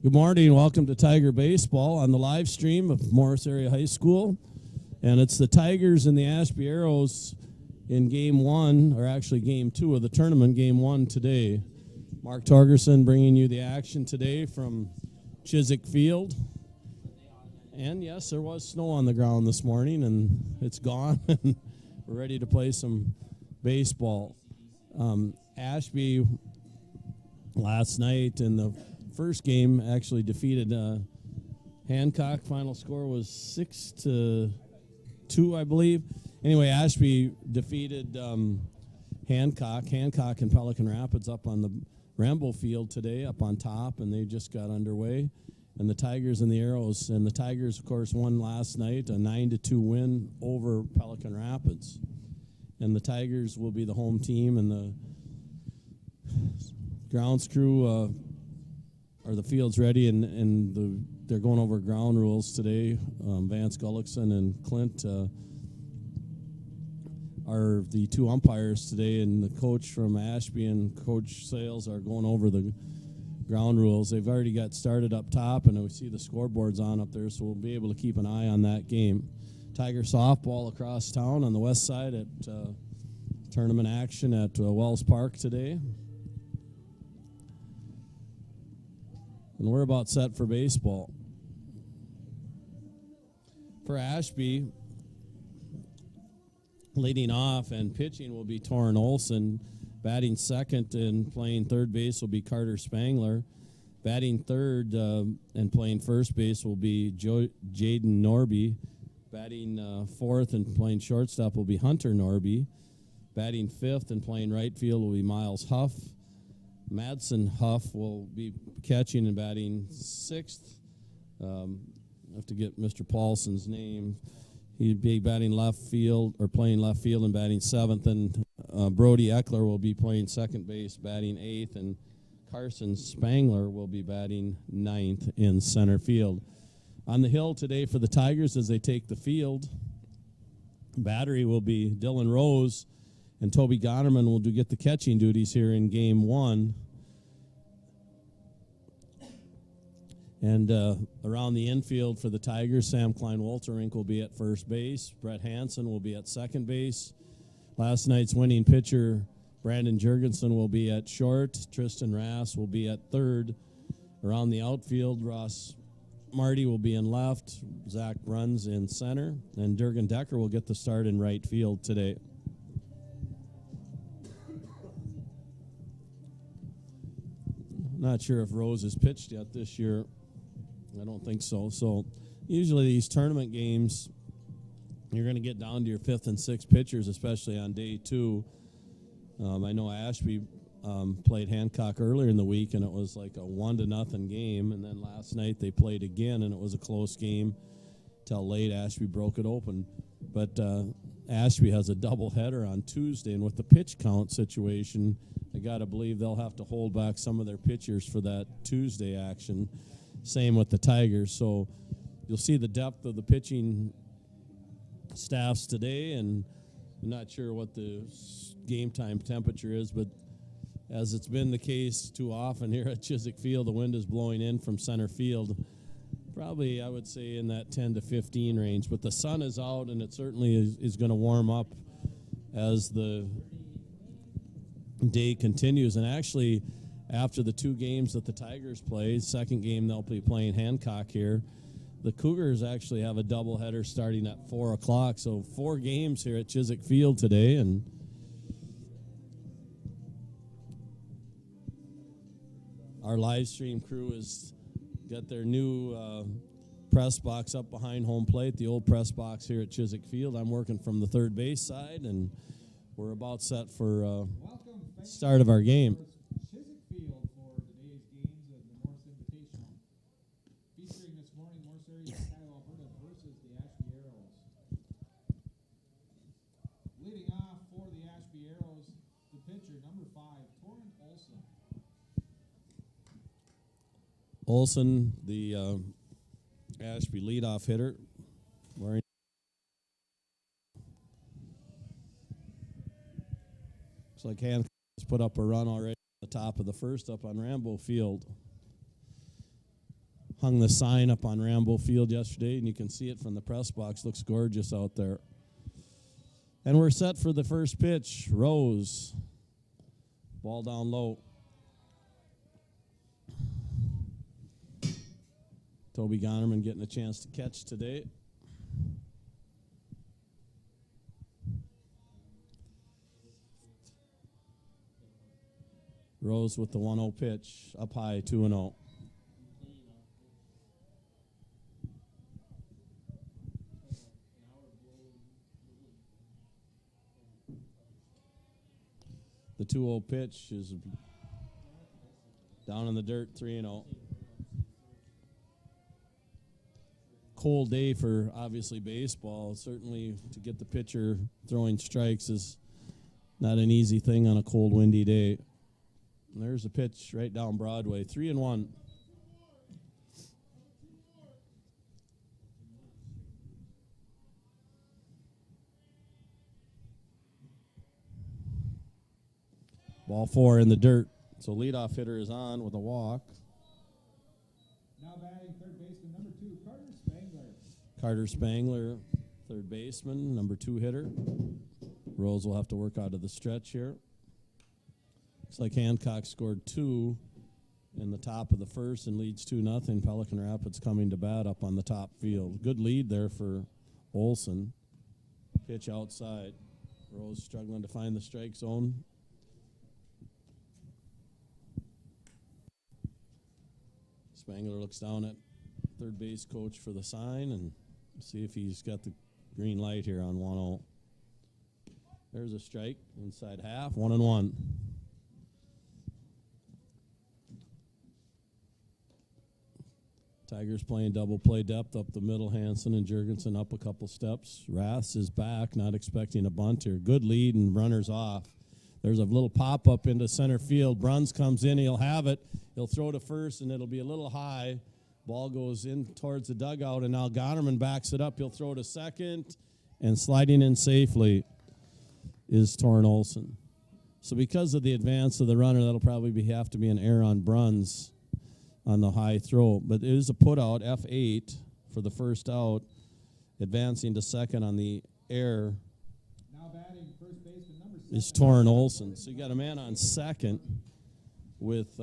Good morning. Welcome to Tiger Baseball on the live stream of Morris Area High School. And it's the Tigers and the Ashby Arrows in Game 1, or actually Game 2 of the tournament, Game 1 today. Mark Torgerson bringing you the action today from Chiswick Field. And yes, there was snow on the ground this morning, and it's gone, and we're ready to play some baseball. Ashby last night in the first game actually defeated Hancock. Final score was 6-2, I believe. Anyway, Ashby defeated Hancock and Pelican Rapids up on the Rambo field today, up on top, and they just got underway. And the Tigers and the Arrows, and the Tigers, of course, won last night, a 9-2 win over Pelican Rapids. And the Tigers will be the home team, and the grounds crew are the field's ready, and they're going over ground rules today. Vance Gullickson and Clint are the two umpires today, and the coach from Ashby and Coach Sales are going over the ground rules. They've already got started up top, and we see the scoreboards on up there, so we'll be able to keep an eye on that game. Tiger softball across town on the west side at tournament action at Wells Park today. And we're about set for baseball. For Ashby, leading off and pitching will be Torrin Olson. Batting second and playing third base will be Carter Spangler. Batting third and playing first base will be Jaden Norby. Batting fourth and playing shortstop will be Hunter Norby. Batting fifth and playing right field will be Miles Huff. Madsen Huff will be catching and batting sixth. I have to get Mr. Paulson's name. He'd be batting left field, or playing left field and batting seventh. And Brody Eckler will be playing second base, batting eighth. And Carson Spangler will be batting ninth in center field. On the hill today for the Tigers as they take the field, battery will be Dylan Rose, and Toby Gonerman will get the catching duties here in Game 1. And around the infield for the Tigers, Sam Klein-Wolterink will be at first base. Brett Hansen will be at second base. Last night's winning pitcher, Brandon Jurgensen, will be at short. Tristan Rass will be at third. Around the outfield, Ross Marty will be in left. Zach Bruns in center. And Durgan Decker will get the start in right field today. Not sure if Rose has pitched yet this year. I don't think so. So usually these tournament games, you're going to get down to your fifth and sixth pitchers, especially on day 2. I know Ashby played Hancock earlier in the week, and it was like a 1-0 game. And then last night they played again, and it was a close game till late. Ashby broke it open. But Ashby has a doubleheader on Tuesday, and with the pitch count situation, I got to believe they'll have to hold back some of their pitchers for that Tuesday action. Same with the Tigers. So you'll see the depth of the pitching staffs today, and I'm not sure what the game time temperature is, but as it's been the case too often here at Chiswick Field, the wind is blowing in from center field. Probably, I would say, in that 10 to 15 range. But the sun is out, and it certainly is going to warm up as the day continues. And actually, after the 2 games that the Tigers play, second game they'll be playing Hancock here, the Cougars actually have a doubleheader starting at 4 o'clock. So 4 games here at Chiswick Field today. And our live stream crew has got their new press box up behind home plate, the old press box here at Chiswick Field. I'm working from the third base side, and we're about set for start of our game. Chiswick Field for today's games of the Morris Invitational. Featuring this morning Morris Area Kyle Alberta versus the Ashby Arrows. Leading off for the Ashby Arrows, the pitcher, number 5, Torrin Olson. Olson, the Ashby leadoff hitter, wearing looks like Hancock has put up a run already at the top of the first up on Rambo Field. hung the sign up on Rambo Field yesterday, and you can see it from the press box. Looks gorgeous out there. And we're set for the first pitch. Rose. Ball down low. Toby Gonerman getting a chance to catch today. Rose with the 1-0 pitch. Up high, 2-0. The 2-0 pitch is down in the dirt, 3-0. Cold day for, obviously, baseball. Certainly to get the pitcher throwing strikes is not an easy thing on a cold, windy day. And there's a pitch right down Broadway, 3-1. Ball 4 in the dirt. So leadoff hitter is on with a walk. Now batting third baseman number 2, Carter Spangler. Carter Spangler, third baseman, number 2 hitter. Rose will have to work out of the stretch here. Looks like Hancock scored 2 in the top of the first and leads 2-0. Pelican Rapids coming to bat up on the top field. Good lead there for Olson. Pitch outside. Rose struggling to find the strike zone. Spangler looks down at third base coach for the sign and see if he's got the green light here on 1-0. There's a strike inside half, 1-1. Tigers playing double play depth up the middle. Hansen and Jurgensen up a couple steps. Raths is back, not expecting a bunt here. Good lead and runners off. There's a little pop-up into center field. Bruns comes in. He'll have it. He'll throw to first, and it'll be a little high. Ball goes in towards the dugout, and now Gonerman backs it up. He'll throw to second, and sliding in safely is Torrin Olson. So because of the advance of the runner, that'll probably have to be an error on Bruns on the high throw. But it is a put-out, F8, for the first out, advancing to second on the error. Now batting first baseman number 7. Is Torrin Olson. So you got a man on second with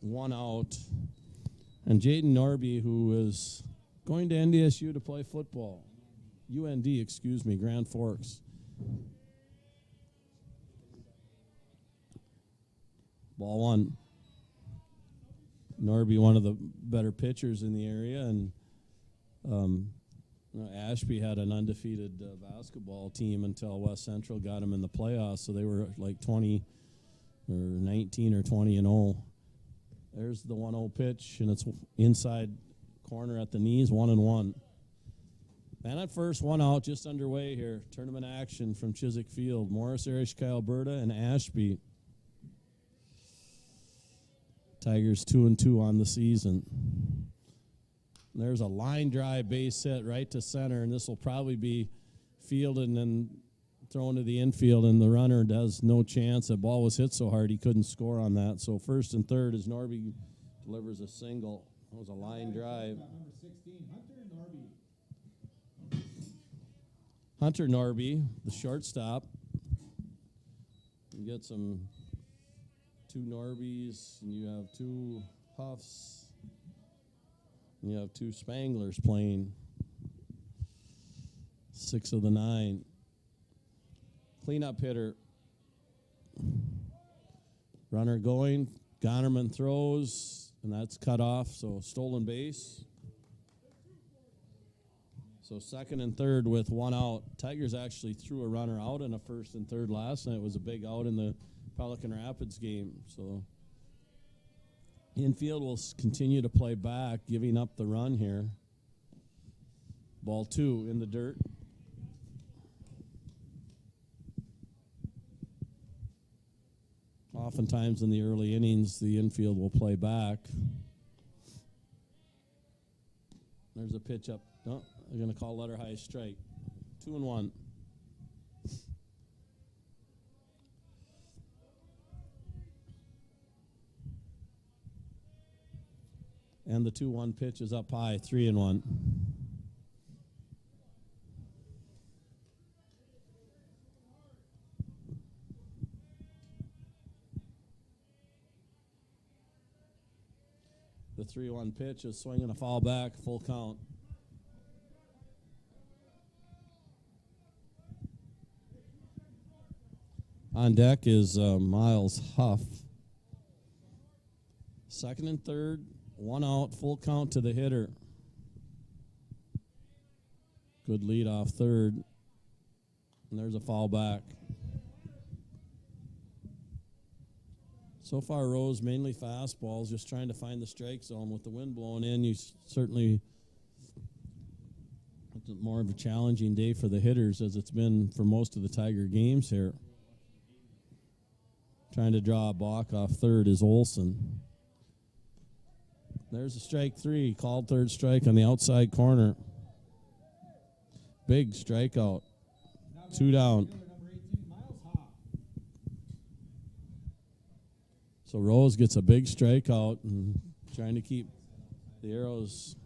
1 out. And Jaden Norby, who is going to NDSU to play football. UND, excuse me, Grand Forks. Ball 1. Norby, one of the better pitchers in the area, and Ashby had an undefeated basketball team until West Central got them in the playoffs, so they were like 20 or 19 or 20-0. There's the 1-0 pitch, and it's inside corner at the knees, 1-1. Man at first, 1 out, just underway here. Tournament action from Chiswick Field. Morris, Erishka, Alberta, and Ashby. Tigers 2-2 on the season. And there's a line drive base hit right to center, and this will probably be fielded and then thrown to the infield, and the runner has no chance. The ball was hit so hard he couldn't score on that. So first and third as Norby delivers a single. That was a line drive. Number 16, Hunter Norby. Hunter Norby, the shortstop. You get some 2 Norbys, and you have 2 Huffs, and you have 2 Spanglers playing. 6 of the 9. Cleanup hitter. Runner going. Gonerman throws, and that's cut off, so stolen base. So second and third with 1 out. Tigers actually threw a runner out in a first and third last night. It was a big out in the Pelican Rapids game. So infield will continue to play back, giving up the run here. Ball 2 in the dirt. Oftentimes in the early innings, the infield will play back. There's a pitch up. No, they're going to call letter high strike. 2-1. And the 2-1 pitch is up high, 3-1. The 3-1 pitch is swinging a foul back, full count. On deck is Miles Huff. Second and third, one out, full count to the hitter. Good lead off third. And there's a foul back. So far, Rose mainly fastballs, just trying to find the strike zone. With the wind blowing in, you certainly, it's more of a challenging day for the hitters as it's been for most of the Tiger games here. Trying to draw a balk off third is Olson. There's a strike three, called third strike on the outside corner. Big strikeout. 2 down. So Rose gets a big strikeout and trying to keep the Arrows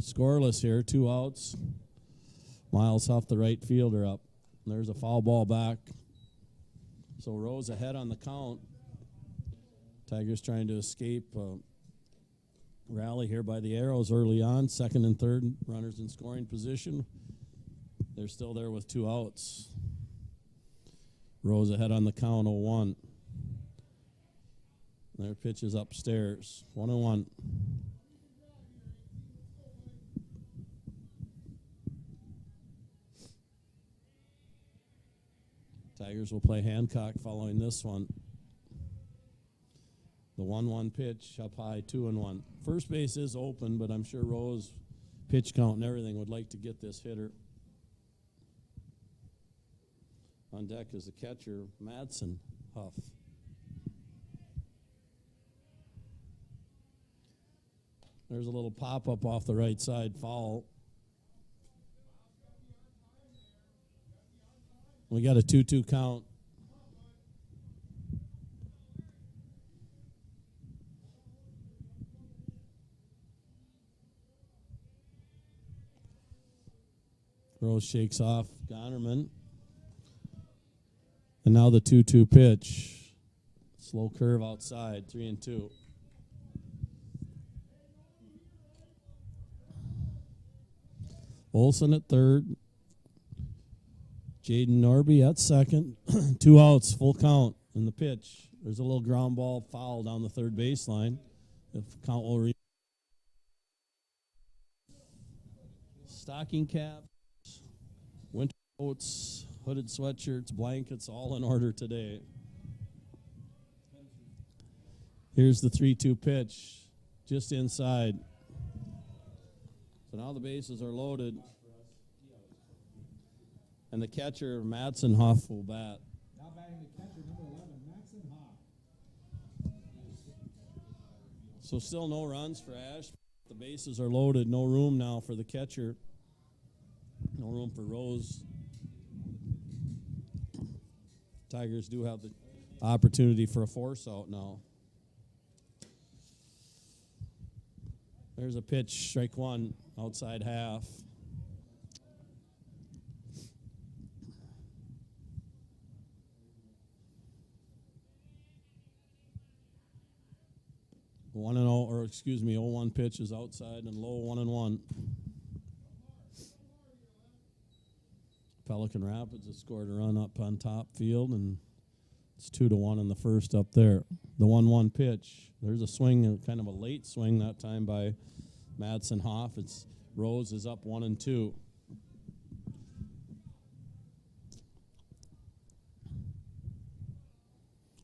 scoreless here. 2 outs. Miles Huff, the right fielder, up. And there's a foul ball back. So Rose ahead on the count. Tigers trying to escape rally here by the Arrows early on. Second and third, runners in scoring position. They're still there with 2 outs. Rose ahead on the count, 0-1. Their pitch is upstairs, 1-1. Tigers will play Hancock following this one. The 1-1 pitch up high, 2-1. First base is open, but I'm sure Rose, pitch count and everything, would like to get this hitter. On deck is the catcher, Madsen Huff. There's a little pop-up off the right side, foul. We got a 2-2 count. Rose shakes off Gonnerman. And now the 2-2 pitch. Slow curve outside, 3-2. Olson at third. Jaden Norby at second. 2 outs, full count in the pitch. There's a little ground ball foul down the third baseline. If count will stocking caps, winter coats, hooded sweatshirts, blankets, all in order today. Here's the 3-2 pitch, just inside. So now the bases are loaded. And the catcher, Madsen Huff, will bat. Now batting the catcher, number 11, Madsen Huff. So still no runs for Ashby. The bases are loaded. No room now for the catcher. No room for Rose. Tigers do have the opportunity for a force out now. There's a pitch, strike one, outside half. 1-0, or excuse me, 0-1 pitch is outside and low, 1-1. Pelican Rapids has scored a run up on top field, and it's 2-1 in the first up there. The 1-1 pitch. There's a swing, kind of a late swing that time by Madsen Huff. It's Rose is up 1-2.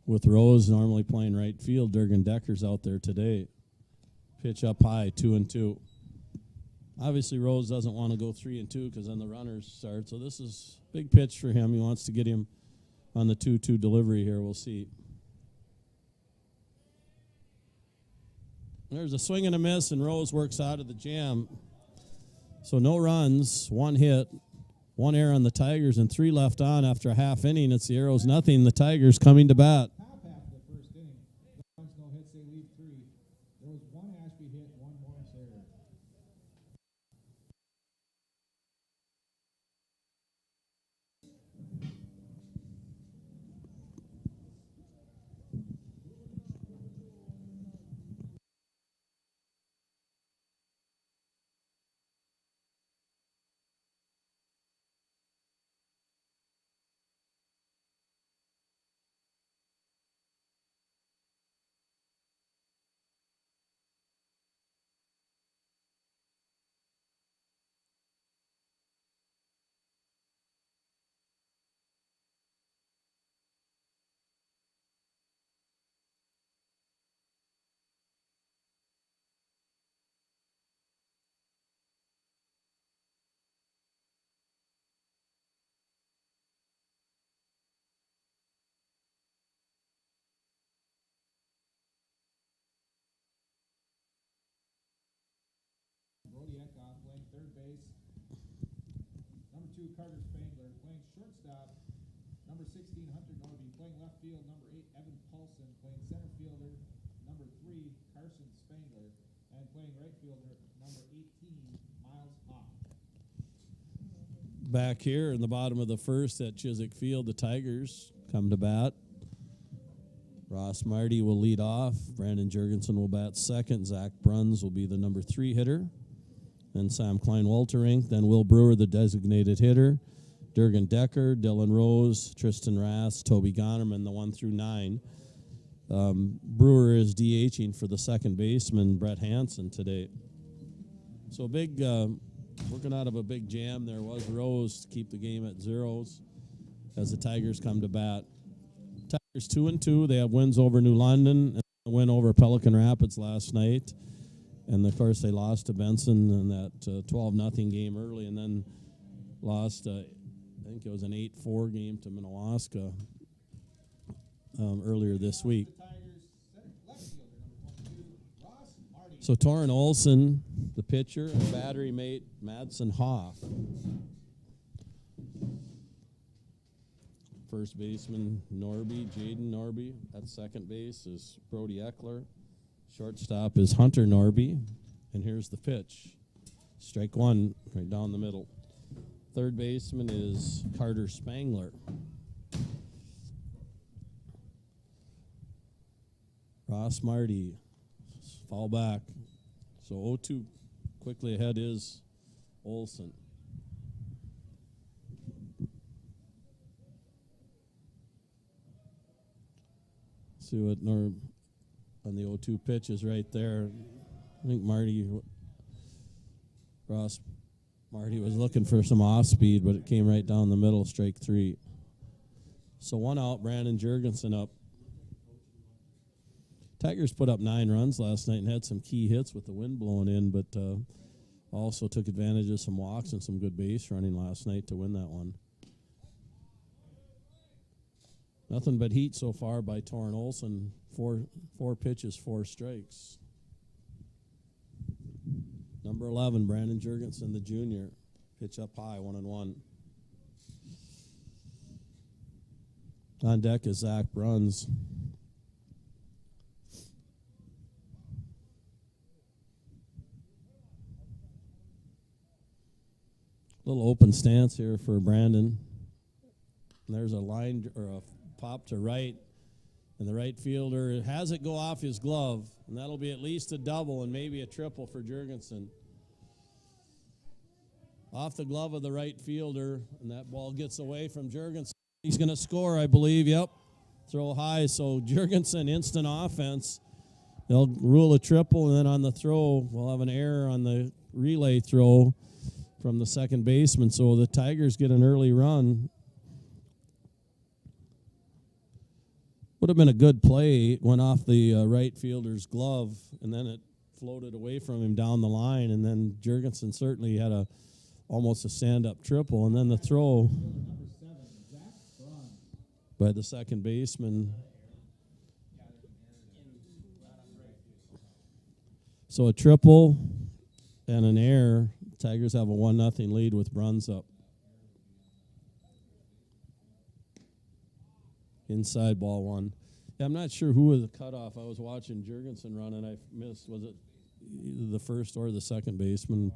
With Rose normally playing right field, Durgan Decker's out there today. Pitch up high, 2-2. Obviously, Rose doesn't want to go 3-2 because then the runners start. So this is a big pitch for him. He wants to get him on the 2-2 delivery here. We'll see. There's a swing and a miss, and Rose works out of the jam. So no runs, 1 hit, 1 error on the Tigers, and 3 left on after a half inning. It's the Arrows nothing. The Tigers coming to bat. Top half of the first inning. No runs, no hits, they leave 3. There was 1 Ashby hit, 1 third base. Number 2, Carter Spangler playing shortstop. Number 16, Hunter Norby playing left field. Number 8, Evan Paulson playing center fielder. Number 3, Carson Spangler. And playing right fielder, number 18, Miles Hoff. Back here in the bottom of the first at Chiswick Field, the Tigers come to bat. Ross Marty will lead off. Brandon Jurgensen will bat second. Zach Bruns will be the number 3 hitter. Then Sam Klein-Walterink. Then Will Brewer, the designated hitter. Durgan Decker, Dylan Rose, Tristan Rass, Toby Gonerman, the 1 through 9. Brewer is DHing for the second baseman, Brett Hansen, today. So big, working out of a big jam there was Rose to keep the game at 0s as the Tigers come to bat. Tigers 2-2. They have wins over New London and a win over Pelican Rapids last night. And, of course, they lost to Benson in that 12-0 game early and then lost, I think it was an 8-4 game to Minnewaska earlier this week. So Torrin Olson, the pitcher, and battery mate Madsen Hoff. First baseman Norby, Jaden Norby. At second base is Brody Eckler. Shortstop is Hunter Norby. And here's the pitch. Strike 1 right down the middle. Third baseman is Carter Spangler. Ross Marty, foul back. So 0-2. Quickly ahead is Olson. See what Norb on the 0-2 pitch is right there. I think Ross Marty was looking for some off speed, but it came right down the middle, strike 3. So 1 out, Brandon Jurgensen up. Tigers put up 9 runs last night and had some key hits with the wind blowing in, but also took advantage of some walks and some good base running last night to win that one. Nothing but heat so far by Torrin Olson. 4 pitches, 4 strikes. Number 11, Brandon Jurgensen, the junior. Pitch up high, 1-1. On deck is Zach Bruns. Little open stance here for Brandon. And there's a line or a pop to right, and the right fielder has it go off his glove, and that'll be at least a double and maybe a triple for Jurgensen. Off the glove of the right fielder, and that ball gets away from Jurgensen. He's going to score, I believe. Yep, throw high. So Jurgensen, instant offense. They'll rule a triple, and then on the throw, we'll have an error on the relay throw from the second baseman. So the Tigers get an early run. Would have been a good play. It went off the right fielder's glove, and then it floated away from him down the line, and then Jurgensen certainly had almost a stand-up triple, and then the throw by the second baseman. So a triple and an error. Tigers have a 1-0 lead with Bruns up. Inside ball 1. Yeah, I'm not sure who was the cutoff. I was watching Jurgensen run, and I missed. Was it either the first or the second baseman?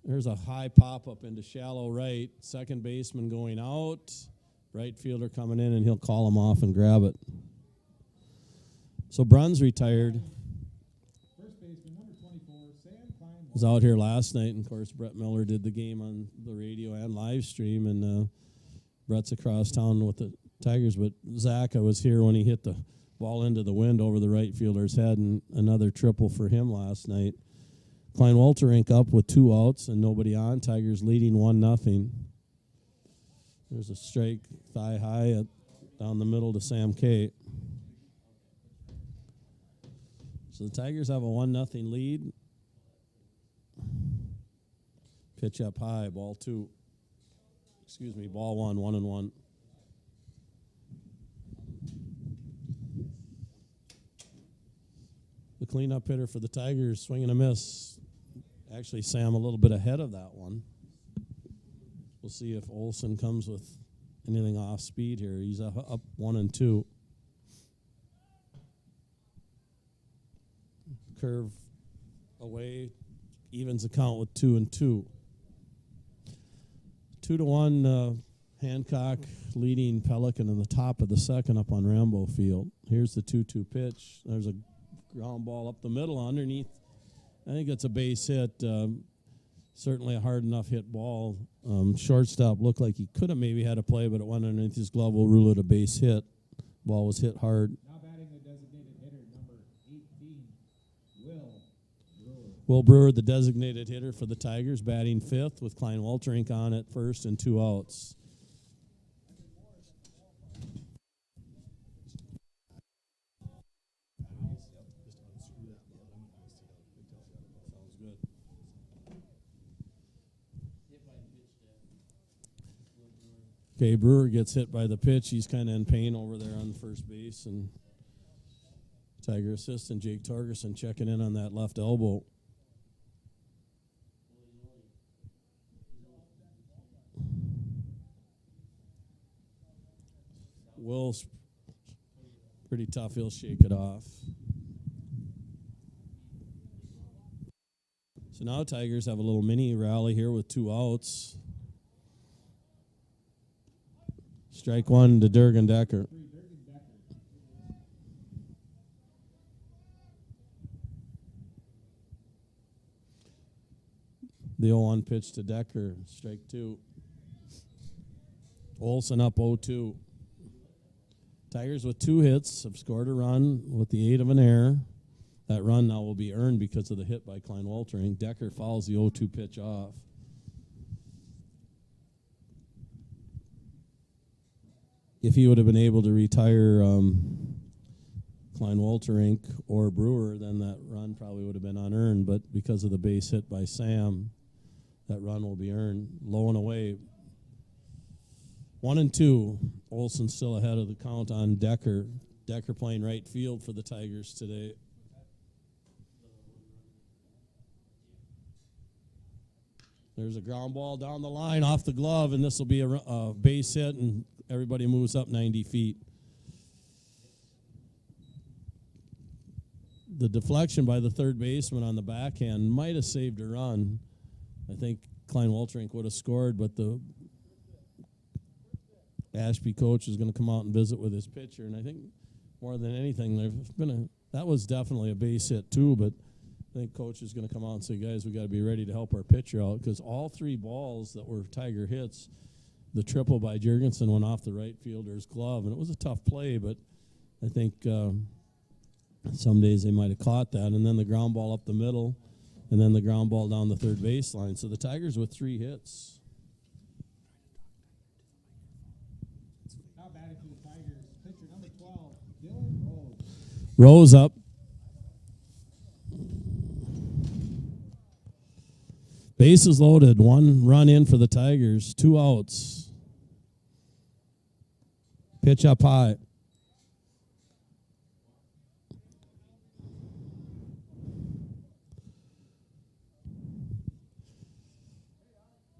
There's a high pop-up into shallow right. Second baseman going out. Right fielder coming in, and he'll call him off and grab it. So Bruns retired. First baseman, number 24, Sam Klein. Was out here last night, and of course Brett Miller did the game on the radio and live stream, and Brett's across town with the Tigers, but Zach, I was here when he hit the ball into the wind over the right fielder's head, and another triple for him last night. Klein-Walterink up with 2 outs and nobody on. Tigers leading 1-0. There's a strike thigh high down the middle to Sam K. So the Tigers have a 1-0 lead. Pitch up high, ball 2. Excuse me, ball 1, 1-1. The cleanup hitter for the Tigers, swing and a miss. Actually, Sam a little bit ahead of that one. We'll see if Olson comes with anything off speed here. He's up 1-2. Curve away, evens the count with 2-2. 2-1, Hancock leading Pelican in the top of the second up on Rambo Field. Here's the 2-2 pitch. There's a ground ball up the middle underneath. I think it's a base hit. Certainly a hard enough hit ball. Shortstop looked like he could have maybe had a play, but it went underneath his glove. We'll rule it a base hit. Ball was hit hard. Now batting the designated hitter, number 18, Will Brewer. Will Brewer, the designated hitter for the Tigers, batting fifth with Klein Walterink on at first and 2 outs. Okay, Brewer gets hit by the pitch. He's kind of in pain over there on first base, and Tiger assistant Jake Torgerson checking in on that left elbow. Will's pretty tough. He'll shake it off. So now Tigers have a little mini rally here with 2 outs. Strike one to Durgan Decker. The 0-1 pitch to Decker. Strike 2. Olson up 0-2. Tigers with 2 hits have scored a run with the aid of an error. That run now will be earned because of the hit by Klein Waltering. Decker fouls the 0-2 pitch off. If he would have been able to retire Klein Walterink or Brewer, then that run probably would have been unearned. But because of the base hit by Sam, that run will be earned. Low and away. 1-2. Olson still ahead of the count on Decker. Decker playing right field for the Tigers today. There's a ground ball down the line off the glove, and this will be a base hit, and everybody moves up 90 feet. The deflection by the third baseman on the backhand might have saved a run. I think Klein Walterink would have scored, but the Ashby coach is going to come out and visit with his pitcher, and I think more than anything, that was definitely a base hit too, but I think coach is going to come out and say, guys, we got to be ready to help our pitcher out, because all 3 balls that were Tiger hits, the triple by Jurgensen went off the right fielder's glove, and it was a tough play, but I think some days they might have caught that, and then the ground ball up the middle, and then the ground ball down the third baseline. So the Tigers with 3 hits. Now batting for the Tigers, pitcher number 12, Dylan Rose. Rose up. Bases loaded, 1 run in for the Tigers, 2 outs. Pitch up high.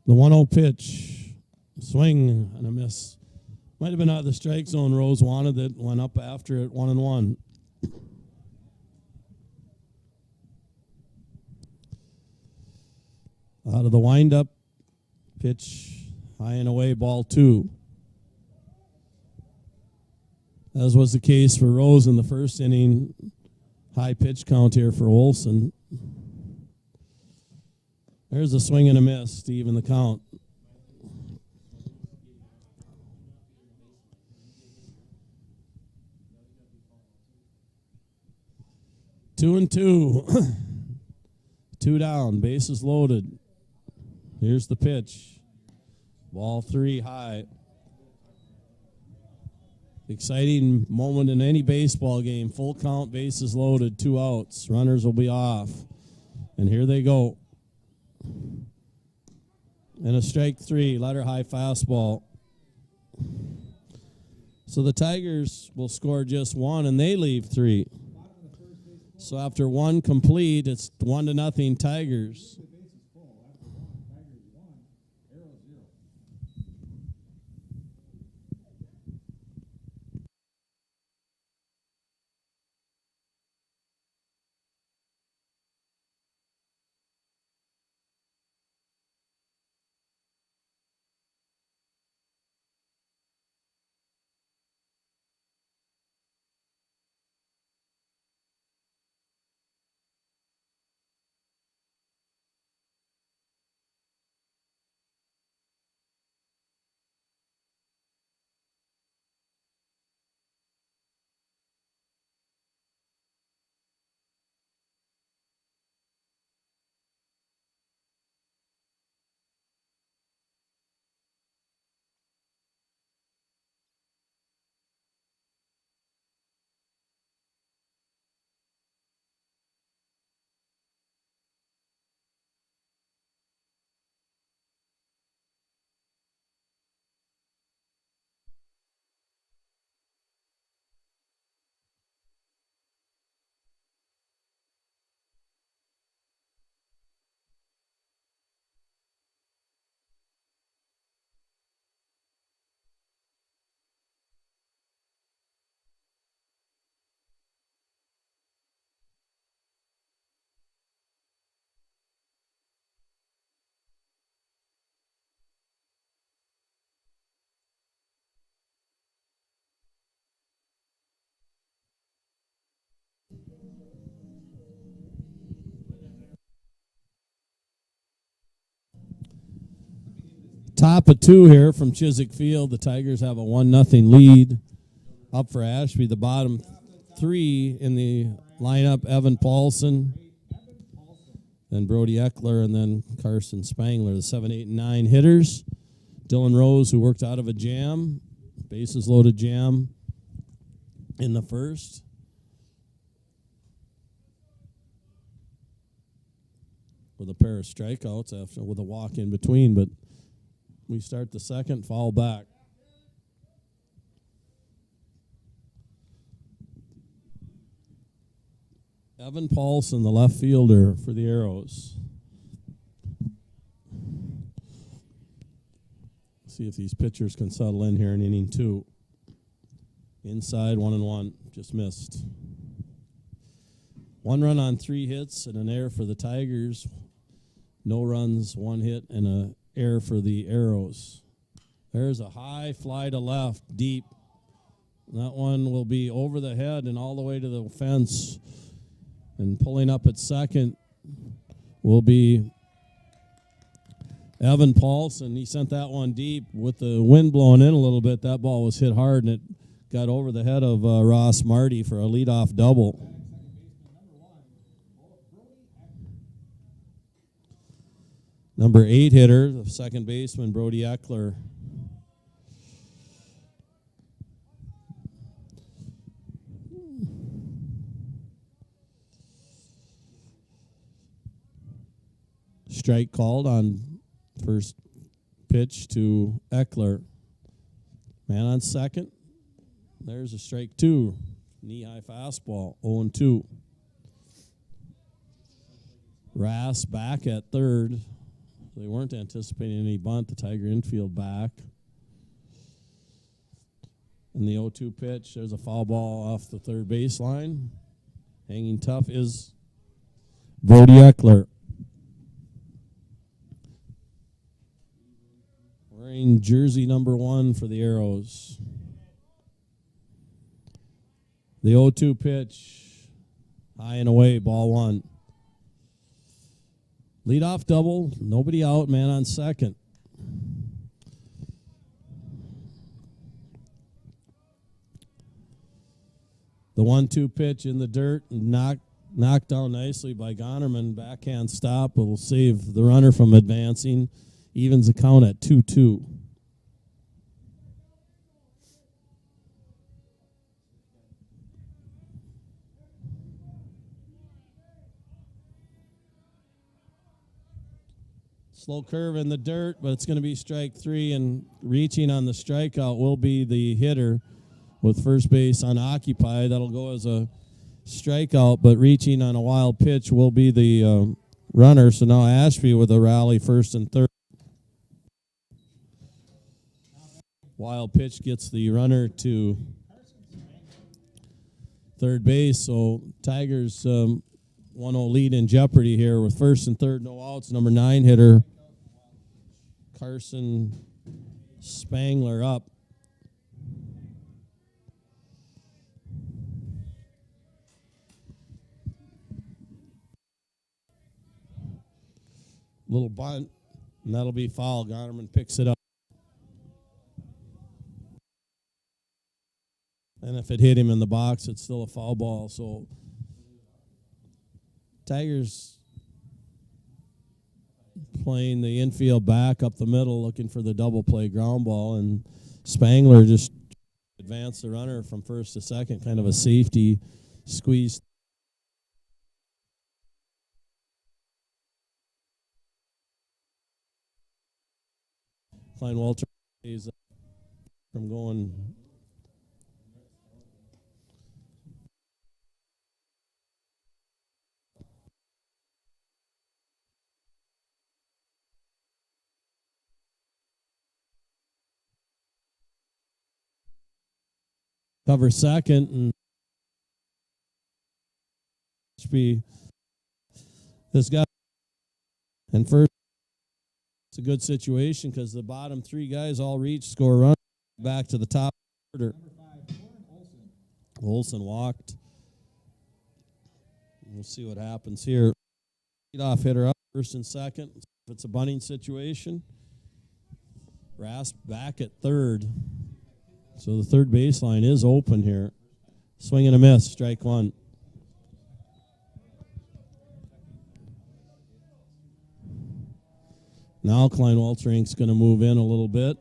The 1-0 pitch, swing and a miss. Might have been out of the strike zone. Rose wanted it, went up after it, 1-1. Out of the windup, pitch high and away, ball 2. As was the case for Rose in the first inning, high pitch count here for Olson. There's a swing and a miss to even the count. Two and two. 2 down, bases loaded. Here's the pitch. Ball 3 high. Exciting moment in any baseball game. Full count, bases loaded, 2 outs. Runners will be off. And here they go. And a strike 3, letter high fastball. So the Tigers will score just 1, and they leave 3. So after one complete, it's 1-0 Tigers. The base is full. After one, Tigers 1, Arrows 0. Top of 2 here from Chiswick Field. The Tigers have a 1-0 lead. Up for Ashby, the bottom 3 in the lineup, Evan Paulson, then Brody Eckler, and then Carson Spangler, the 7, 8, and 9 hitters. Dylan Rose, who worked out of a jam, bases loaded jam in the first. With a pair of strikeouts after with a walk in between, but we start the second, foul back. Evan Paulson, the left fielder for the Arrows. See if these pitchers can settle in here in inning 2. Inside, 1-1, just missed. 1 run on 3 hits and an error for the Tigers. No runs, 1 hit, and an error for the Arrows. There's a high fly to left, deep. That one will be over the head and all the way to the fence. And pulling up at second will be Evan Paulson. He sent that one deep with the wind blowing in a little bit. That ball was hit hard, and it got over the head of Ross Marty for a leadoff double. Number 8 hitter, the second baseman, Brody Eckler. Strike called on first pitch to Eckler. Man on second. There's a strike 2. Knee-high fastball, 0-2. Rass back at third. They weren't anticipating any bunt. The Tiger infield back. And the 0-2 pitch, there's a foul ball off the third baseline. Hanging tough is Brody Eckler. Wearing jersey number 1 for the Arrows. The 0-2 pitch, high and away, ball 1. Leadoff double, nobody out, man on second. The 1-2 pitch in the dirt, knocked down nicely by Gonerman. Backhand stop will save the runner from advancing. Evens the count at 2-2. Slow curve in the dirt, but it's going to be strike 3, and reaching on the strikeout will be the hitter with first base unoccupied. That'll go as a strikeout, but reaching on a wild pitch will be the runner. So now Ashby with a rally first and third. Wild pitch gets the runner to third base. So Tigers 1-0 lead in jeopardy here with first and third, no outs. Number 9 hitter Carson Spangler up. Little bunt, and that'll be foul. Garnerman picks it up. And if it hit him in the box, it's still a foul ball. So Tigers playing the infield back up the middle, looking for the double play ground ball, and Spangler just advanced the runner from first to second, kind of a safety squeeze. Klein Walter is from going. Cover second, and Ashby, this guy, and first. It's a good situation because the bottom 3 guys all reach, score a run, back to the top order. Olsen walked. We'll see what happens here. Leadoff hitter up first and second. If it's a bunting situation, Rasp back at third. So the third baseline is open here. Swing and a miss, strike 1. Now Klein Walterink's going to move in a little bit.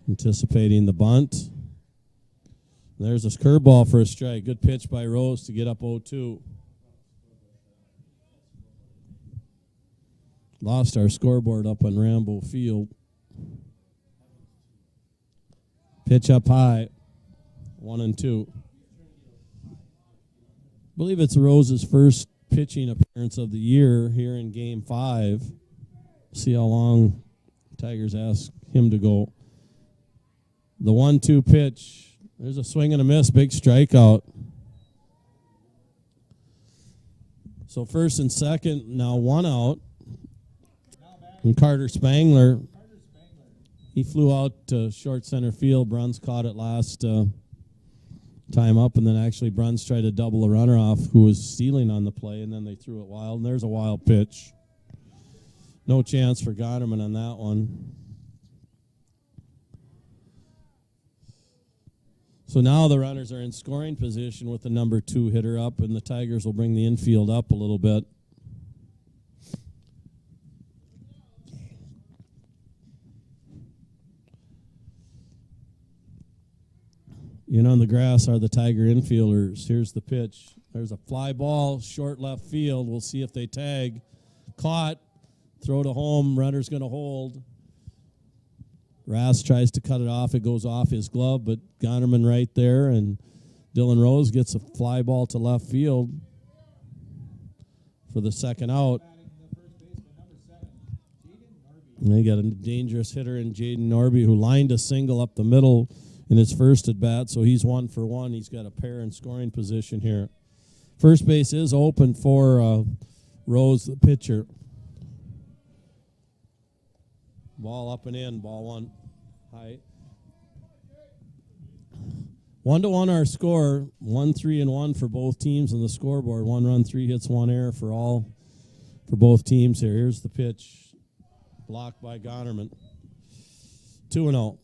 Anticipating the bunt. There's a curveball for a strike. Good pitch by Rose to get up 0-2. Lost our scoreboard up on Rambo Field. Pitch up high. 1-2. I believe it's Rose's first pitching appearance of the year here in Game 5. See how long Tigers ask him to go. The 1-2 pitch. There's a swing and a miss. Big strikeout. So first and second, now 1 out. And Carter Spangler. He flew out to short center field. Bruns caught it last time up, and then actually Bruns tried to double a runner off who was stealing on the play, and then they threw it wild, and there's a wild pitch. No chance for Garnerman on that one. So now the runners are in scoring position with the number 2 hitter up, and the Tigers will bring the infield up a little bit. In on the grass are the Tiger infielders. Here's the pitch. There's a fly ball, short left field. We'll see if they tag. Caught. Throw to home. Runner's going to hold. Rass tries to cut it off. It goes off his glove, but Garnerman right there, and Dylan Rose gets a fly ball to left field for the second out. And they got a dangerous hitter in Jaden Norby who lined a single up the middle in his first at bat, so he's 1 for 1. He's got a pair in scoring position here. First base is open for Rose, the pitcher. Ball up and in, ball 1. High. 1-1 our score. 1-3-1 for both teams on the scoreboard. 1 run, 3 hits, 1 error for both teams here. Here's the pitch. Blocked by Garnerman. 2-0.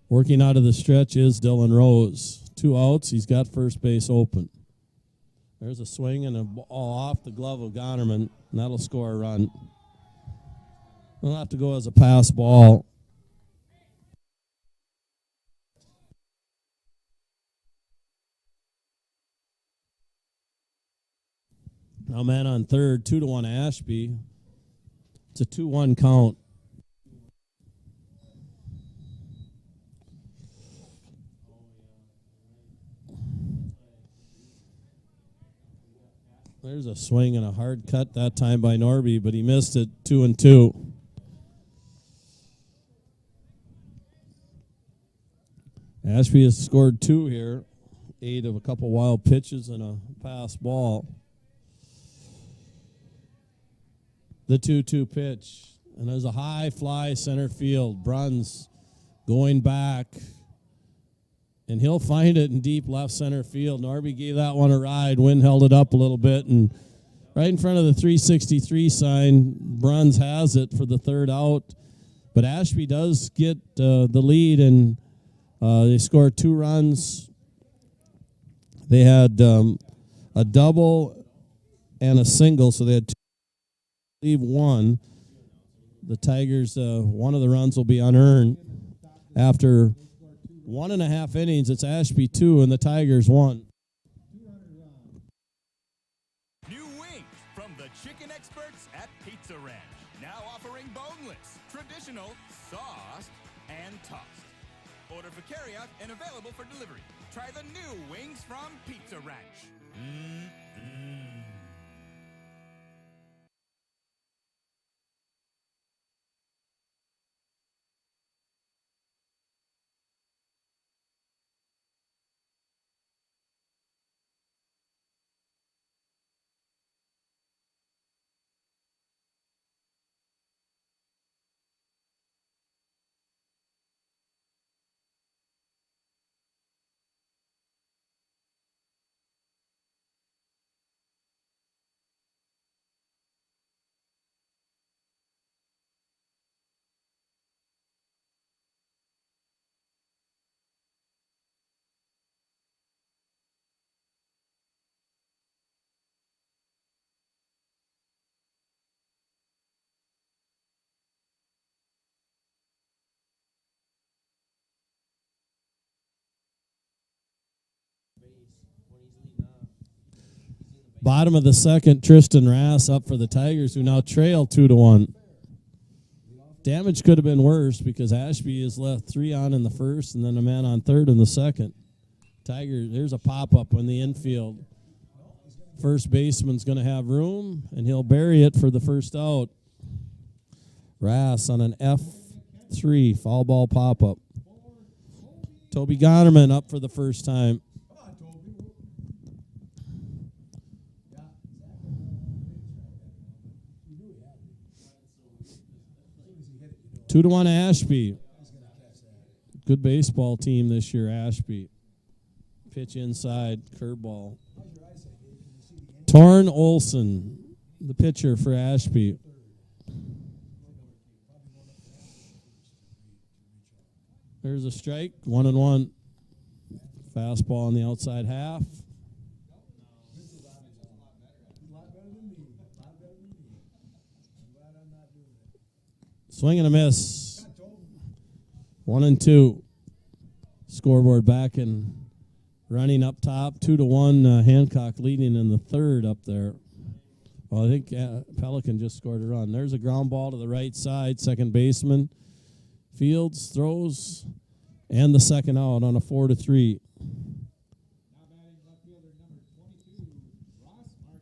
Working out of the stretch is Dylan Rose. 2 outs. He's got first base open. There's a swing and a ball off the glove of Garnerman, and that'll score a run. It'll have to go as a pass ball. Now man on third, 2-1 Ashby. It's a 2-1 count. There's a swing and a hard cut that time by Norby, but he missed it. 2-2. Ashby has scored 2 here. 8 of a couple wild pitches and a pass ball. The 2-2 pitch. And there's a high fly center field. Bruns going back. And he'll find it in deep left center field. Norby gave that one a ride. Wind held it up a little bit. And right in front of the 363 sign, Bruns has it for the third out. But Ashby does get the lead, and they scored 2 runs. They had a double and a single, so they had 2. Leave 1. The Tigers, one of the runs will be unearned. After 1.5 innings, it's Ashby 2 and the Tigers 1. New wings from the chicken experts at Pizza Ranch. Now offering boneless, traditional, sauced, and tossed. Order for carryout and available for delivery. Try the new wings from Pizza Ranch. Bottom of the second, Tristan Rass up for the Tigers, who now trail 2-1. Damage could have been worse because Ashby is left 3 on in the first and then a man on third in the second. Tigers, there's a pop-up in the infield. First baseman's going to have room, and he'll bury it for the first out. Rass on an F3, foul ball pop-up. Toby Gonerman up for the first time. 2-1 Ashby. Good baseball team this year, Ashby. Pitch inside, curveball. Torn Olson, the pitcher for Ashby. There's a strike, 1-1. Fastball on the outside half. Swing and a miss. 1-2. Scoreboard back and running up top. 2-1. Hancock leading in the third up there. Well, I think Pelican just scored a run. There's a ground ball to the right side. Second baseman Fields throws, and the second out on a 4-3.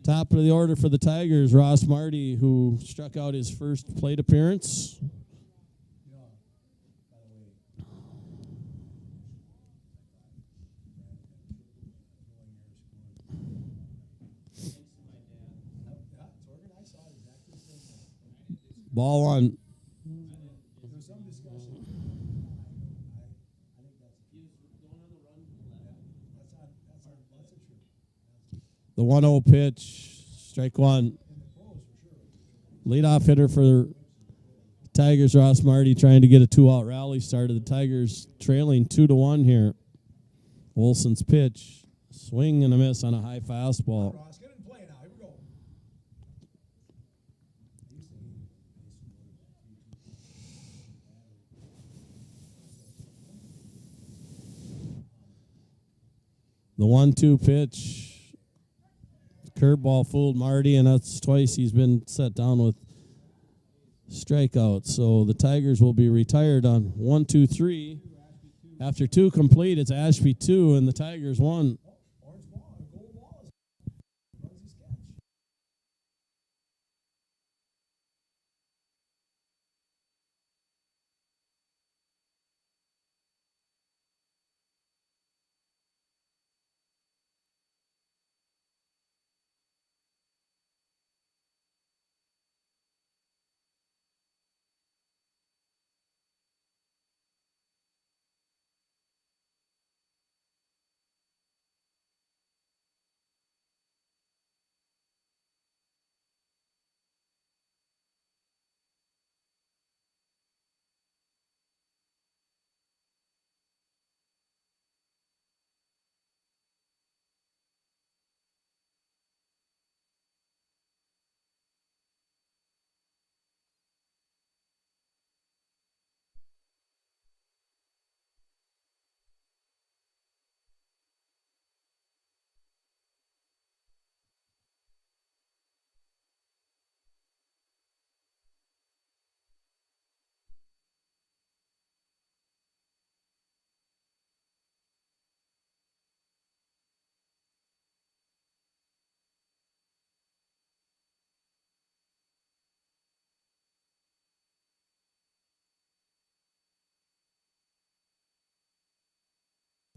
Top of the order for the Tigers, Ross Marty, who struck out his first plate appearance. Ball 1. The 1-0 pitch, strike 1. Leadoff hitter for Tigers, Ross Marty, trying to get a 2-out rally started. The Tigers trailing 2-1 here. Olson's pitch, swing and a miss on a high fastball. The 1-2 pitch. Curveball fooled Marty, and that's twice he's been set down with strikeouts. So the Tigers will be retired on 1, 2, 3. After 2 complete, it's Ashby 2 and the Tigers 1. Orange ball, a gold ball. Runs his catch.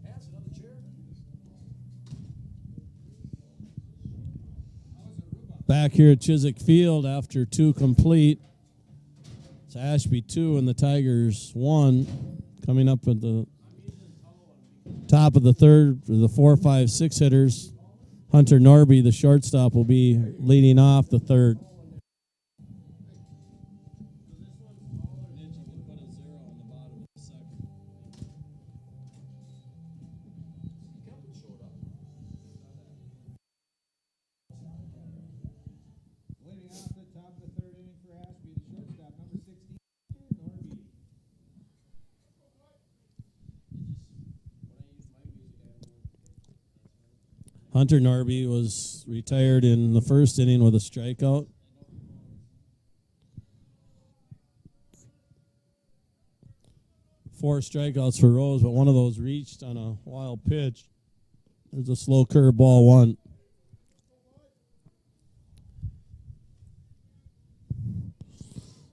Hands it on the chair. Back here at Chiswick Field after 2 complete. It's Ashby 2 and the Tigers 1. Coming up at the top of the third for the 4, 5, 6 hitters. Hunter Norby, the shortstop, will be leading off the third. Leading off the top of the third inning for Ashby, the shortstop, number 16, Norby. Hunter Norby was retired in the first inning with a strikeout. Four strikeouts for Rose, but one of those reached on a wild pitch. There's a slow curve ball 1.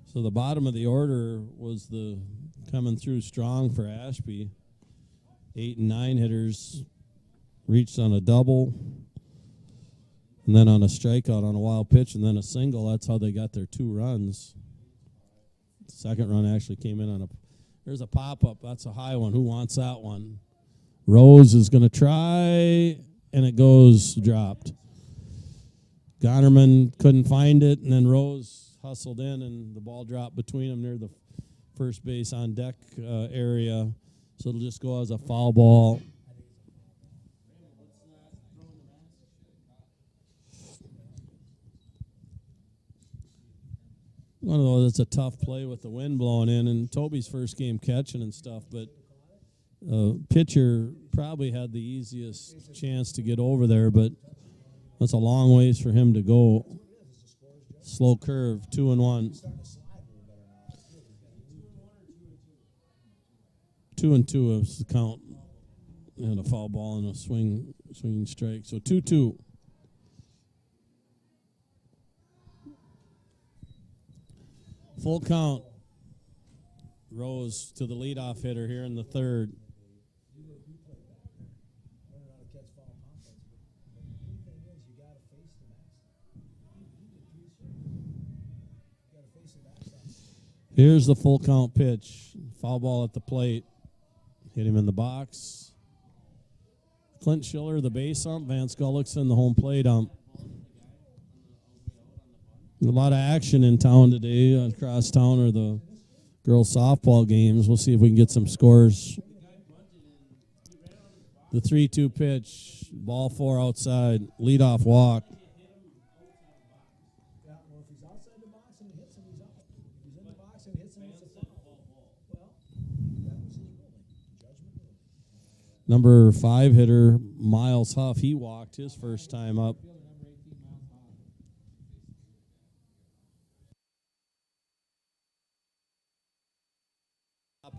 So the bottom of the order was the coming through strong for Ashby. 8 and 9 hitters reached on a double, and then on a strikeout on a wild pitch, and then a single. That's how they got their 2 runs. The second run actually came in on a. There's a pop-up. That's a high one. Who wants that one? Rose is going to try, and it goes dropped. Gonnerman couldn't find it, and then Rose hustled in, and the ball dropped between them near the first base on deck area. So it'll just go as a foul ball. One of those, it's a tough play with the wind blowing in, and Toby's first game catching and stuff, but pitcher probably had the easiest chance to get over there, but that's a long ways for him to go. Slow curve, 2-1. 2-2 is the count, and a foul ball and a swinging strike. So 2-2. Full count. Rose to the leadoff hitter here in the third. Here's the full count pitch. Foul ball at the plate. Hit him in the box. Clint Schiller, the base ump. Vance Gullickson, the home plate ump. A lot of action in town today. Across town are the girls' softball games. We'll see if we can get some scores. The 3-2 pitch. Ball 4 outside. Leadoff walk. Number 5 hitter, Miles Huff, he walked his first time up.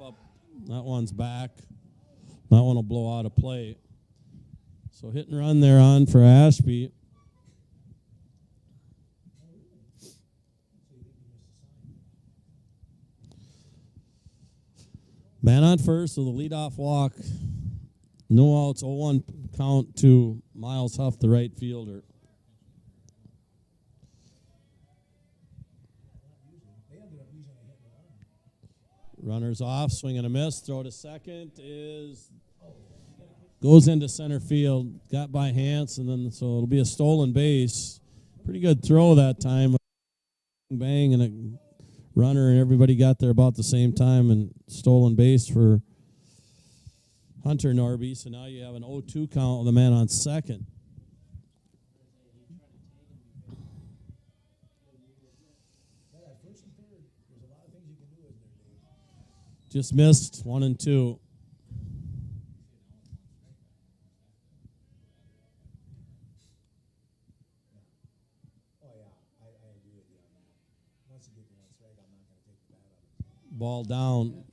up. That one's back. That one will blow out of play. So hit and run there on for Ashby. Man on first with a leadoff walk. No outs, 0-1 count to Miles Huff, the right fielder. Runners off, swing and a miss. Throw to second goes into center field. Got by Hans, and then so it'll be a stolen base. Pretty good throw that time. Bang, and a runner, and everybody got there about the same time, and stolen base for Hunter Norby. So now you have an 0-2 count with the man on second. Just missed 1 and 2. Ball down.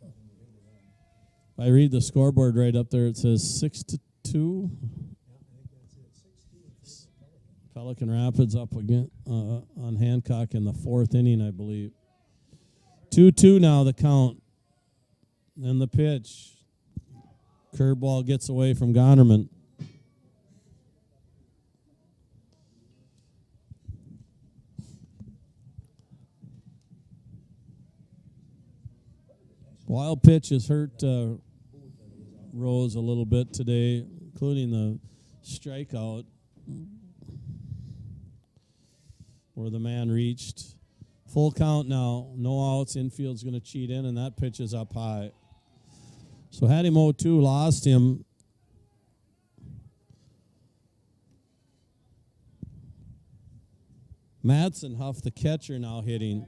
If I read the scoreboard right up there, it says 6-2. Pelican Rapids up again on Hancock in the 4th inning, I believe. 2-2 now the count. And the pitch. Curveball gets away from Gonerman. Wild pitch has hurt Rose a little bit today, including the strikeout where the man reached. Full count now, no outs, infield's going to cheat in, and that pitch is up high. So had him 0-2, lost him. Madsen Huff, the catcher, now hitting.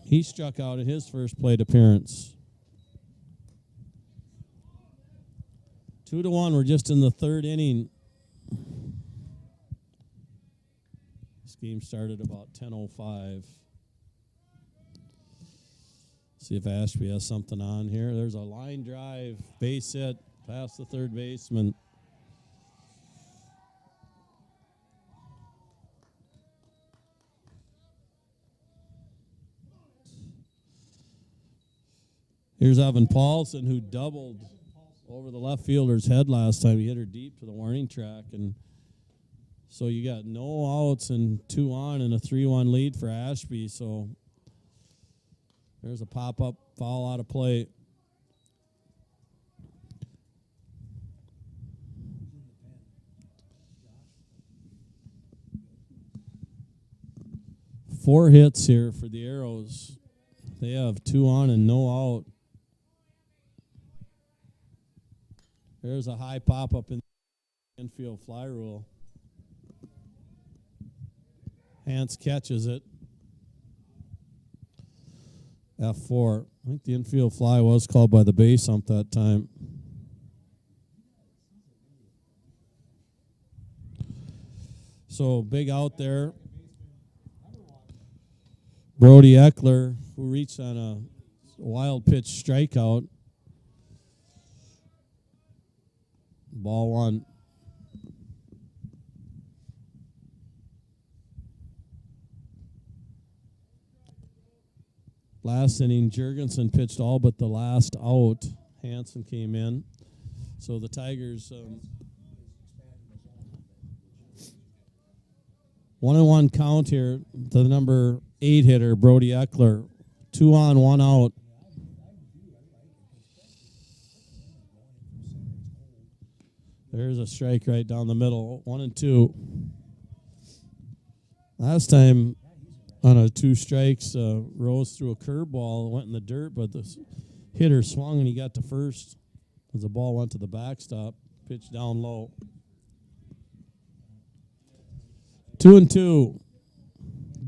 He struck out in his first plate appearance. 2-1, we're just in the 3rd inning. This game started about 10:05. See if Ashby has something on here. There's a line drive, base hit, past the third baseman. Here's Evan Paulson, who doubled over the left fielder's head last time. He hit her deep to the warning track. And so you got no outs and 2 on and a 3-1 lead for Ashby. So there's a pop-up foul out of play. Four hits here for the Arrows. They have 2 on and no out. There's a high pop-up in the infield fly rule. Hans catches it. F4. I think the infield fly was called by the base ump that time. So big out there. Brody Eckler, who reached on a wild pitch strikeout. Ball 1. Last inning, Jurgensen pitched all but the last out. Hansen came in. So the Tigers 1-1 count here to the number 8 hitter, Brody Eckler. 2 on, 1 out. There's a strike right down the middle, 1-2. Last time on a 2 strikes, Rose threw a curveball, went in the dirt, but the hitter swung and he got to first as the ball went to the backstop, pitched down low. 2-2,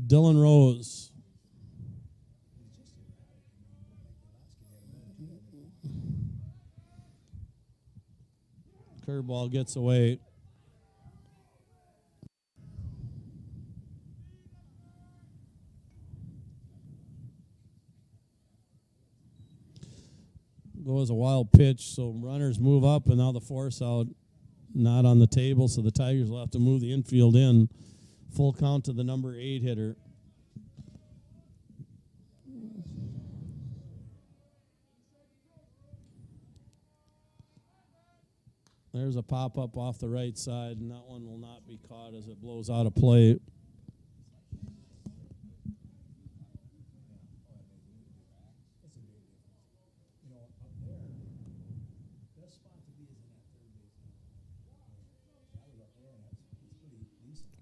Dylan Rose. Curveball gets away. goes a wild pitch, so runners move up, and now the force out not on the table, so the Tigers will have to move the infield in. Full count to the number 8 hitter. There's a pop-up off the right side, and that one will not be caught as it blows out of play.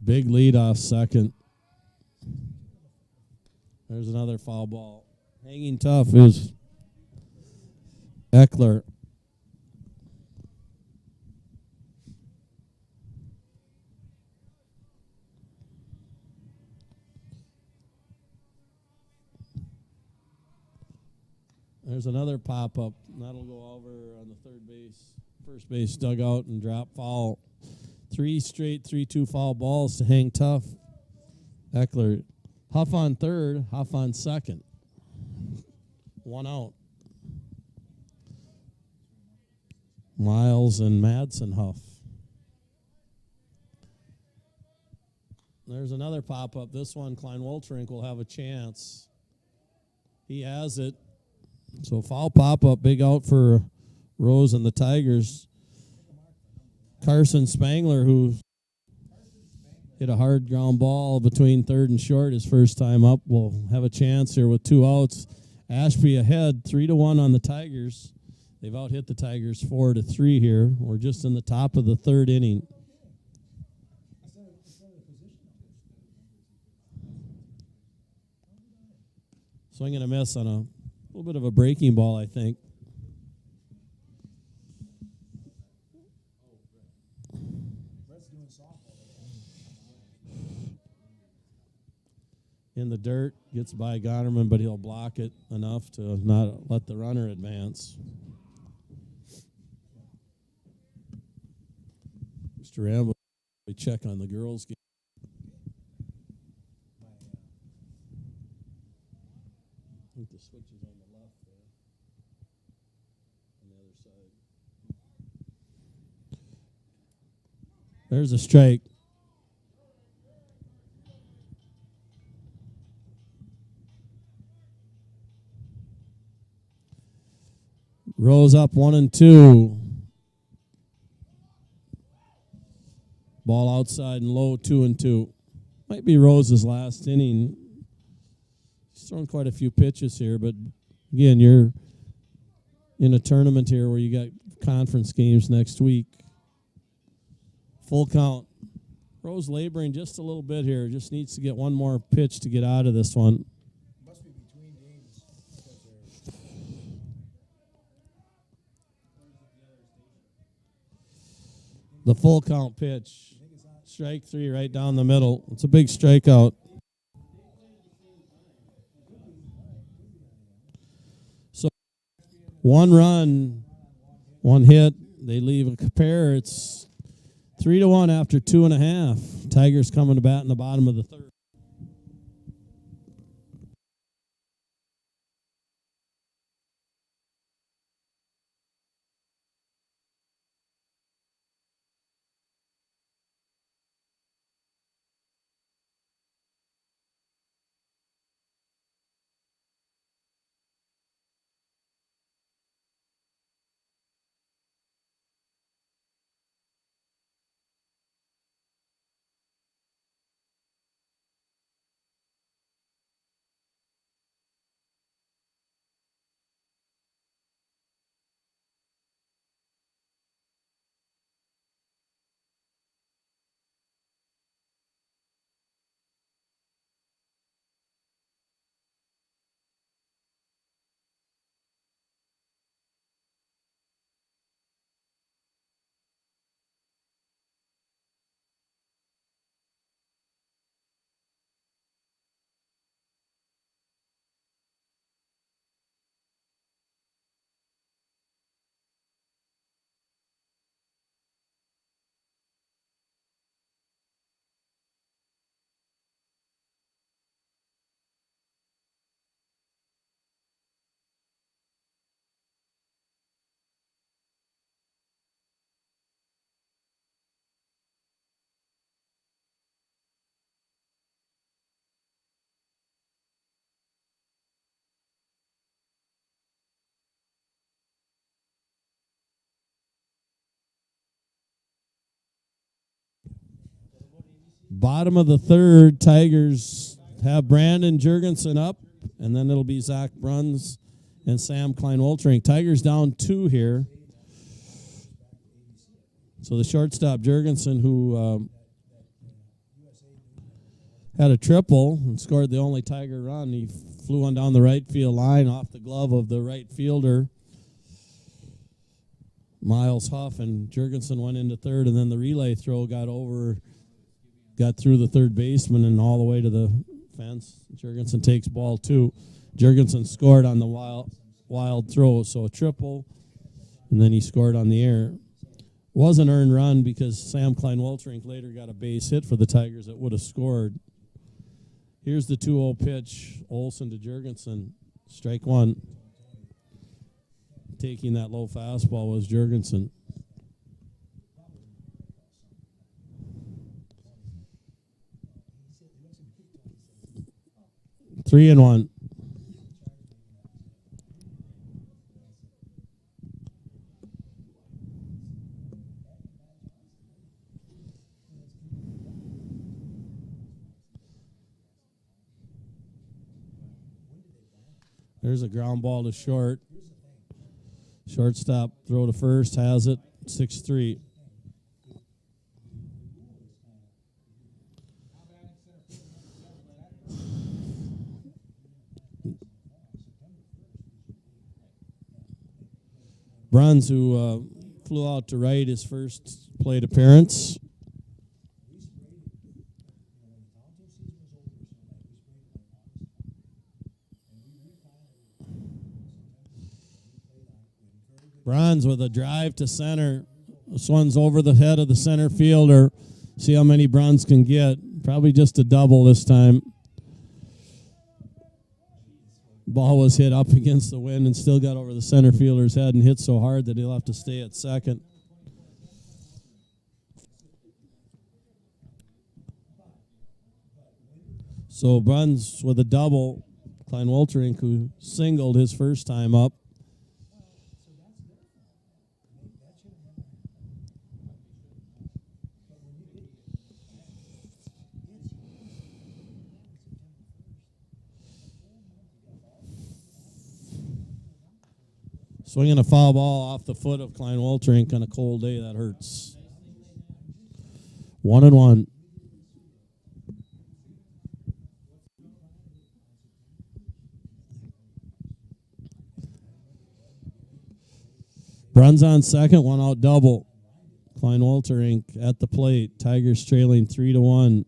Big lead off second. There's another foul ball. Hanging tough is Eckler. There's another pop-up. That'll go over on the first base dugout and drop foul. 3 straight 3-2 foul balls to hang tough. Eckler. Huff on third, Huff on second. 1 out. Miles and Madsen Huff. There's another pop-up. This one, Klein Wolterink will have a chance. He has it. So foul pop-up, big out for Rose and the Tigers. Carson Spangler, who hit a hard ground ball between third and short his first time up, will have a chance here with 2 outs. Ashby ahead, 3-1 on the Tigers. They've out-hit the Tigers 4-3 here. We're just in the top of the 3rd inning. Swing and a miss on a little bit of a breaking ball, I think. In the dirt, gets by Gonerman, but he'll block it enough to not let the runner advance. Mr. Rambo, we check on the girls' game. I think the switch is on the left there, on the other side. There's a strike. Rose up 1-2. Ball outside and low, 2-2. Might be Rose's last inning. He's thrown quite a few pitches here, but again, you're in a tournament here where you got conference games next week. Full count. Rose laboring just a little bit here. Just needs to get one more pitch to get out of this one. Must be between games. The full count pitch. Strike 3 right down the middle. It's a big strikeout. So 1 run, 1 hit. They leave a pair. It's 3-1 after 2.5. Tigers coming to bat in the bottom of the 3rd. Bottom of the third, Tigers have Brandon Jurgensen up, and then it'll be Zach Bruns and Sam Klein-Wolterink. Tigers down 2 here. So the shortstop, Jurgensen, who had a triple and scored the only Tiger run. He flew one down the right field line off the glove of the right fielder, Miles Huff, and Jurgensen went into third, and then the relay throw got through the third baseman and all the way to the fence. Jurgensen takes ball 2. Jurgensen scored on the wild throw, so a triple, and then he scored on the air. Was an earned run because Sam Klein-Wolterink later got a base hit for the Tigers that would have scored. Here's the 2-0 pitch, Olsen to Jurgensen, strike 1. Taking that low fastball was Jurgensen. 3-1. There's a ground ball to short. Shortstop throw to first, has it, 6-3. Bruns, who flew out to right his first plate appearance. Bruns with a drive to center. This one's over the head of the center fielder. See how many Bruns can get. Probably just a double this time. Ball was hit up against the wind and still got over the center fielder's head and hit so hard that he'll have to stay at second. So Bruns with a double. Klein-Wolterink, who singled his first time up. Swinging a foul ball off the foot of Klein-Wolterink on a cold day, that hurts. 1-1. Bruns on second, 1 out double. Klein-Wolterink at the plate. Tigers trailing 3-1.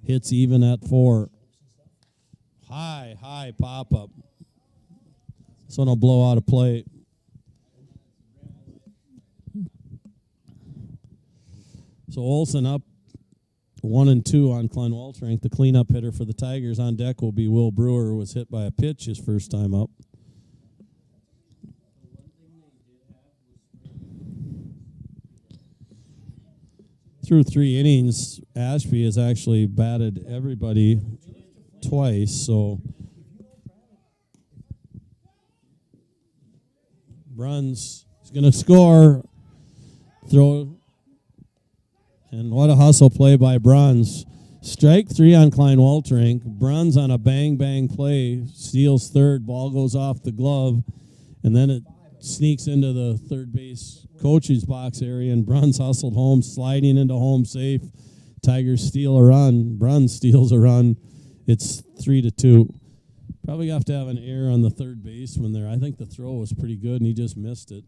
Hits even at 4. High pop up. This one will blow out a plate. So Olsen up 1-2 on Klein-Wolterink. The cleanup hitter for the Tigers on deck will be Will Brewer, who was hit by a pitch his first time up. Through 3 innings, Ashby has actually batted everybody twice, so Bruns is going to score. Throw. And what a hustle play by Bruns. Strike 3 on Klein-Wolterink. Bruns on a bang play. Steals third. Ball goes off the glove. And then it sneaks into the third base coach's box area. And Bruns hustled home, sliding into home safe. Tigers steal a run. Bruns steals a run. It's 3-2. Probably have to have an error on the third baseman there. I think the throw was pretty good, and he just missed it.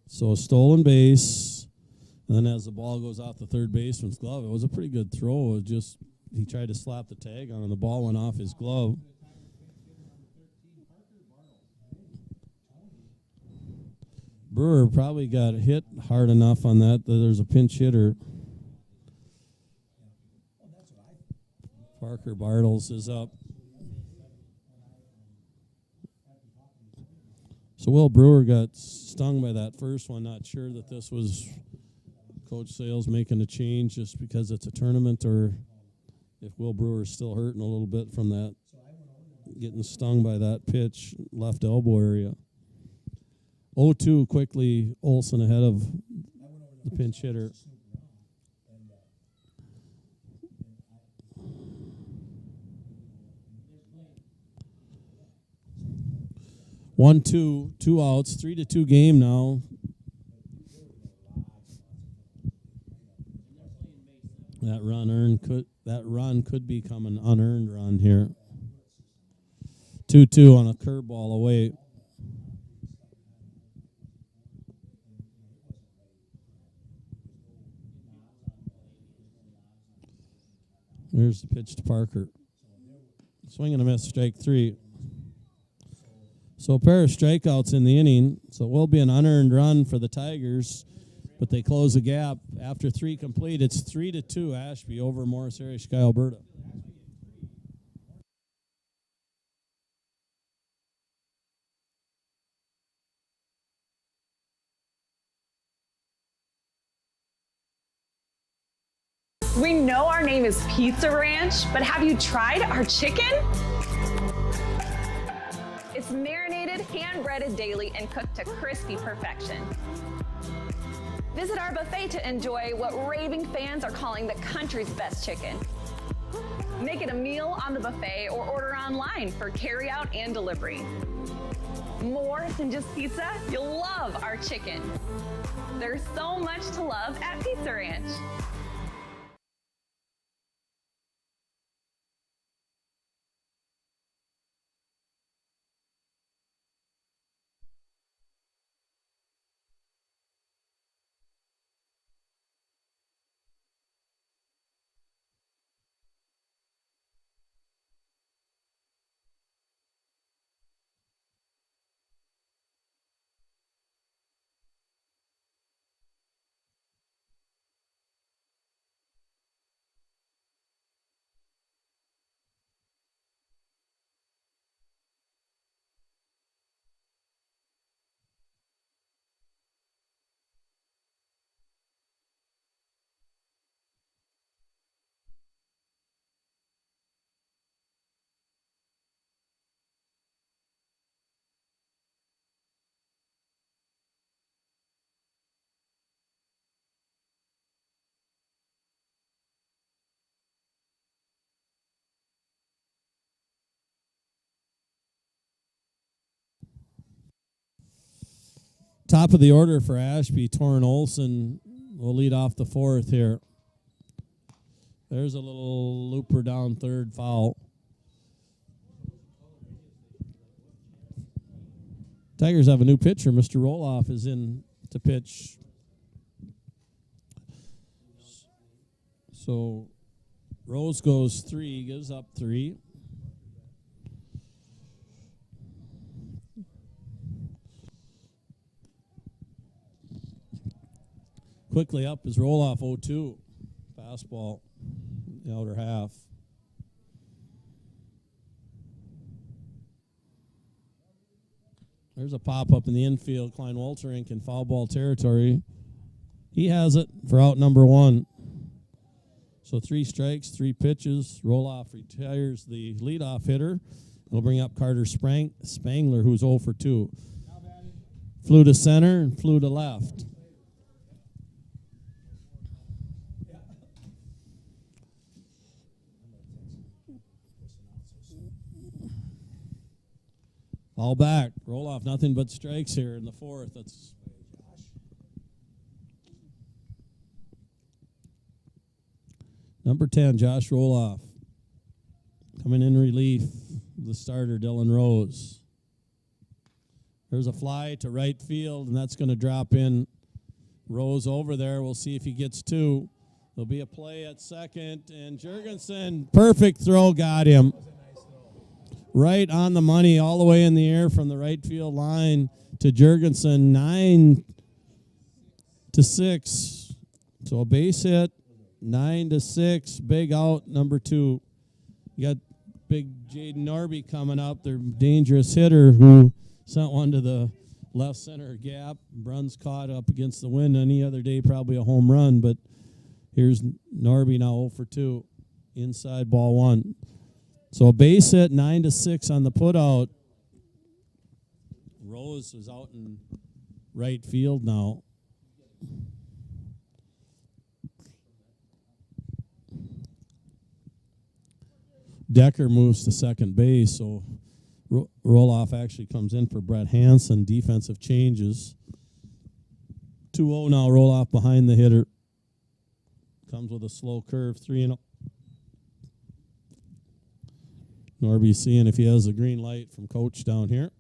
So a stolen base, and then as the ball goes off the third baseman's glove, it was a pretty good throw. It was just he tried to slap the tag on, and the ball went off his glove. Brewer probably got hit hard enough on that there's a pinch hitter. Parker Bartles is up. So Will Brewer got stung by that first one. Not sure that this was Coach Sales making a change just because it's a tournament, or if Will Brewer is still hurting a little bit from that, getting stung by that pitch, left elbow area. 0-2 quickly. Olson ahead of the pinch hitter. 1-2, 2 outs, 3-2 game now. That run could become an unearned run here. 2-2 on a curveball away. There's the pitch to Parker. Swing and a miss, strike 3. So a pair of strikeouts in the inning. So it will be an unearned run for the Tigers, but they close the gap. After 3 complete, it's 3-2 Ashby over Morris Area, Sky, Alberta. We know our name is Pizza Ranch, but have you tried our chicken? It's marinated, hand-breaded daily, and cooked to crispy perfection. Visit our buffet to enjoy what raving fans are calling the country's best chicken. Make it a meal on the buffet or order online for carryout and delivery. More than just pizza, you'll love our chicken. There's so much to love at Pizza Ranch. Top of the order for Ashby, Torrin Olson will lead off the 4th here. There's a little looper down third, foul. Tigers have a new pitcher. Mr. Roloff is in to pitch. So Rose goes 3, gives up 3. Quickly up is Roloff 0-2. Fastball, the outer half. There's a pop-up in the infield. Klein Walterink in foul ball territory. He has it for out number 1. So 3 strikes, 3 pitches. Roloff retires the leadoff hitter. It'll bring up Carter Spangler, who's 0 for 2. Flew to center and flew to left. All back. Roloff, nothing but strikes here in the 4th. That's number 10, Josh Roloff. Coming in relief, the starter, Dylan Rose. There's a fly to right field, and that's going to drop in. Rose over there. We'll see if he gets 2. There'll be a play at second, and Jurgensen, perfect throw, got him. Right on the money, all the way in the air from the right field line to Jurgensen, 9-6. So a base hit, 9-6, big out, number 2. You got big Jaden Norby coming up, their dangerous hitter who sent one to the left center gap. Bruns caught up against the wind. Any other day, probably a home run, but here's Norby now 0 for 2. Inside ball 1. So a base hit, 9-6 on the putout. Rose was out in right field now. Decker moves to second base, so Roloff actually comes in for Brett Hansen. Defensive changes. 2-0 now, Roloff behind the hitter. Comes with a slow curve, 3-0. Norby seeing if he has a green light from coach down here.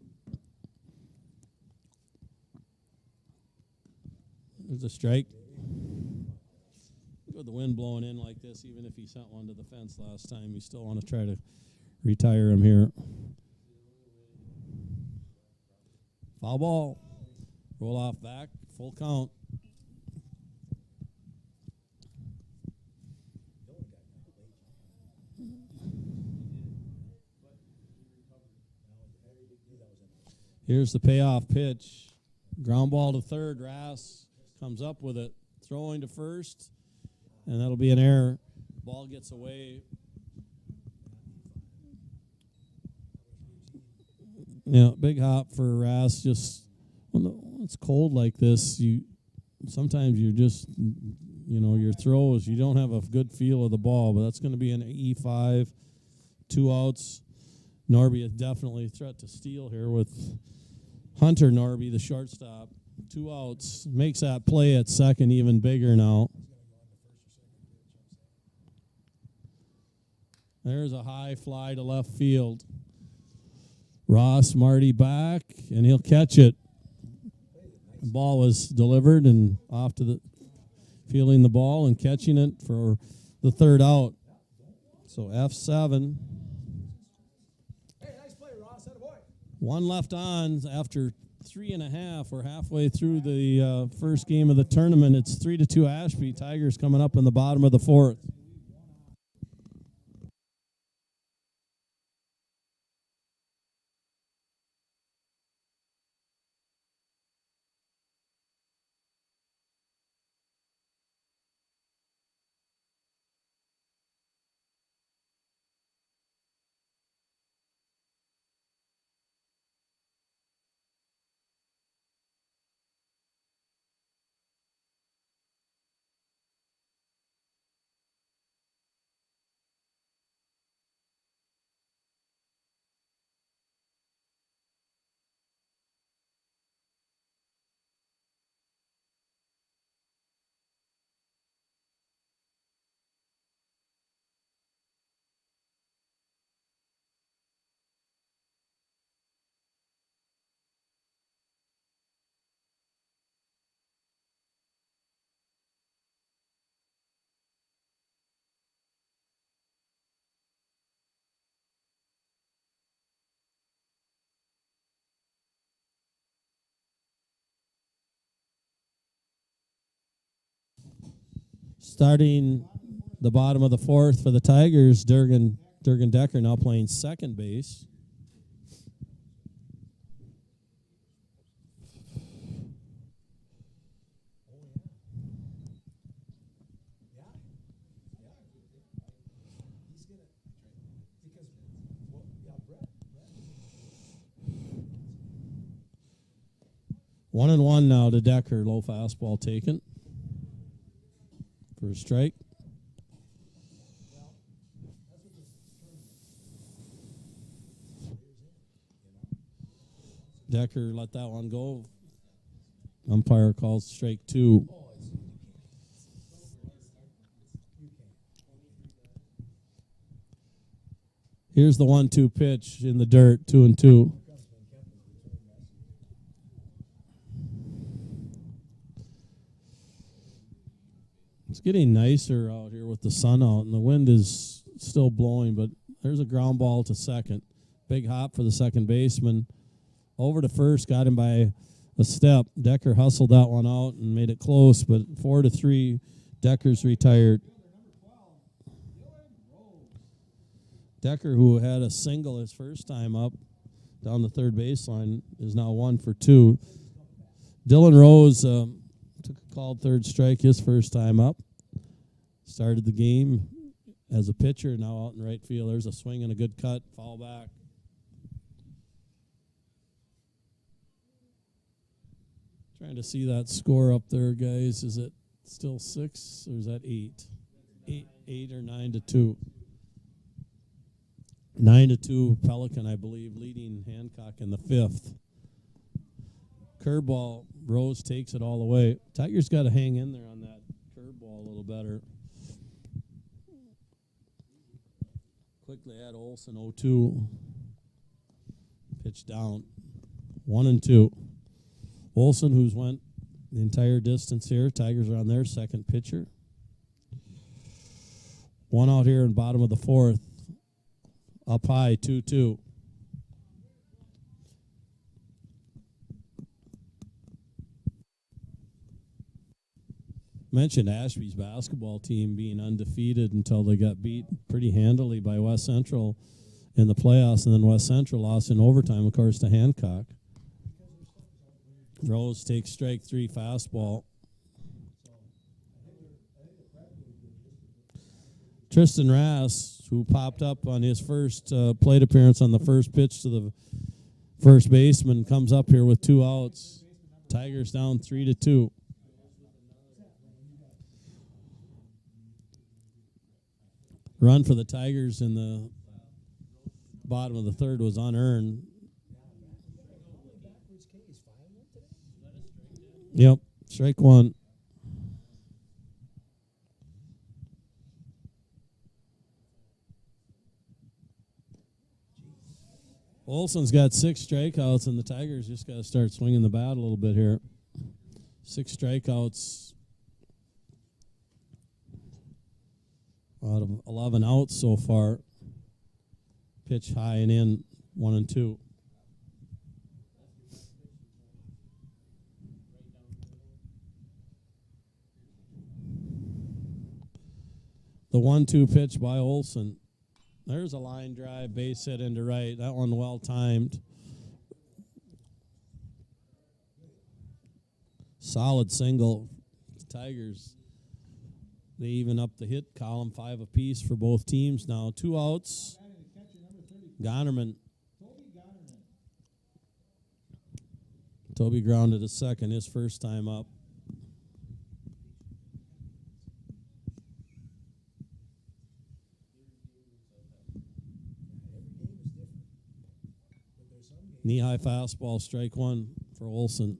There's a strike. With the wind blowing in like this, even if he sent one to the fence last time, you still want to try to retire him here. Foul ball. Roloff back, full count. Here's the payoff pitch. Ground ball to third. Rass comes up with it. Throwing to first, and that'll be an error. Ball gets away. Yeah, big hop for Rass. Just when it's cold like this, sometimes you're just, your throws, you don't have a good feel of the ball, but that's going to be an E5, 2 outs. Norby is definitely a threat to steal here with Hunter Norby, the shortstop. 2 outs. Makes that play at second even bigger now. There's a high fly to left field. Ross Marty back, and he'll catch it. The ball was delivered and off to the fielding the ball and catching it for the third out. So F7. Hey, nice play, Ross. Atta boy. One left on after 3.5. We're halfway through the first game of the tournament. It's 3-2 Ashby. Tigers coming up in the bottom of the fourth. Starting the bottom of the fourth for the Tigers, Durgan Decker now playing second base. One and one now to Decker. Low fastball taken for a strike. Decker let that one go. Umpire calls strike 2. Here's the 1-2 pitch in the dirt, 2-2. It's getting nicer out here with the sun out, and the wind is still blowing, but there's a ground ball to second. Big hop for the second baseman. Over to first, got him by a step. Decker hustled that one out and made it close, but 4-3, Decker's retired. Decker, who had a single his first time up down the third baseline, is now 1 for 2. Dylan Rose took a called third strike his first time up. Started the game as a pitcher, now out in right field. There's a swing and a good cut, foul back. Trying to see that score up there, guys. Is it still 6 or is that 8? 8 or 9-2. 9-2 Pelican, I believe, leading Hancock in the 5th. Curveball, Rose takes it all the way. Tigers got to hang in there on that curveball a little better. Quickly add Olsen 0-2. Pitch down. 1-2. Olsen, who's went the entire distance here. Tigers are on their second pitcher. 1 out here in bottom of the 4th. Up high, 2-2. Mentioned Ashby's basketball team being undefeated until they got beat pretty handily by West Central in the playoffs, and then West Central lost in overtime, of course, to Hancock. Rose takes strike 3 fastball. Tristan Rass, who popped up on his first plate appearance on the first pitch to the first baseman, comes up here with 2 outs. Tigers down 3-2. Run for the Tigers in the bottom of the 3rd was unearned. Yep, strike 1. Olsen's got 6 strikeouts, and the Tigers just got to start swinging the bat a little bit here. 6 strikeouts out of 11 outs so far. Pitch high and in, 1-2. The 1-2 pitch by Olsen. There's a line drive, base hit into right. That one well timed. Solid single. Tigers, they even up the hit column, 5 apiece for both teams now. 2 outs. Gonnerman. Toby grounded a second, his first time up. Knee-high fastball, strike 1 for Olsen.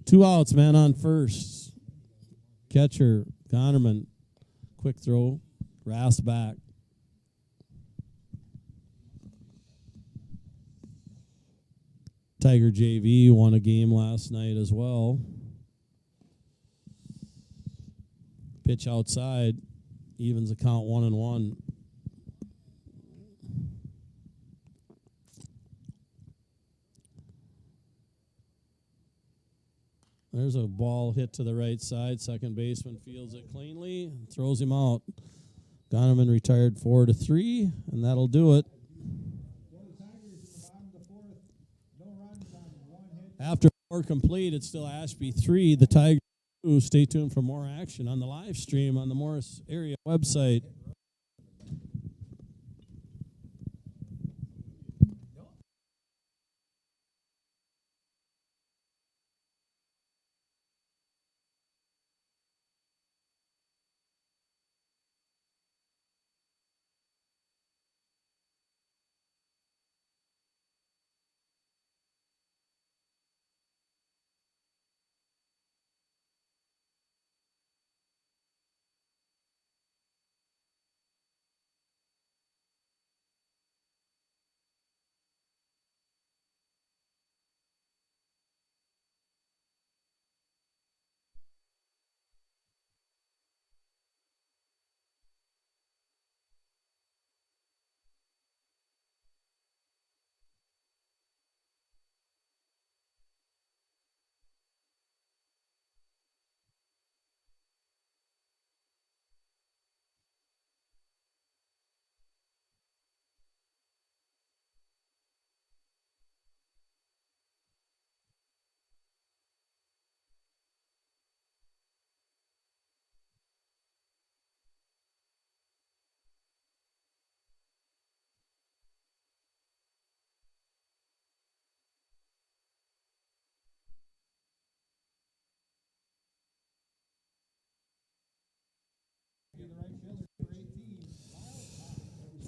2 outs, man on first. Catcher, Gonnerman. Quick throw, Rass back. Tiger JV won a game last night as well. Pitch outside, evens the count 1-1. There's a ball hit to the right side. Second baseman fields it cleanly, throws him out. Gonnerman retired 4-3, and that'll do it. After 4 complete, it's still Ashby 3, the Tigers 2. Stay tuned for more action on the live stream on the Morris area website.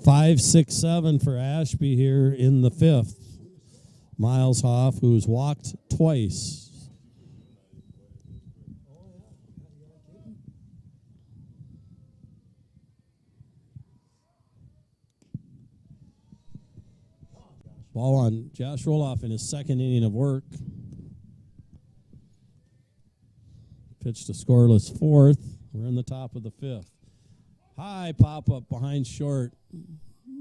5, 6, 7 for Ashby here in the 5th. Miles Hoff, who's walked twice. Ball on Josh Roloff in his 2nd inning of work. Pitch to scoreless 4th. We're in the top of the 5th. High pop-up behind short.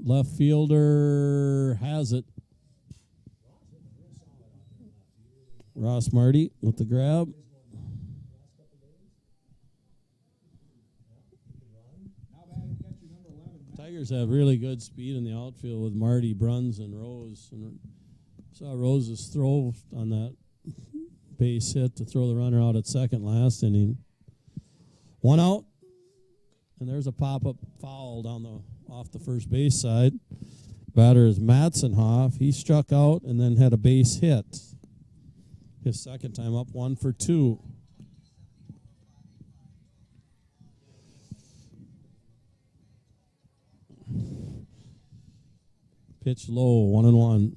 Left fielder has it. Ross Marty with the grab. Tigers have really good speed in the outfield with Marty, Bruns, and Rose. And saw Rose's throw on that base hit to throw the runner out at second last inning. 1 out, and there's a pop-up foul down off the first base side. Batter is Matzenhoff. He struck out and then had a base hit. His 2nd time up, 1 for 2. Pitch low, 1-1.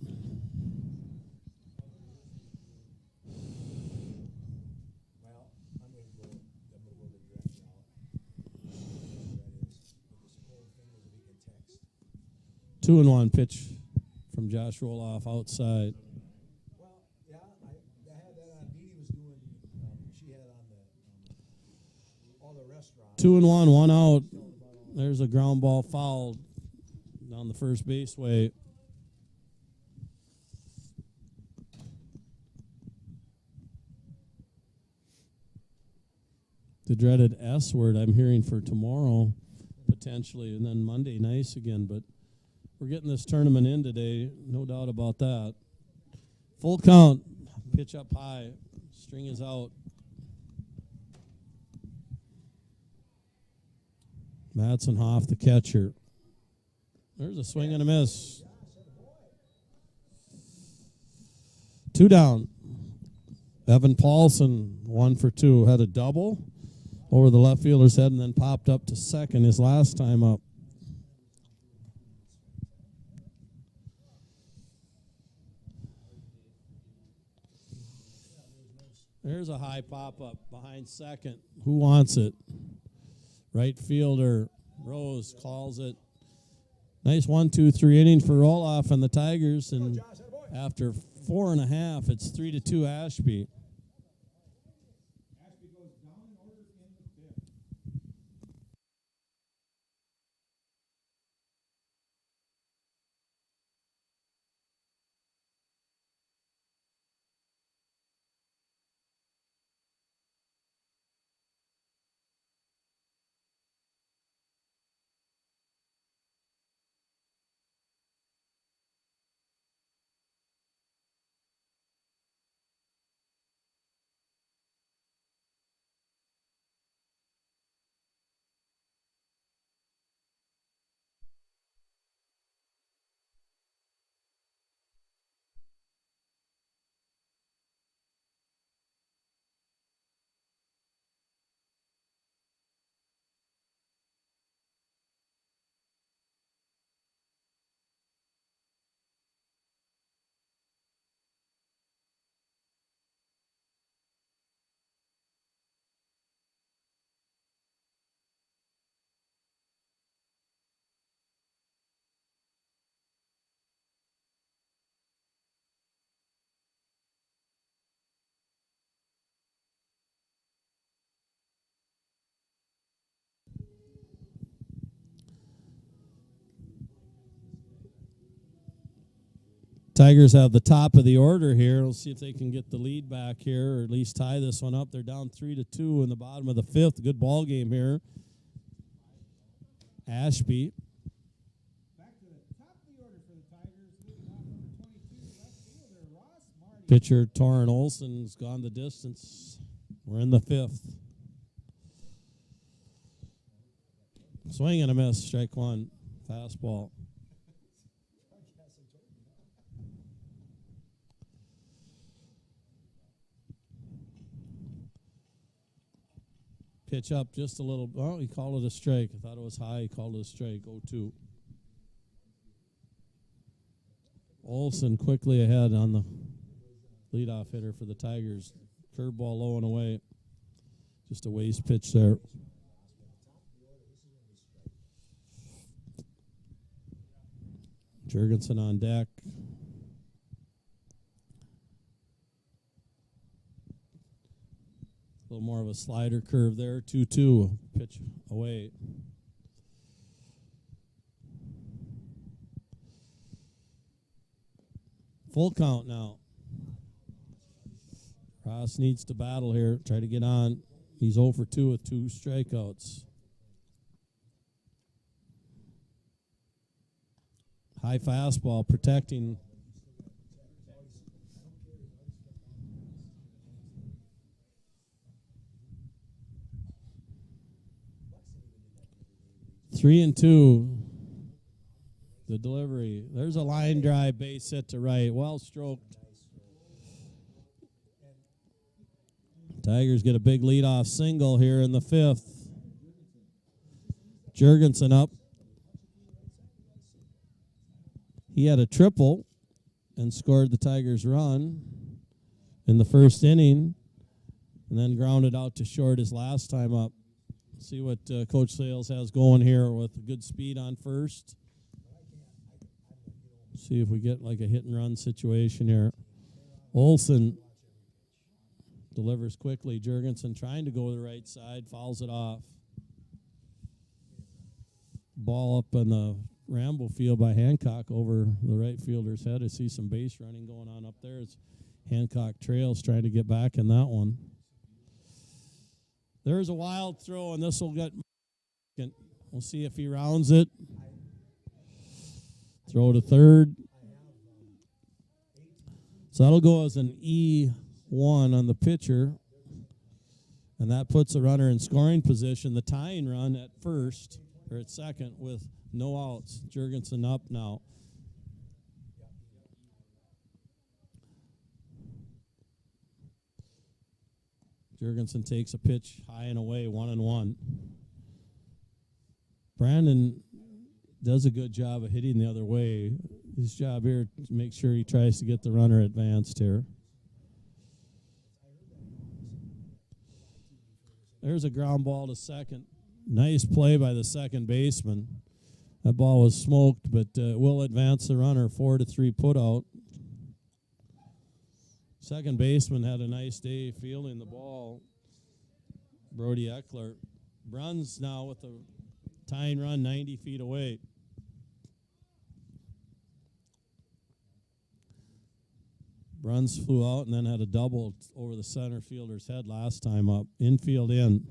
Well, I'm going to go the direction out. 2-1 pitch from Josh Roloff outside. Well, yeah, I had that on. Dee was doing. She had on all the restaurants. 2-1, 1 out. There's a ground ball foul down the first base way. The dreaded S word I'm hearing for tomorrow, potentially, and then Monday nice again. But we're getting this tournament in today, no doubt about that. Full count, pitch up high, string is out. Matzenhoff, the catcher. There's a swing and a miss. 2 down. Evan Paulson, 1 for 2, had a double over the left fielder's head and then popped up to second his last time up. There's a high pop-up behind second. Who wants it? Right fielder, Rose, calls it. Nice 1-2-3 inning for Roloff and the Tigers, and after 4.5, it's 3-2 Ashby. Ashby goes down in order in the 5th. Tigers have the top of the order here. We'll see if they can get the lead back here, or at least tie this one up. They're down 3-2 in the bottom of the 5th. Good ball game here. Ashby. Back to the top of the order for the Tigers, leading off number 22, left fielder Ross Marty. Pitcher Torrin Olson's gone the distance. We're in the 5th. Swing and a miss, strike 1, fastball. Pitch up just a little. Oh, he called it a strike. I thought it was high. He called it a strike. 0-2. Olsen quickly ahead on the leadoff hitter for the Tigers. Curveball low and away. Just a waste pitch there. Jurgensen on deck. A little more of a slider curve there. 2-2. Pitch away. Full count now. Ross needs to battle here. Try to get on. He's 0 for 2 with 2 strikeouts. High fastball protecting. Three and two. The delivery. There's a line drive, base hit to right. Well stroked. Tigers get a big leadoff single here in the 5th. Jurgensen up. He had a triple and scored the Tigers' run in the 1st inning, and then grounded out to short his last time up. See what Coach Sales has going here with good speed on first. See if we get like a hit and run situation here. Olsen delivers quickly. Jurgensen trying to go to the right side, fouls it off. Ball up in the Rambo field by Hancock over the right fielder's head. I see some base running going on up there. It's Hancock Trails trying to get back in that one. There's a wild throw, and this will get. We'll see if he rounds it. Throw to third. So that'll go as an E1 on the pitcher, and that puts a runner in scoring position. The tying run at first, or at second, with no outs. Jurgensen up now. Jurgensen takes a pitch high and away, 1-1. Brandon does a good job of hitting the other way. His job here to make sure he tries to get the runner advanced here. There's a ground ball to second. Nice play by the second baseman. That ball was smoked, but will advance the runner. 4-3 put out. Second baseman had a nice day fielding the ball. Brody Eckler. Bruns now with a tying run 90 feet away. Bruns flew out and then had a double over the center fielder's head last time up. Infield in.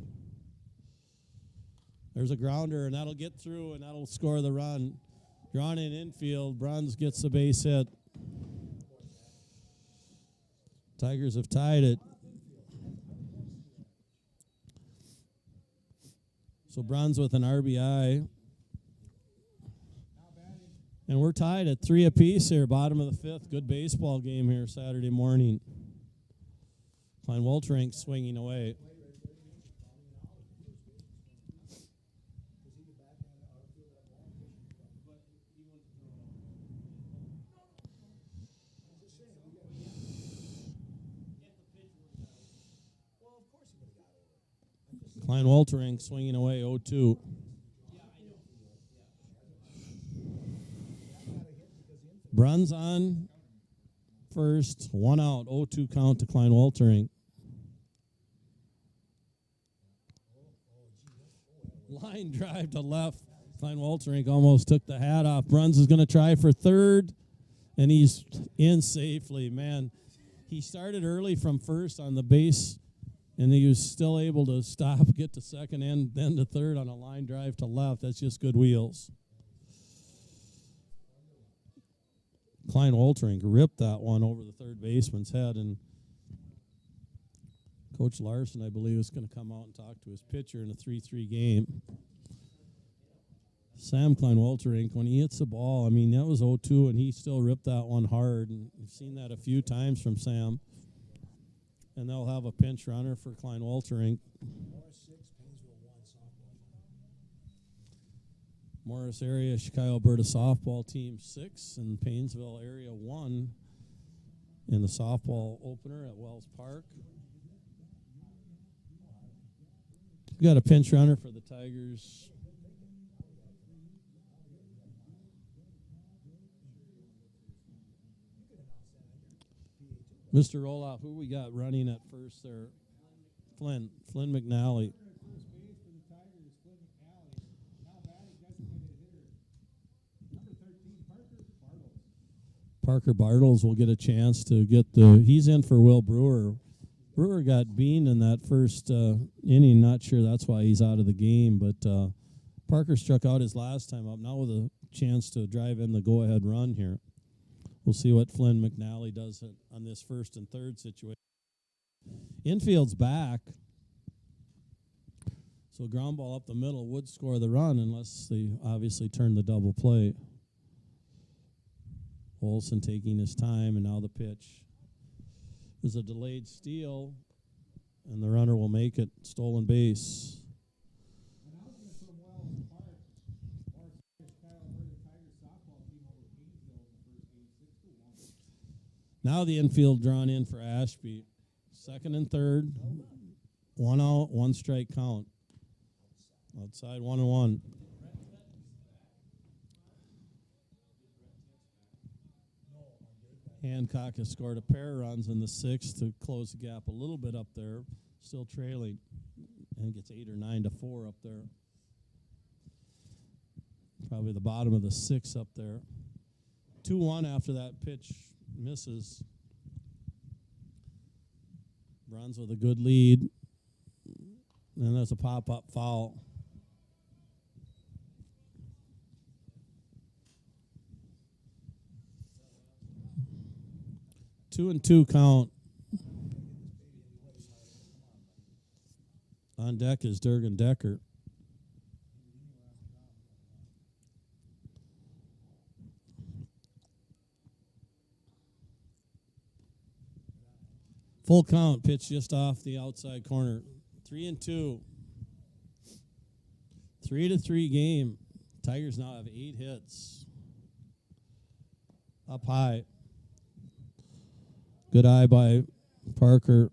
There's a grounder, and that'll get through, and that'll score the run. Drawn in infield. Bruns gets the base hit. Tigers have tied it. So Bruns with an RBI. And we're tied at 3 apiece here, bottom of the 5th. Good baseball game here Saturday morning. Klein Wolterink swinging away. Klein Wolterink swinging away, 0-2. Bruns on first, 1 out, 0-2 count to Klein Wolterink. Line drive to left. Klein Wolterink almost took the hat off. Bruns is going to try for third, and he's in safely. Man, he started early from first on the base, and he was still able to stop, get to second, and then to third on a line drive to left. That's just good wheels. Klein Wolterink ripped that one over the third baseman's head, and Coach Larson, I believe, is going to come out and talk to his pitcher in a 3-3 game. Sam Klein Wolterink, when he hits the ball, I mean, that was 0-2, and he still ripped that one hard, and we've seen that a few times from Sam. And they'll have a pinch runner for Klein Wolterink. Morris area, Chicago Alberta softball team 6, and Painesville area 1 in the softball opener at Wells Park. We got a pinch runner for the Tigers. Mr. Roloff, who we got running at first there? Flynn McNally. Parker Bartles will get a chance to get he's in for Will Brewer. Brewer got beamed in that first inning. Not sure that's why he's out of the game, but Parker struck out his last time up. Now with a chance to drive in the go-ahead run here. We'll see what Flynn McNally does on this first and third situation. Infield's back. So ground ball up the middle would score the run unless they obviously turn the double play. Olsen taking his time, and now the pitch. There's a delayed steal, and the runner will make it. Stolen base. Now the infield drawn in for Ashby. Second and third. 1 out, 1 strike count. Outside 1-1. Hancock has scored a pair of runs in the 6th to close the gap a little bit up there. Still trailing. I think it's 8 or 9-4 up there. Probably the bottom of the 6th up there. 2-1 after that pitch misses. Bruns with a good lead. And there's a pop-up foul. Two and 2 count. On deck is Durgan Decker. Full count, pitch just off the outside corner. 3 and 2. 3-3 game. Tigers now have 8 hits. Up high. Good eye by Parker.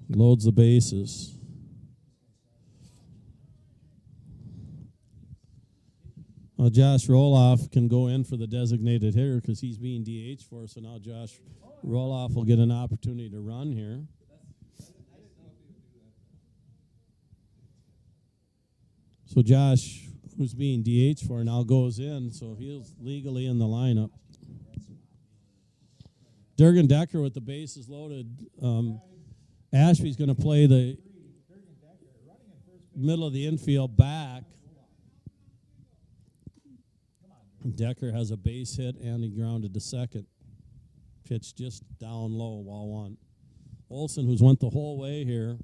Loads the bases. Well, Josh Roloff can go in for the designated hitter because he's being DH for us. So now Josh Roloff will get an opportunity to run here. So Josh, who's being DH for, now goes in. So he's legally in the lineup. Durgan Decker with the bases loaded. Ashby's going to play the middle of the infield back. Decker has a base hit, and he grounded to second. Pitch just down low, ball 1. Olsen, who's went the whole way here.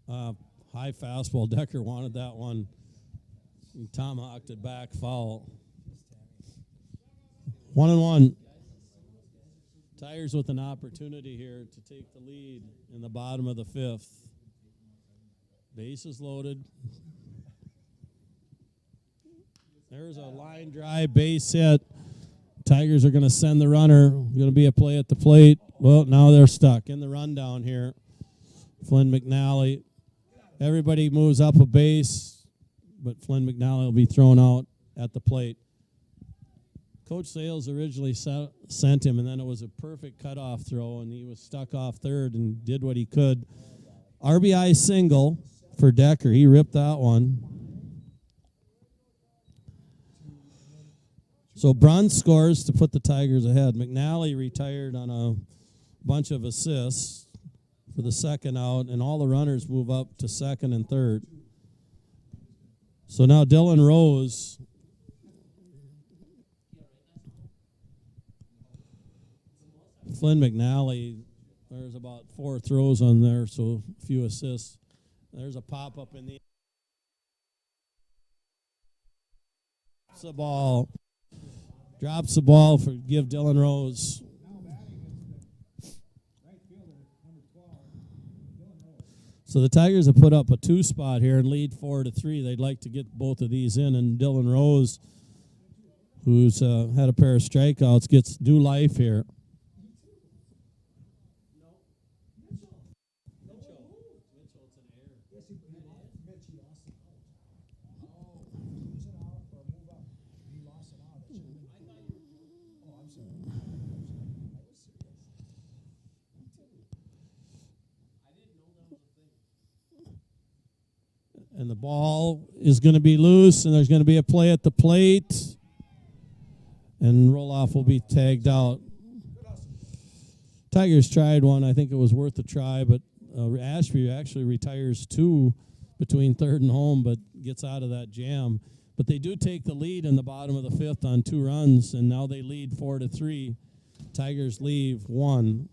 High fastball. Decker wanted that one. He tomahawked it back, foul. 1-1. Tigers with an opportunity here to take the lead in the bottom of the 5th. Bases loaded. There's a line drive, base hit. Tigers are going to send the runner. Going to be a play at the plate. Well, now they're stuck in the rundown here. Flynn McNally. Everybody moves up a base, but Flynn McNally will be thrown out at the plate. Coach Sales originally sent him, and then it was a perfect cutoff throw, and he was stuck off third and did what he could. RBI single for Decker. He ripped that one. So Bruns scores to put the Tigers ahead. McNally retired on a bunch of assists for the second out, and all the runners move up to second and third. So now Dylan Rose Flynn McNally, there's about 4 throws on there, so a few assists. There's a pop-up in the drops the ball for give Dylan Rose. So the Tigers have put up a 2 spot here and lead 4-3. They'd like to get both of these in, and Dylan Rose, who's had a pair of strikeouts, gets new life here. And the ball is going to be loose, and there's going to be a play at the plate. And Roloff will be tagged out. Tigers tried one. I think it was worth a try, but Ashby actually retires 2 between third and home, but gets out of that jam. But they do take the lead in the bottom of the 5th on 2 runs, and now they lead 4-3. Tigers leave 1.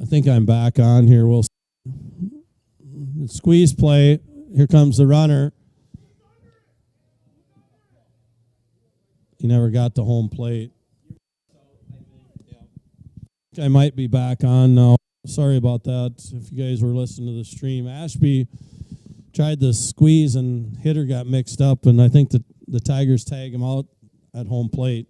think I'm back on here. We'll squeeze play. Here comes the runner. He never got to home plate. I might be back on now. Sorry about that. If you guys were listening to the stream, Ashby tried to squeeze and hitter got mixed up, and I think that the Tigers tag him out at home plate.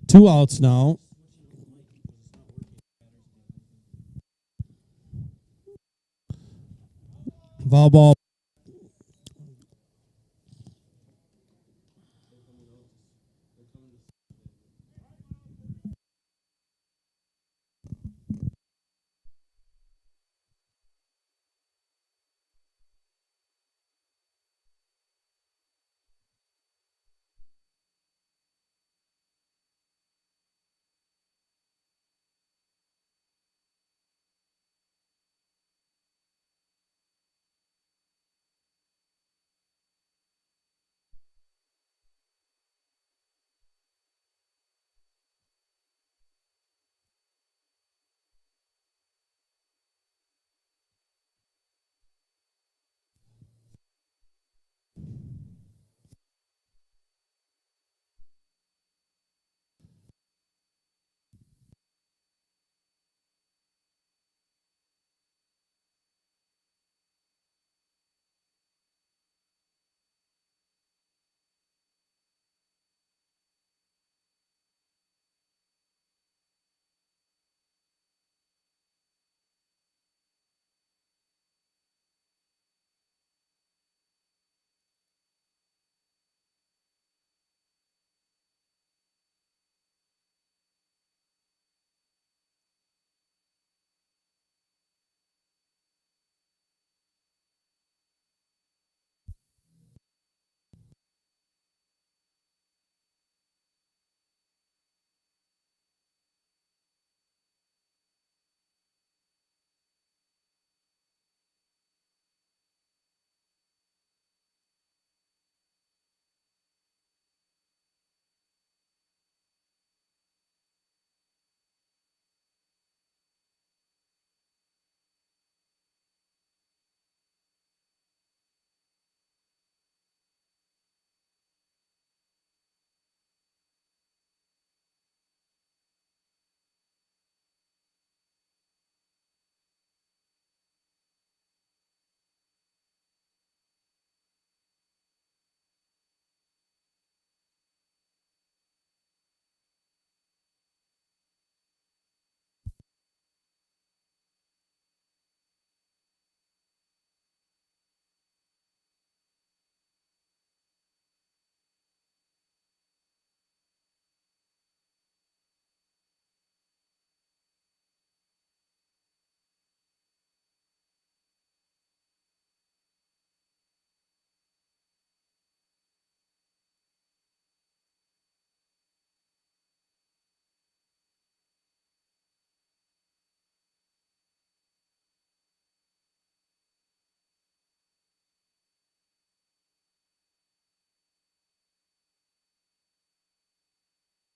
Two outs now. Foul ball.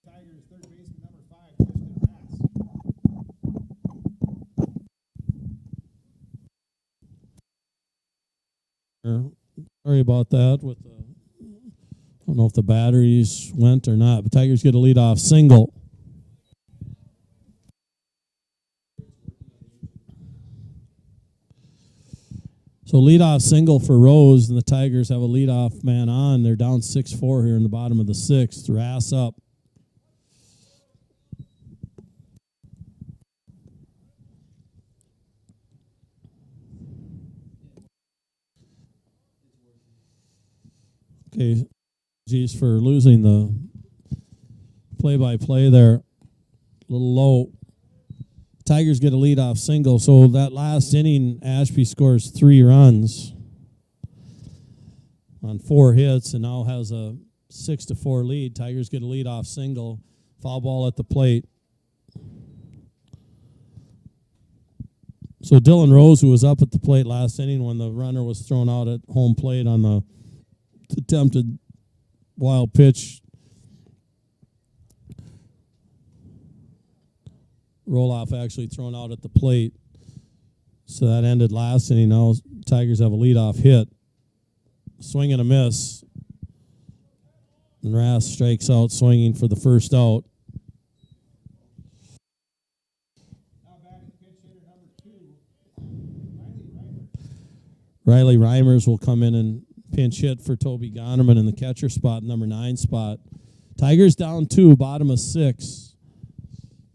Tigers, third baseman number 5, Tristan Rass. Sorry about that. With the, I don't know if the batteries went or not, but Tigers get a leadoff single. So leadoff single for Rose, and the Tigers have a leadoff man on. They're down 6-4 here in the bottom of the sixth. Rass up. Okay, geez, for losing the play-by-play there. A little low. Tigers get a leadoff single. So that last inning, Ashby scores 3 runs on 4 hits and now has a 6-4 lead. Tigers get a leadoff single. Foul ball at the plate. So Dylan Rose, who was up at the plate last inning when the runner was thrown out at home plate on the attempted wild pitch. Roll off actually thrown out at the plate. So that ended last inning. Now Tigers have a leadoff hit. Swing and a miss. And Rass strikes out swinging for the first out. Now batting pinch hitter number 2, Riley Reimers will come in and pinch hit for Toby Gonerman in the catcher spot, number 9 spot. Tigers down 2, bottom of 6.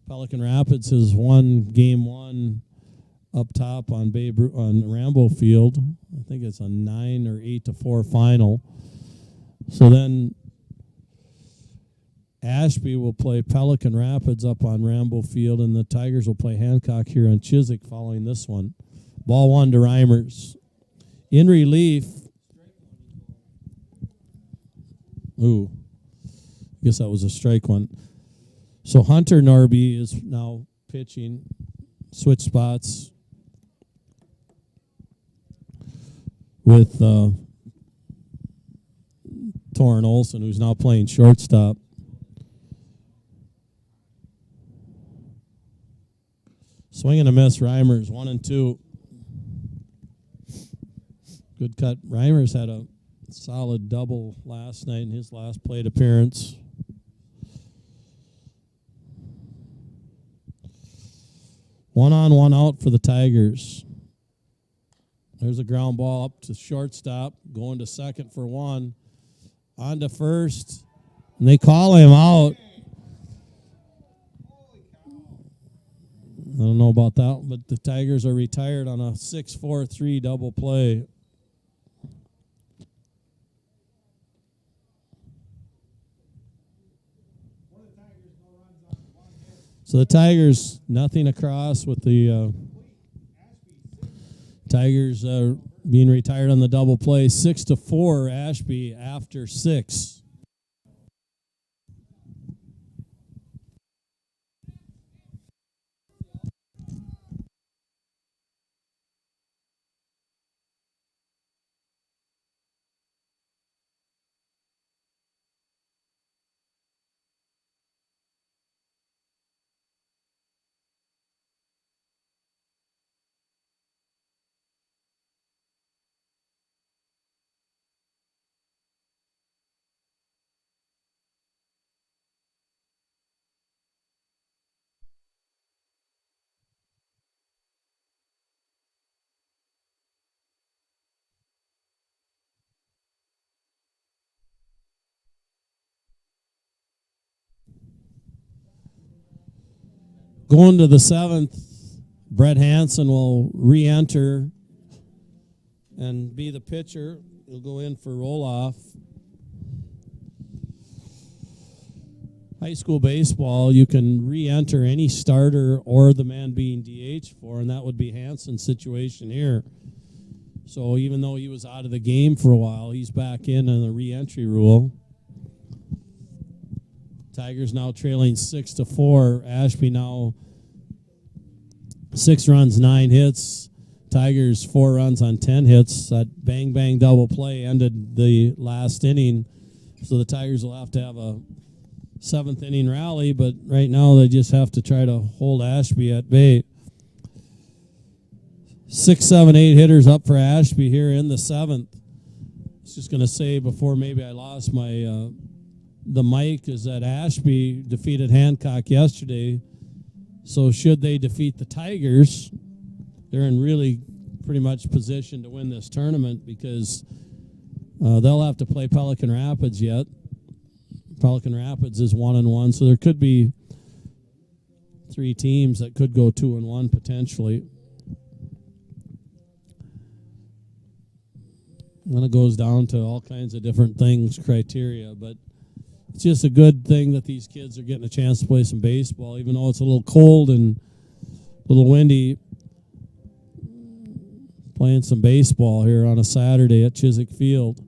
Pelican Rapids has won game 1 up top on Rambo Field. I think it's a 9 or 8-4 final. So then Ashby will play Pelican Rapids up on Rambo Field, and the Tigers will play Hancock here on Chiswick following this one. Ball 1 to Reimers. In relief, I guess that was a strike one. So Hunter Norby is now pitching, switch spots with Torrin Olson, who's now playing shortstop. Swing and a miss, Reimers, 1-2. Good cut. Reimers had a solid double last night in his last plate appearance. One on, one out for the Tigers. There's a ground ball up to shortstop, going to second for 1. On to first, and they call him out. I don't know about that, but the Tigers are retired on a 6-4-3 double play. So the Tigers, nothing across with the Tigers being retired on the double play. 6-4 Ashby after 6. Going to the 7th, Brett Hansen will re-enter and be the pitcher. He'll go in for roll-off. High school baseball, you can re-enter any starter or the man being DH for, and that would be Hansen's situation here. So even though he was out of the game for a while, he's back in the re-entry rule. Tigers now trailing 6-4. Ashby now 6 runs, 9 hits. Tigers 4 runs on 10 hits. That bang double play ended the last inning. So the Tigers will have to have a 7th inning rally, but right now they just have to try to hold Ashby at bay. 6, 7, 8 hitters up for Ashby here in the 7th. I was just going to say before maybe I lost my the mic is that Ashby defeated Hancock yesterday. So should they defeat the Tigers, they're in really pretty much position to win this tournament because they'll have to play Pelican Rapids yet. Pelican Rapids is 1-1, so there could be 3 teams that could go 2-1 potentially. And it goes down to all kinds of different things, criteria, but it's just a good thing that these kids are getting a chance to play some baseball, even though it's a little cold and a little windy. Playing some baseball here on a Saturday at Chiswick Field.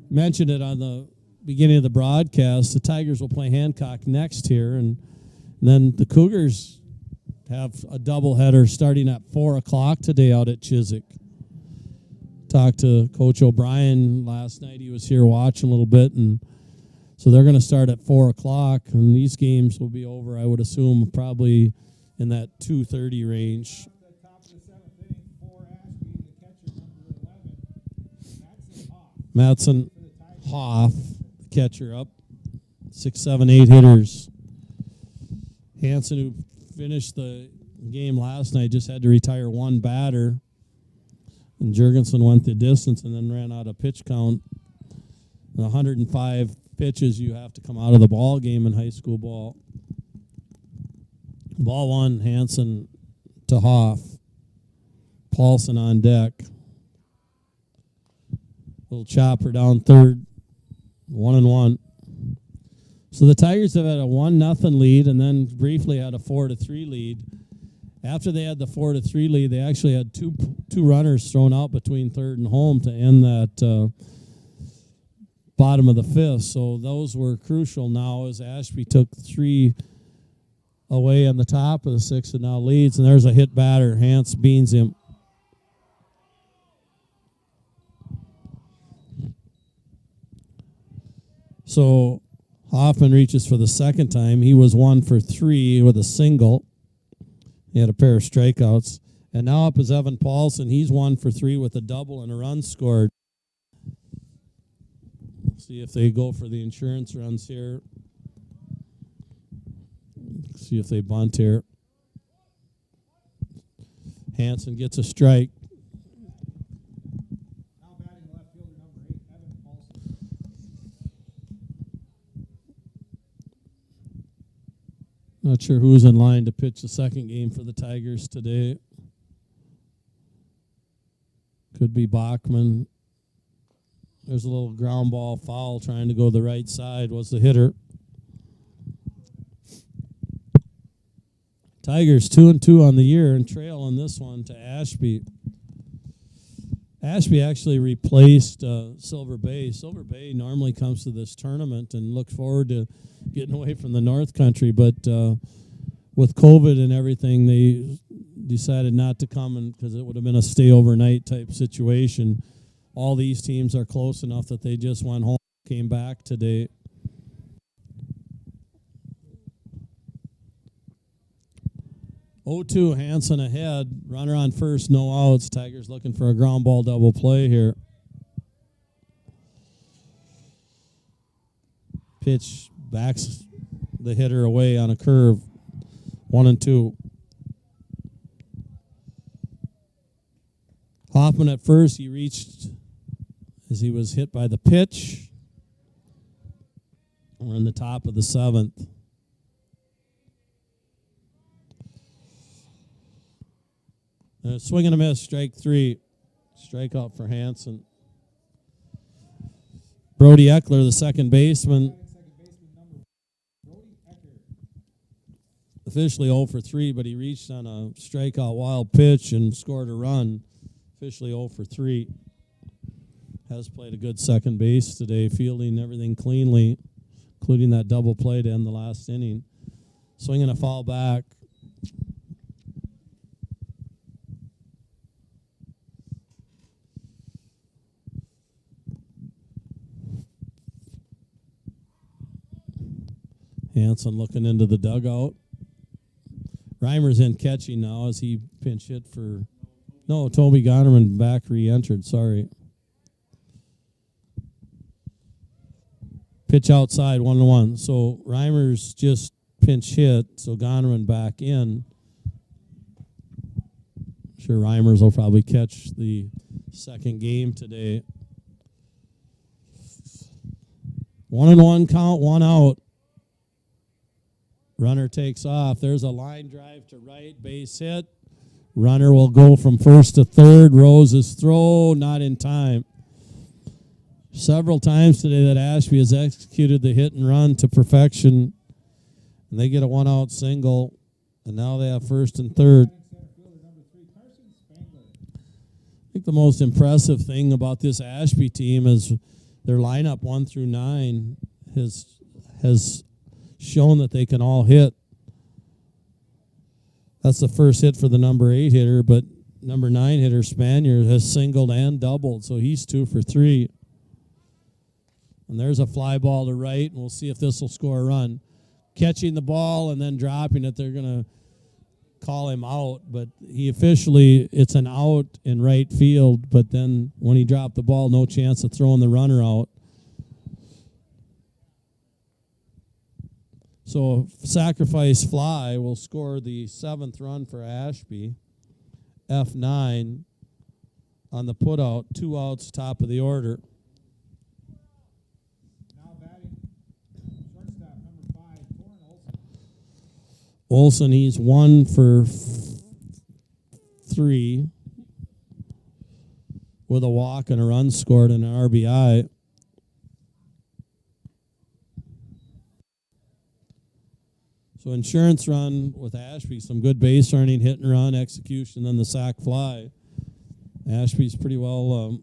Mentioned it on the beginning of the broadcast. The Tigers will play Hancock next here, and then the Cougars have a doubleheader starting at 4 o'clock today out at Chiswick. talked to Coach O'Brien last night. He was here watching a little bit, and so they're going to start at 4 o'clock, and these games will be over, I would assume, probably in that 2:30 range. At the top of the seventh inning for Ashby, the catcher, number 11, Madsen Hoff, the catcher, up 6, 7, 8 hitters. Hansen, who finished the game last night, just had to retire one batter. And Jurgensen went the distance and then ran out of pitch count. 105 pitches you have to come out of the ball game in high school ball. Ball one, Hansen to Hoff. Paulson on deck. Little chopper down third. 1-1. So the Tigers have had a 1-0 lead and then briefly had a 4-3 lead. After they had the 4-3 lead, they actually had two runners thrown out between third and home to end that bottom of the fifth. So those were crucial now as Ashby took 3 away on the top of the sixth and now leads. And there's a hit batter. Hans beans him. So Hoffman reaches for the second time. He was 1 for 3 with a single. He had a pair of strikeouts. And now up is Evan Paulson. He's 1 for 3 with a double and a run scored. See if they go for the insurance runs here. See if they bunt here. Hansen gets a strike. Now batting left fielder, number 8, Evan Paulson. Not sure who's in line to pitch the second game for the Tigers today. Could be Bachman. There's a little ground ball foul trying to go the right side. Was the hitter. Tigers 2-2 on the year and trail on this one to Ashby. Ashby actually replaced Silver Bay. Silver Bay normally comes to this tournament and looks forward to getting away from the North Country, but with COVID and everything, they decided not to come because it would have been a stay overnight type situation. All these teams are close enough that they just went home, came back today. (0-2) Hansen ahead. Runner on first, no outs. Tigers looking for a ground ball double play here. Pitch backs the hitter away on a curve. 1-2. Hoffman at first. He reached as he was hit by the pitch. We're in the top of the seventh. Swing and a miss, strike 3. Strikeout for Hansen. Brody Eckler, the second baseman. Officially 0 for 3, but he reached on a strikeout wild pitch and scored a run. Officially 0 for 3. Has played a good second base today, fielding everything cleanly, including that double play to end the last inning. Swinging a foul back. Hansen looking into the dugout. Reimer's in catching now as he pinch hit for... No, Toby Gonerman back re-entered, sorry. Pitch outside, 1-1. So Reimer's just pinch hit, so Gonerman back in. Sure Reimers will probably catch the second game today. 1-1 count, 1 out. Runner takes off. There's a line drive to right, base hit. Runner will go from first to third. Rose's throw, not in time. Several times today that Ashby has executed the hit and run to perfection. And they get a 1-out single. And now they have first and third. I think the most impressive thing about this Ashby team is their lineup 1 through 9 has shown that they can all hit. That's the first hit for the number 8 hitter, but number 9 hitter Spaniard has singled and doubled, so he's 2 for 3. And there's a fly ball to right, and we'll see if this will score a run. Catching the ball and then dropping it, they're going to call him out, but he officially, it's an out in right field, but then when he dropped the ball, no chance of throwing the runner out. So sacrifice fly will score the 7th run for Ashby. F9 on the putout, 2 outs, top of the order. Now batting, shortstop number 5, Torrin Olson. Olson, he's 1 for 3 with a walk and a run scored and an RBI. So insurance run with Ashby, some good base running, hit and run, execution, then the sac fly. Ashby's pretty well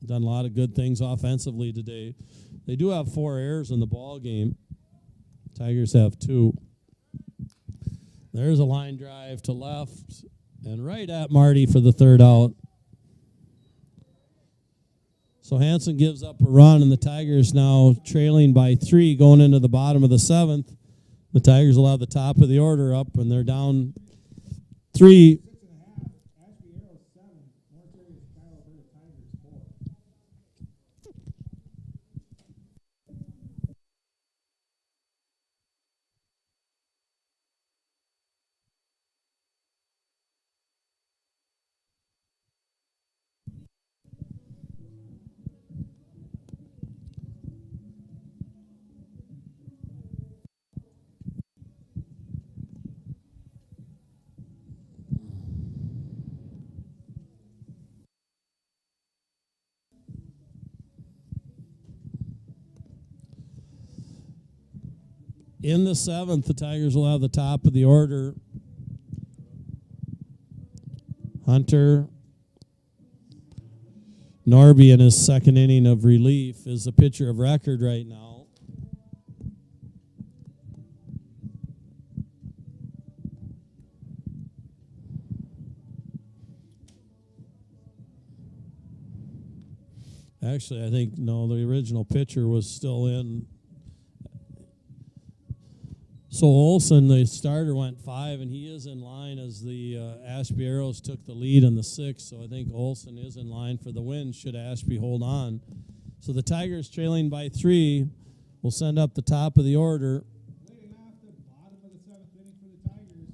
done a lot of good things offensively today. They do have 4 errors in the ball game. Tigers have 2. There's a line drive to left and right at Marty for the 3rd out. So Hanson gives up a run, and the Tigers now trailing by 3 going into the bottom of the 7th. The Tigers will have the top of the order up, and they're down 3. 6.5, Ashby Arrows 7, North Area Kyle Alberta Tigers 4. In the 7th, the Tigers will have the top of the order. Hunter Norby in his 2nd inning of relief is the pitcher of record right now. Actually, I think, no, the original pitcher was still in. So Olson, the starter, went 5, and he is in line as the Ashby Arrows took the lead in the 6th. So I think Olson is in line for the win should Ashby hold on. So the Tigers trailing by 3 will send up the top of the order. Leading off the bottom of the 7th inning for the Tigers,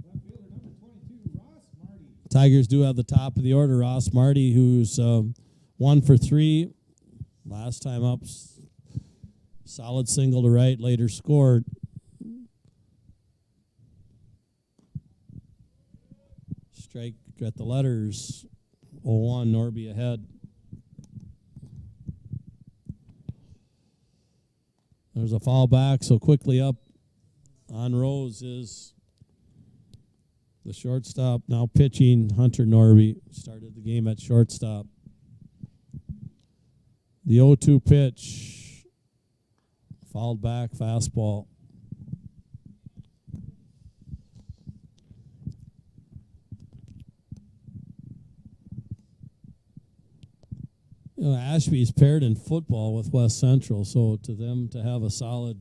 left fielder number 22, Ross Marty. Tigers do have the top of the order. Ross Marty, who's 1 for 3. Last time up, solid single to right, later scored. Strike at the letters. 0-1, Norby ahead. There's a foul back, so quickly up on Rose is the shortstop. Now pitching, Hunter Norby. Started the game at shortstop. The 0-2 pitch. Fouled back, fastball. You know, Ashby's paired in football with West Central, so to them to have a solid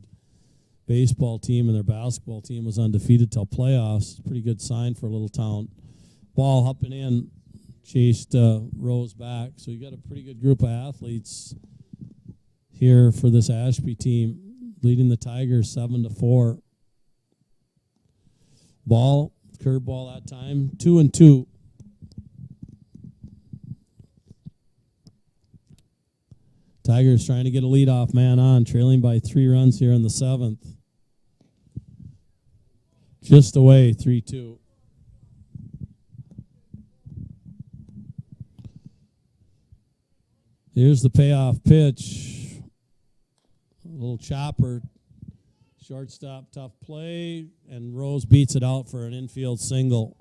baseball team and their basketball team was undefeated till playoffs, pretty good sign for a little town. Ball hopping in, chased Rose back, so you got a pretty good group of athletes here for this Ashby team, leading the Tigers 7-4. Ball, curveball that time, 2-2. Tigers trying to get a leadoff man on, trailing by 3 runs here in the 7th. Just away, 3-2. Here's the payoff pitch. A little chopper. Shortstop, tough play, and Rose beats it out for an infield single.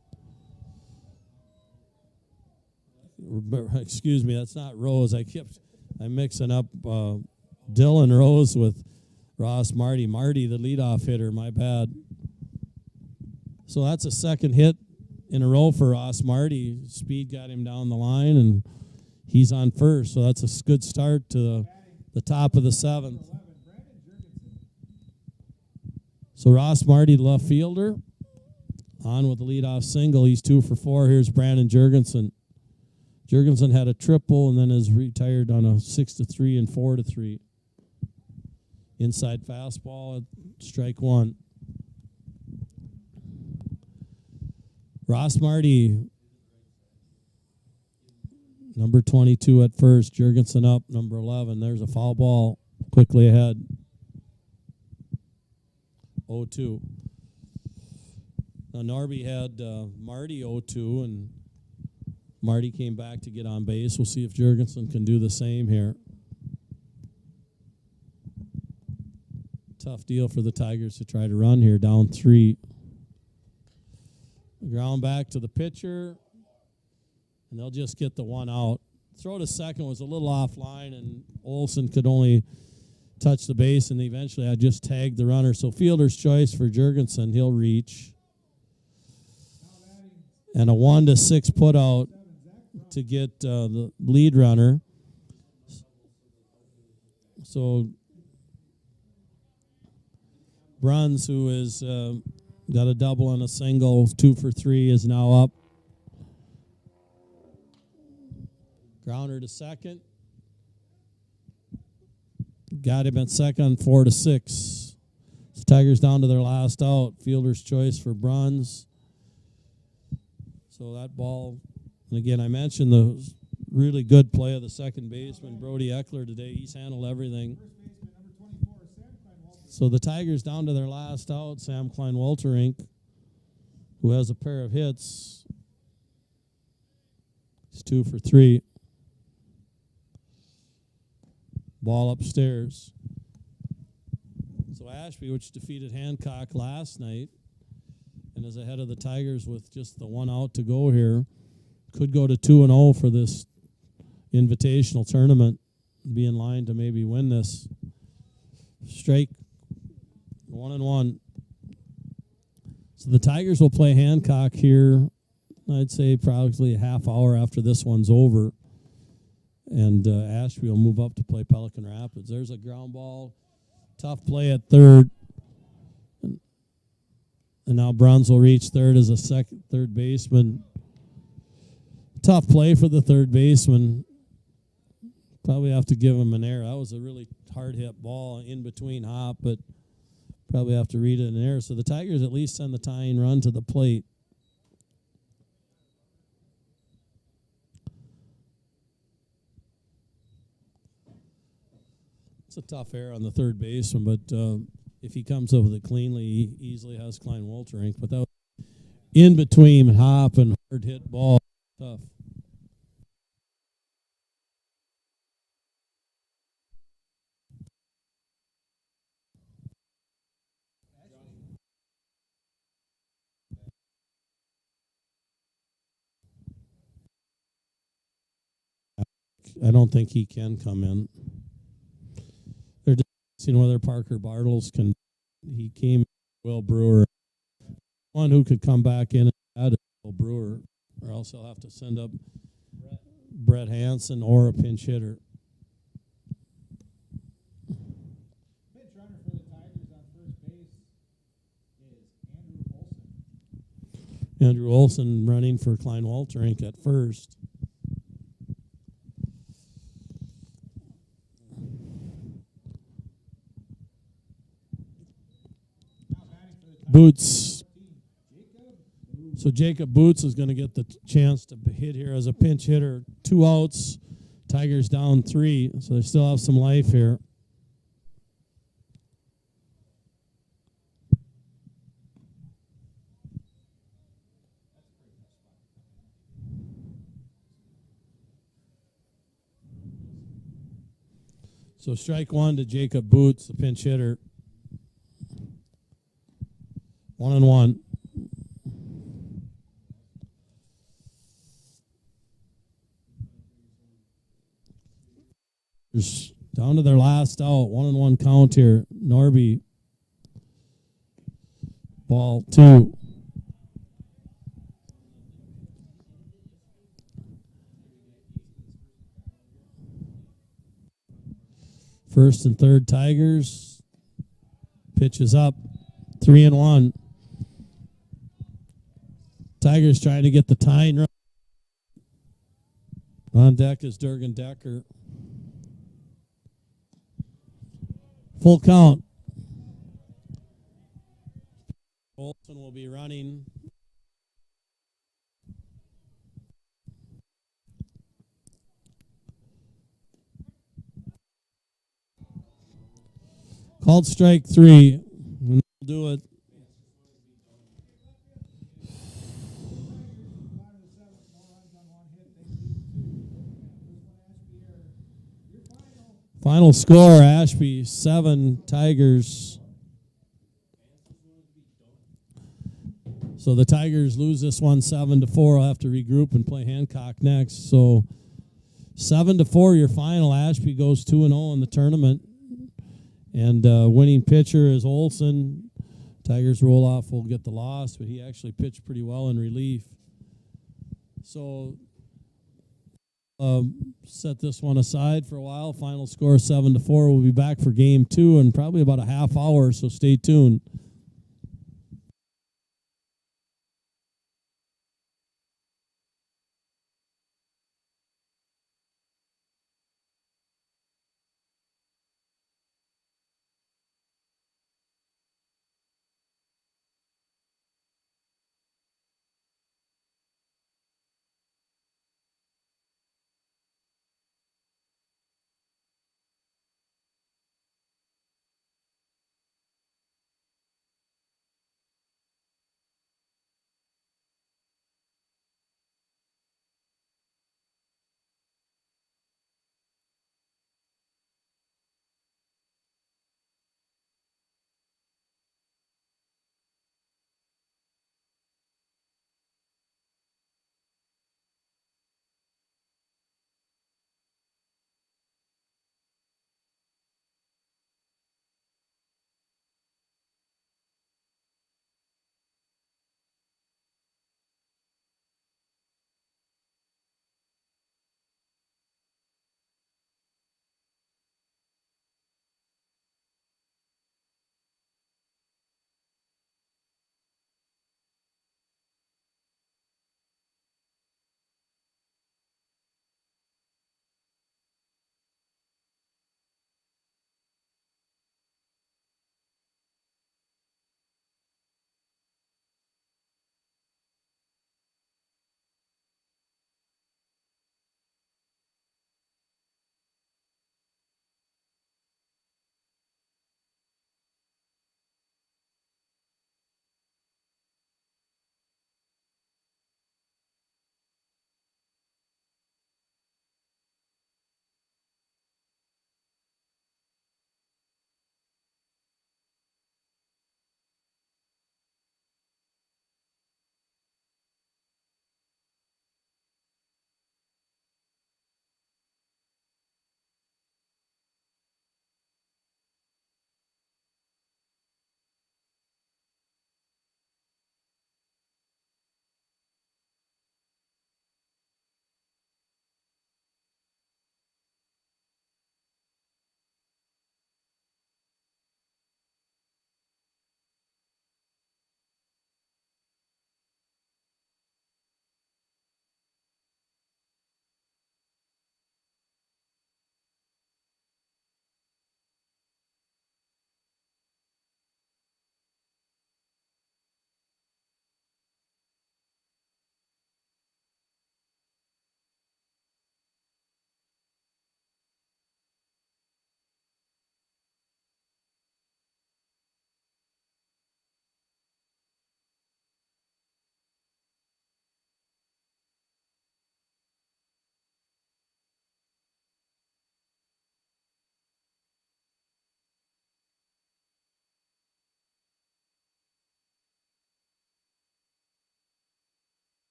Excuse me, that's not Rose. I'm mixing up Dylan Rose with Ross Marty. Marty, the leadoff hitter, my bad. So that's a second hit in a row for Ross Marty. Speed got him down the line, and he's on first. So that's a good start to the top of the seventh. So Ross Marty, the left fielder, on with the leadoff single. He's 2 for 4. Here's Brandon Jurgensen. Jurgensen had a triple and then is retired on a 6-3 and 4-3. Inside fastball, strike one. Ross Marty, number 22 at first. Jurgensen up, number 11. There's a foul ball quickly ahead. 0-2. Now Norby had Marty 0-2, and Marty came back to get on base. We'll see if Jurgensen can do the same here. Tough deal for the Tigers to try to run here, down 3. Ground back to the pitcher, and they'll just get the one out. Throw to second was a little offline, and Olsen could only touch the base, and eventually I just tagged the runner. So fielder's choice for Jurgensen. He'll reach. And a 1-6 put out to get the lead runner. So Bruns, who is got a double and a single, 2 for 3, is now up. Grounder to second. Got him at second, 4-6. So Tigers down to their last out. Fielder's choice for Bruns. So that ball, and again, I mentioned the really good play of the second baseman, Brody Eckler, today. He's handled everything. So the Tigers down to their last out. Sam Klein-Welterink, who has a pair of hits. He's 2 for 3. Ball upstairs. So Ashby, which defeated Hancock last night and is ahead of the Tigers with just the one out to go here, could go to 2-0 for this invitational tournament, be in line to maybe win this. Strike 1-1. So the Tigers will play Hancock here, I'd say probably a half hour after this one's over. And Ashby will move up to play Pelican Rapids. There's a ground ball. Tough play at third. And now Bruns will reach third as a third baseman. Tough play for the third baseman. Probably have to give him an error. That was a really hard hit ball in between hop, but probably have to read it an error. So the Tigers at least send the tying run to the plate. It's a tough error on the third baseman, but if he comes up with it cleanly, he easily has Klein-Welterink. But that was in between hop and hard hit ball. Tough. I don't think he can come in. They're discussing whether Parker Bartles can. He came, Will Brewer. One who could come back in and add Will Brewer, or else he'll have to send up Brett Hansen or a pinch hitter. Pinch runner for the Tigers on first base is Andrew Olsen. Andrew Olsen running for Klein-Welterink at first. Boots. So Jacob Boots is going to get the chance to hit here as a pinch hitter. 2 outs. Tigers down 3, so they still have some life here. So strike one to Jacob Boots, the pinch hitter. 1-1. Down to their last out. 1-1 count here. Norby. Ball 2. First and third Tigers. Pitch is up. 3-1. Tigers trying to get the tying run. On deck is Durgan Decker. Full count. Olson will be running. Called strike 3. And they'll do it. Final score, Ashby 7, Tigers. So the Tigers lose this one 7-4. I'll have to regroup and play Hancock next. So 7-4, your final. Ashby goes 2-0 in the tournament. And winning pitcher is Olson. Tigers roll off, will get the loss, but he actually pitched pretty well in relief. So set this one aside for a while. Final score 7-4. We'll be back for game 2 in probably about a half hour, so stay tuned.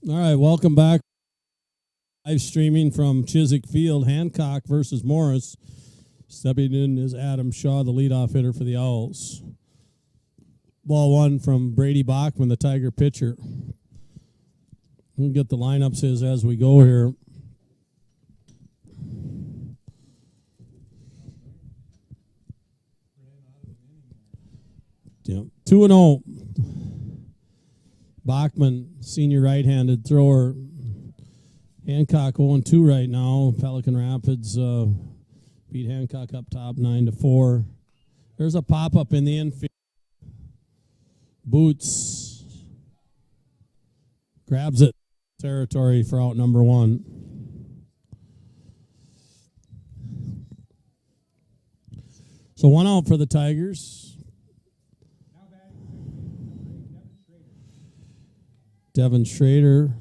All right, welcome back. Live streaming from Chiswick Field, Hancock versus Morris. Stepping in is Adam Shaw, the leadoff hitter for the Owls. Ball one from Brady Bachman, the Tiger pitcher. We'll get the lineups as we go here. Yeah, 2-0. Bachman, senior right-handed thrower. Hancock 0-2 right now. Pelican Rapids beat Hancock up top 9-4. There's a pop-up in the infield. Boots grabs it. Territory for out number one. So 1 out for the Tigers. Now batting Devin Schrader.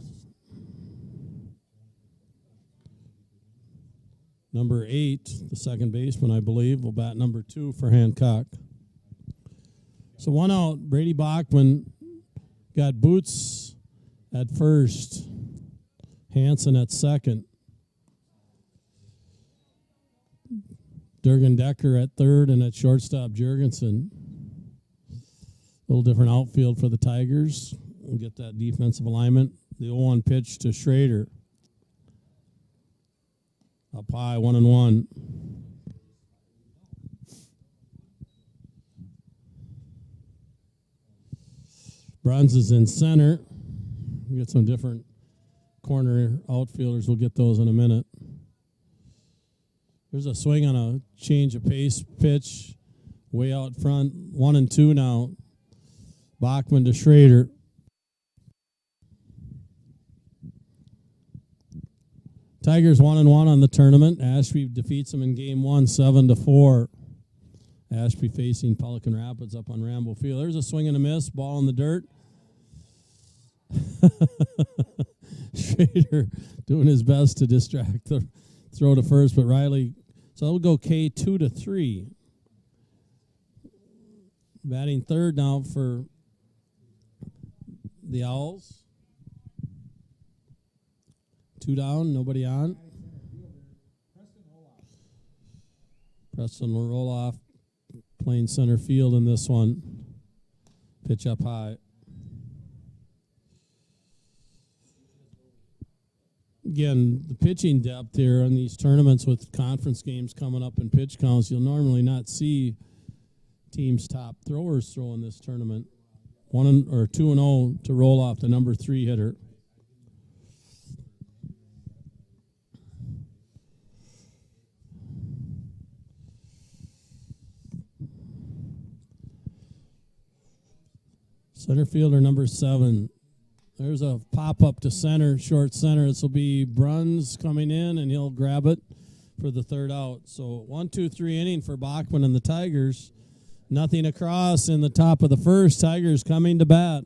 Number 8, the second baseman, I believe, will bat number 2 for Hancock. So 1 out. Brady Bachman got Boots at first. Hansen at second. Durgan Decker at third, and at shortstop, Jurgensen. A little different outfield for the Tigers. We'll get that defensive alignment. The 0-1 pitch to Schrader. Up high, 1-1. Bruns is in center. We get some different corner outfielders. We'll get those in a minute. There's a swing on a change of pace pitch way out front. 1-2 now. Bachman to Schrader. Tigers 1-1 on the tournament. Ashby defeats them in game 1, 7-4. Ashby facing Pelican Rapids up on Rambo Field. There's a swing and a miss. Ball in the dirt. Schrader doing his best to distract the throw to first, but Riley. So it'll go K 2-3. Batting third now for the Owls. 2 down, nobody on. Preston will roll off, playing center field in this one. Pitch up high. Again, the pitching depth here in these tournaments with conference games coming up in pitch counts, you'll normally not see teams' top throwers throw in this tournament. 2-0 to roll off the number 3 hitter. Center fielder number 7. There's a pop-up to center, short center. This will be Bruns coming in, and he'll grab it for the third out. So 1-2-3 inning for Bachman and the Tigers. Nothing across in the top of the first. Tigers coming to bat.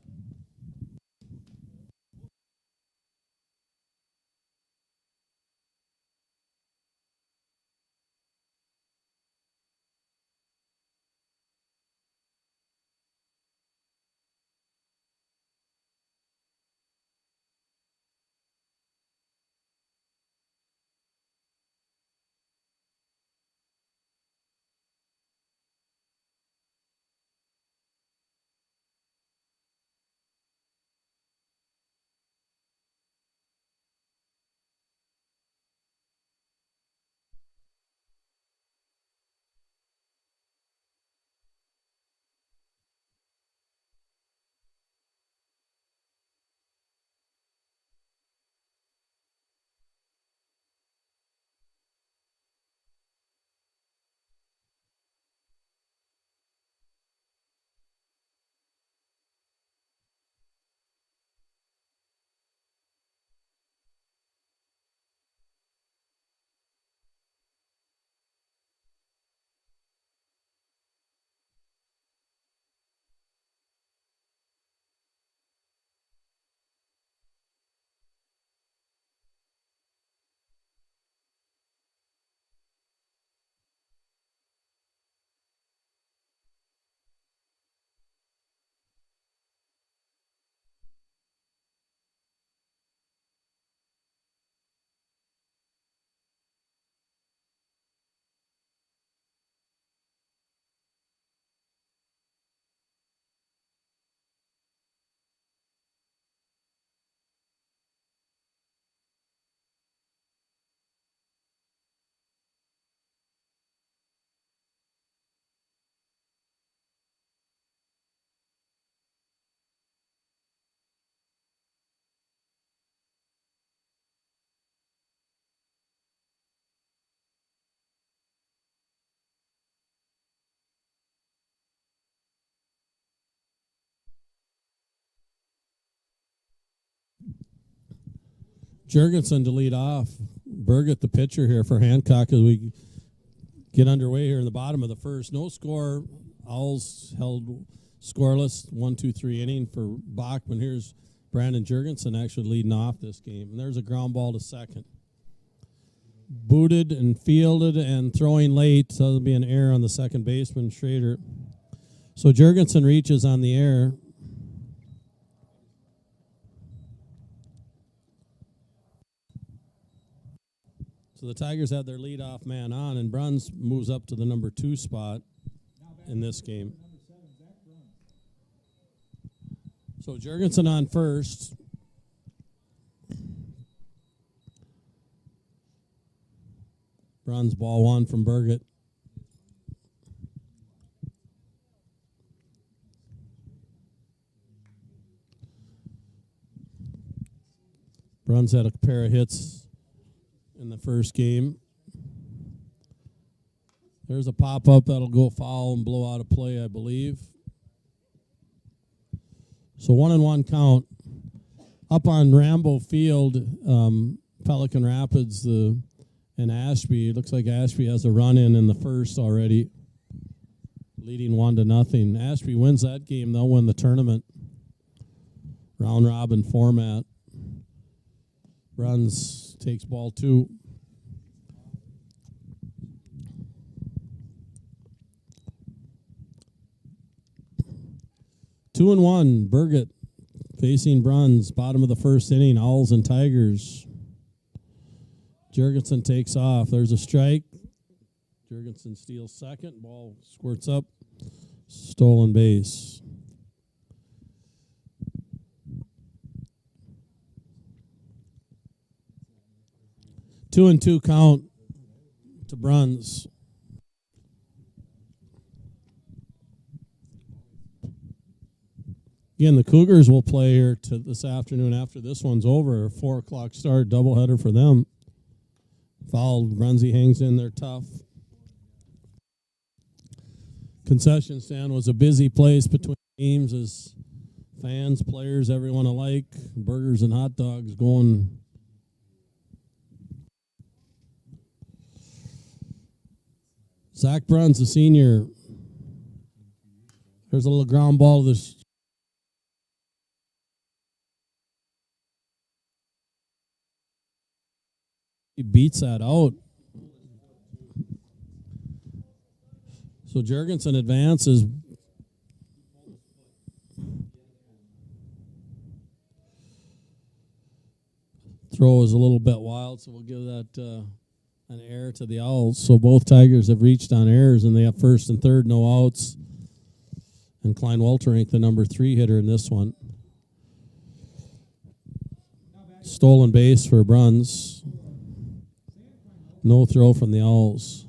Jurgensen to lead off. Burgett, the pitcher here for Hancock, as we get underway here in the bottom of the first. No score. Owls held scoreless. 1-2-3 inning for Bachman. Here's Brandon Jurgensen actually leading off this game. And there's a ground ball to second. Booted and fielded and throwing late, so there'll be an error on the second baseman, Schrader. So Jurgensen reaches on the air. So the Tigers have their leadoff man on, and Bruns moves up to the number 2 spot in this game. So Jurgensen on first. Bruns ball 1 from Burgett. Bruns had a pair of hits in the first game. There's a pop-up that'll go foul and blow out a play, I believe. So 1-1 count. Up on Rambo Field, Pelican Rapids and Ashby. It looks like Ashby has a run-in the first already, leading 1-0. Ashby wins that game. They'll win the tournament. Round-robin format. Bruns takes ball 2. Two and 1, Burgett facing Bruns, bottom of the first inning, Owls and Tigers. Jurgensen takes off. There's a strike. Jurgensen steals second. Ball squirts up. Stolen base. Two and 2 count to Bruns. Again, the Cougars will play here this afternoon after this one's over. A 4 o'clock start, doubleheader for them. Fouled. Brunsy hangs in there tough. Concession stand was a busy place between teams as fans, players, everyone alike. Burgers and hot dogs going. Zach Bruns, the senior. There's a little ground ball to this. He beats that out. So Jurgensen advances. Throw is a little bit wild, so we'll give that an error to the Owls. So both Tigers have reached on errors, and they have first and third, no outs. And Klein Welterink, the number 3 hitter in this one. Stolen base for Bruns. No throw from the Owls.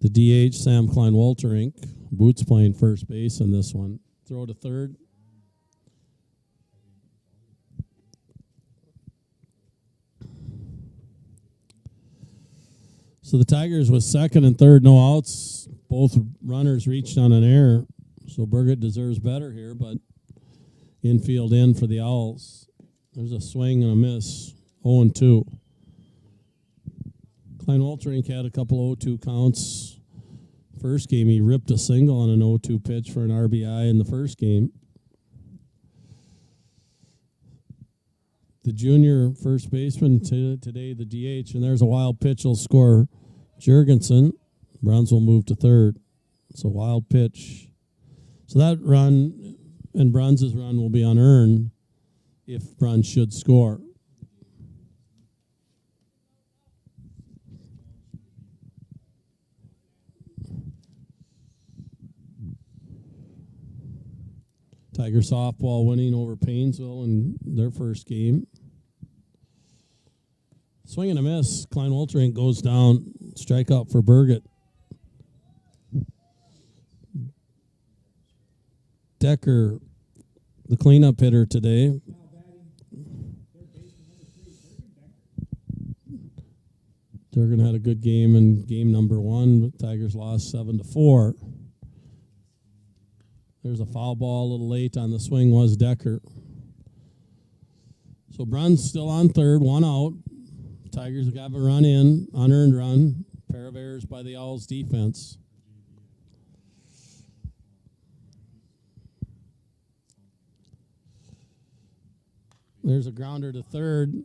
The DH, Sam Klein Welterink. Boots playing first base in this one. Throw to third. So the Tigers with second and third, no outs. Both runners reached on an error. So Burgett deserves better here, but infield in for the Owls. There's a swing and a miss. 0-2. Klein Welterink had a couple 0-2 counts. First game, he ripped a single on an 0-2 pitch for an RBI in the first game. The junior first baseman today, the DH, and there's a wild pitch. Will score Jurgensen. Bruns will move to third. It's a wild pitch. So that run and Bruns' run will be unearned if Bruns should score. Tiger softball winning over Painesville in their first game. Swing and a miss. Klein Welterink goes down. Strikeout for Burgett. Decker, the cleanup hitter today. Durgan had a good game in game number 1, but Tigers lost 7-4. There's a foul ball a little late on the swing, was Decker. So Brun's still on third, 1 out. Tigers have got a run in, unearned run. Pair of errors by the Owls defense. There's a grounder to third,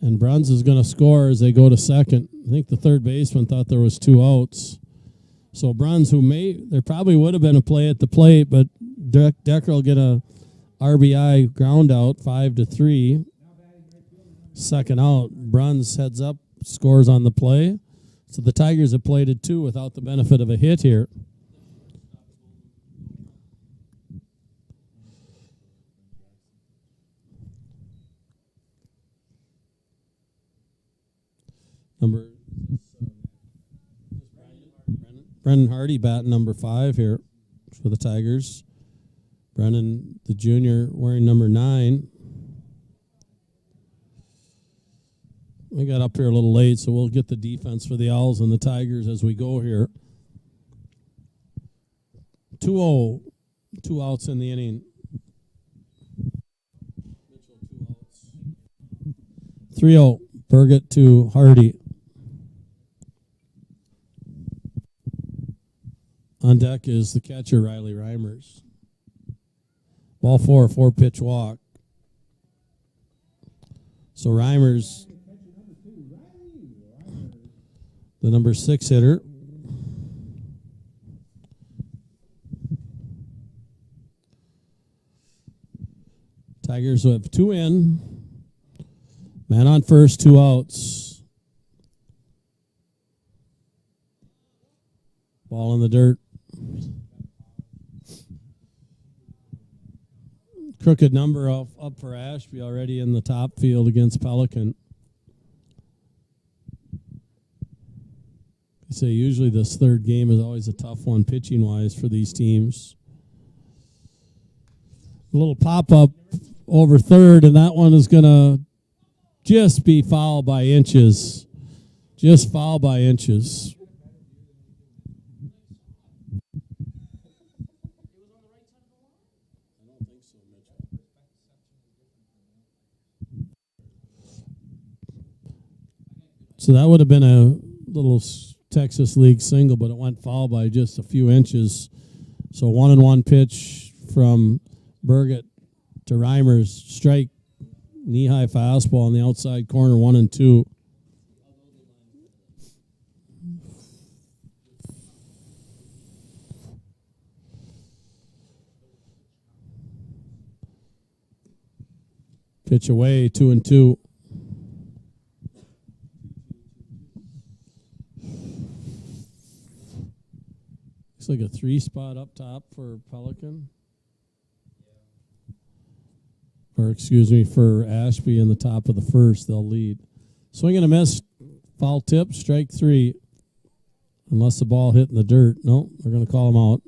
and Bruns is going to score as they go to second. I think the third baseman thought there was 2 outs. So Bruns, there probably would have been a play at the plate, but Decker will get a RBI ground out, 5-3. Second out, Bruns heads up, scores on the play. So the Tigers have played it 2 without the benefit of a hit here. Brennan Hardy batting number 5 here for the Tigers. Brennan, the junior, wearing number 9. We got up here a little late, so we'll get the defense for the Owls and the Tigers as we go here. 2-0, 2 outs in the inning. 3-0, Burgett to Hardy. On deck is the catcher, Riley Reimers. Ball 4, 4-pitch walk. So Reimers, the number 6 hitter. Tigers have 2 in. Man on first, 2 outs. Ball in the dirt. Crooked number up for Ashby already in the top field against Pelican. I say usually this third game is always a tough one pitching-wise for these teams. A little pop-up over third, and that one is going to just be foul by inches. Just foul by inches. So that would have been a little Texas League single, but it went foul by just a few inches. So 1-1 pitch from Burgett to Reimers. Strike, knee-high fastball on the outside corner, 1-2. Pitch away, 2-2. Looks like a 3-spot up top for Pelican. Or, excuse me, for Ashby in the top of the first. They'll lead. Swing and a miss. Foul tip, strike 3. Unless the ball hit in the dirt. No, they're going to call him out.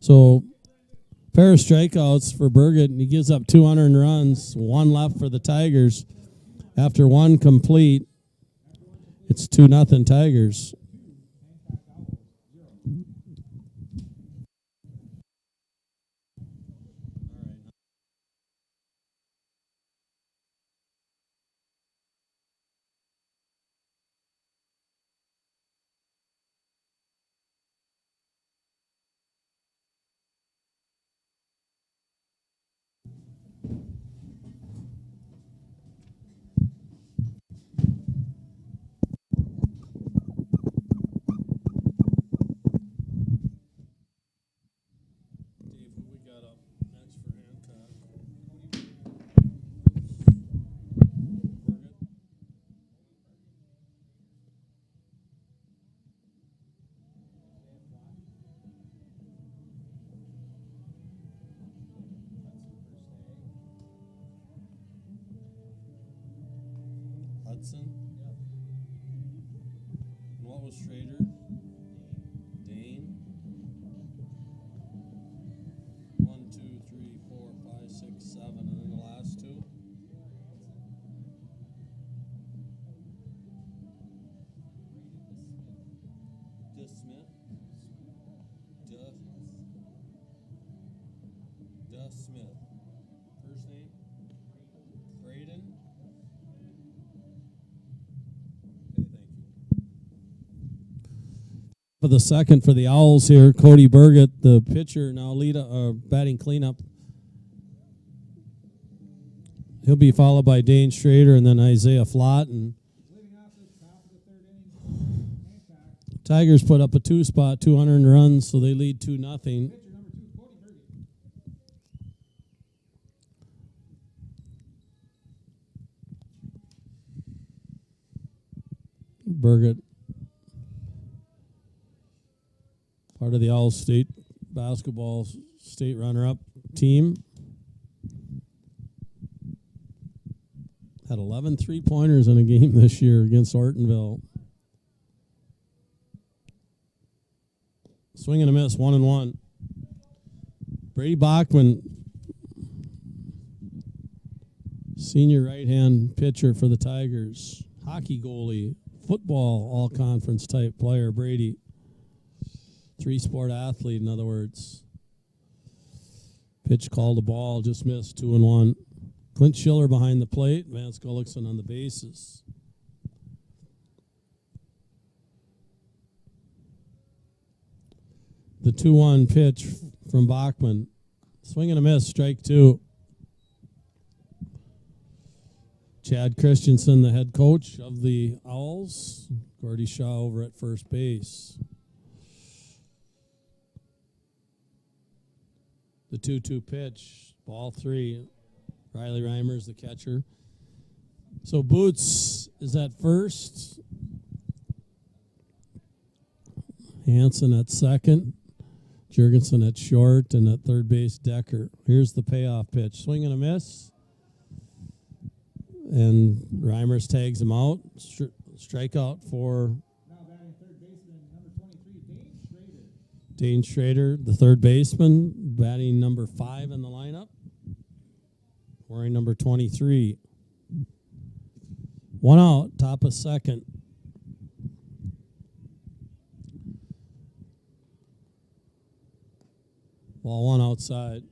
So, pair of strikeouts for Burgett, and he gives up 2 unearned runs. 1 left for the Tigers. After 1 complete, it's 2-0 Tigers. Hudson. Yep. And what was Schrader? Dane. 1, 2, 3, 4, 5, 6, 7, and then the last 2. Smith. Smith. First name? For the second for the Owls here, Cody Burgett, the pitcher, now batting cleanup. He'll be followed by Dane Schrader and then Isaiah Flotten. Leading off the top of the third inning, Hancock. Tigers put up a 2-spot, 200 runs, so they lead 2-0. Pitcher number 2, Cody Burgett. Burgett, part of the All State basketball state runner-up team. Had 11 three-pointers in a game this year against Ortonville. Swing and a miss, 1-1. Brady Bachman, senior right-hand pitcher for the Tigers. Hockey goalie, football all-conference type player, Brady. Three-sport athlete, in other words. Pitch called a ball, just missed, 2-1. Clint Schiller behind the plate, Vance Gullickson on the bases. The 2-1 pitch from Bachman. Swing and a miss, strike 2. Chad Christensen, the head coach of the Owls. Gordy Shaw over at first base. The 2-2 pitch, ball 3. Riley Reimers, the catcher. So Boots is at first. Hansen at second. Jurgensen at short, and at third base, Decker. Here's the payoff pitch. Swing and a miss. And Reimers tags him out. Strikeout for Now batting third baseman, number 23, Dane Schrader. Dane Schrader, the third baseman, batting number 5 in the lineup. Wearing number 23. 1 out, top of second. Ball 1 outside.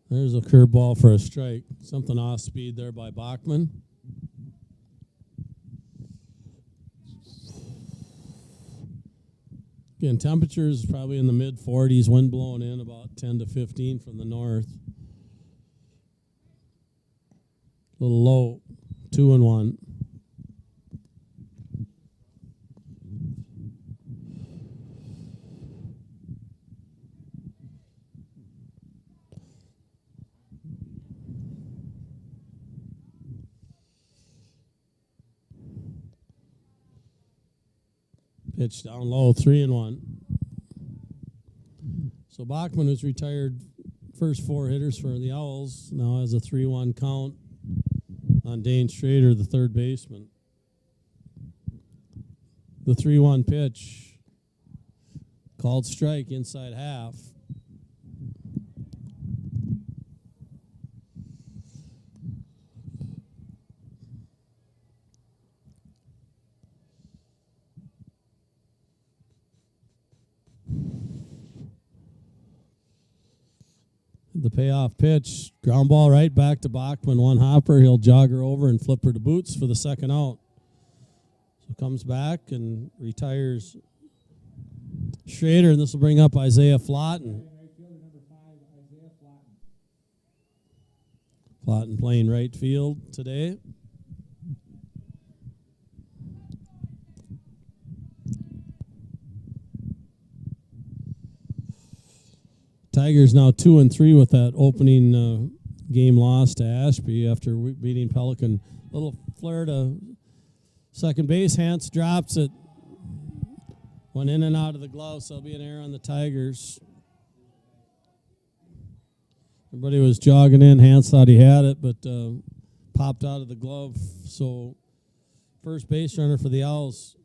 There's a curveball for a strike. Something off speed there by Bachman. Again, temperatures probably in the mid-40s, wind blowing in about 10 to 15 from the north. A little low, 2-1. Pitch down low, 3-1. So Bachman, who's retired first 4 hitters for the Owls, now has a 3-1 count on Dane Schrader, the third baseman. The 3-1 pitch, called strike inside half. The payoff pitch, ground ball right back to Bachman, 1 hopper. He'll jog her over and flip her to Boots for the second out. So comes back and retires Schrader, and this will bring up Isaiah Flotten. Right fielder, number 5, Isaiah Flotten. Flotten playing right field today. Tigers now 2-3 with that opening game loss to Ashby after beating Pelican. Little flare to second base. Hance drops it. Went in and out of the glove, so it'll be an error on the Tigers. Everybody was jogging in. Hance thought he had it, but popped out of the glove. So first base runner for the Owls.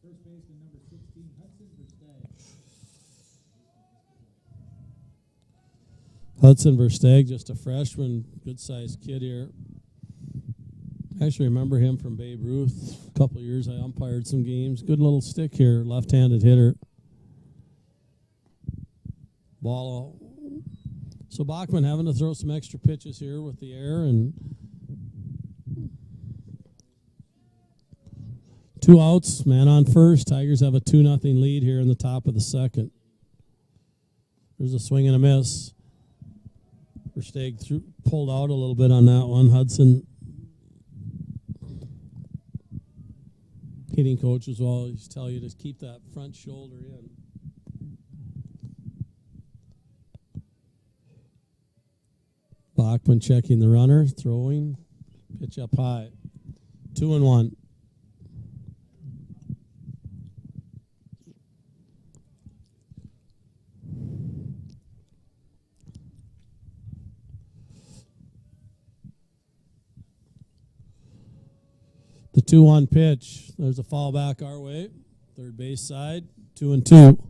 First baseman, number 16, Hudson Versteg. Hudson Versteg, just a freshman, good-sized kid here. I actually remember him from Babe Ruth. A couple of years I umpired some games. Good little stick here, left-handed hitter. Ball. So Bachman having to throw some extra pitches here with the air, and 2 outs, man on first. Tigers have a 2-0 lead here in the top of the second. There's a swing and a miss. Versteeg pulled out a little bit on that one. Hudson, hitting coaches will always tell you to keep that front shoulder in. Bachman checking the runner, throwing, pitch up high. 2-1. The 2-1 pitch. There's a fall back our way. Third base side. 2-2.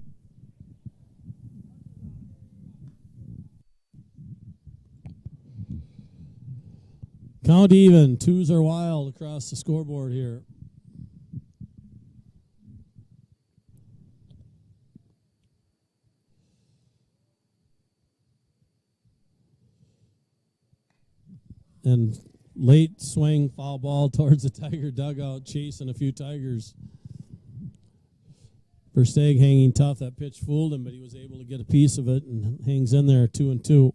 Count even. 2s are wild across the scoreboard here. And late swing, foul ball towards the Tiger dugout, chasing a few Tigers. Versteeg hanging tough. That pitch fooled him, but he was able to get a piece of it and hangs in there, 2-2.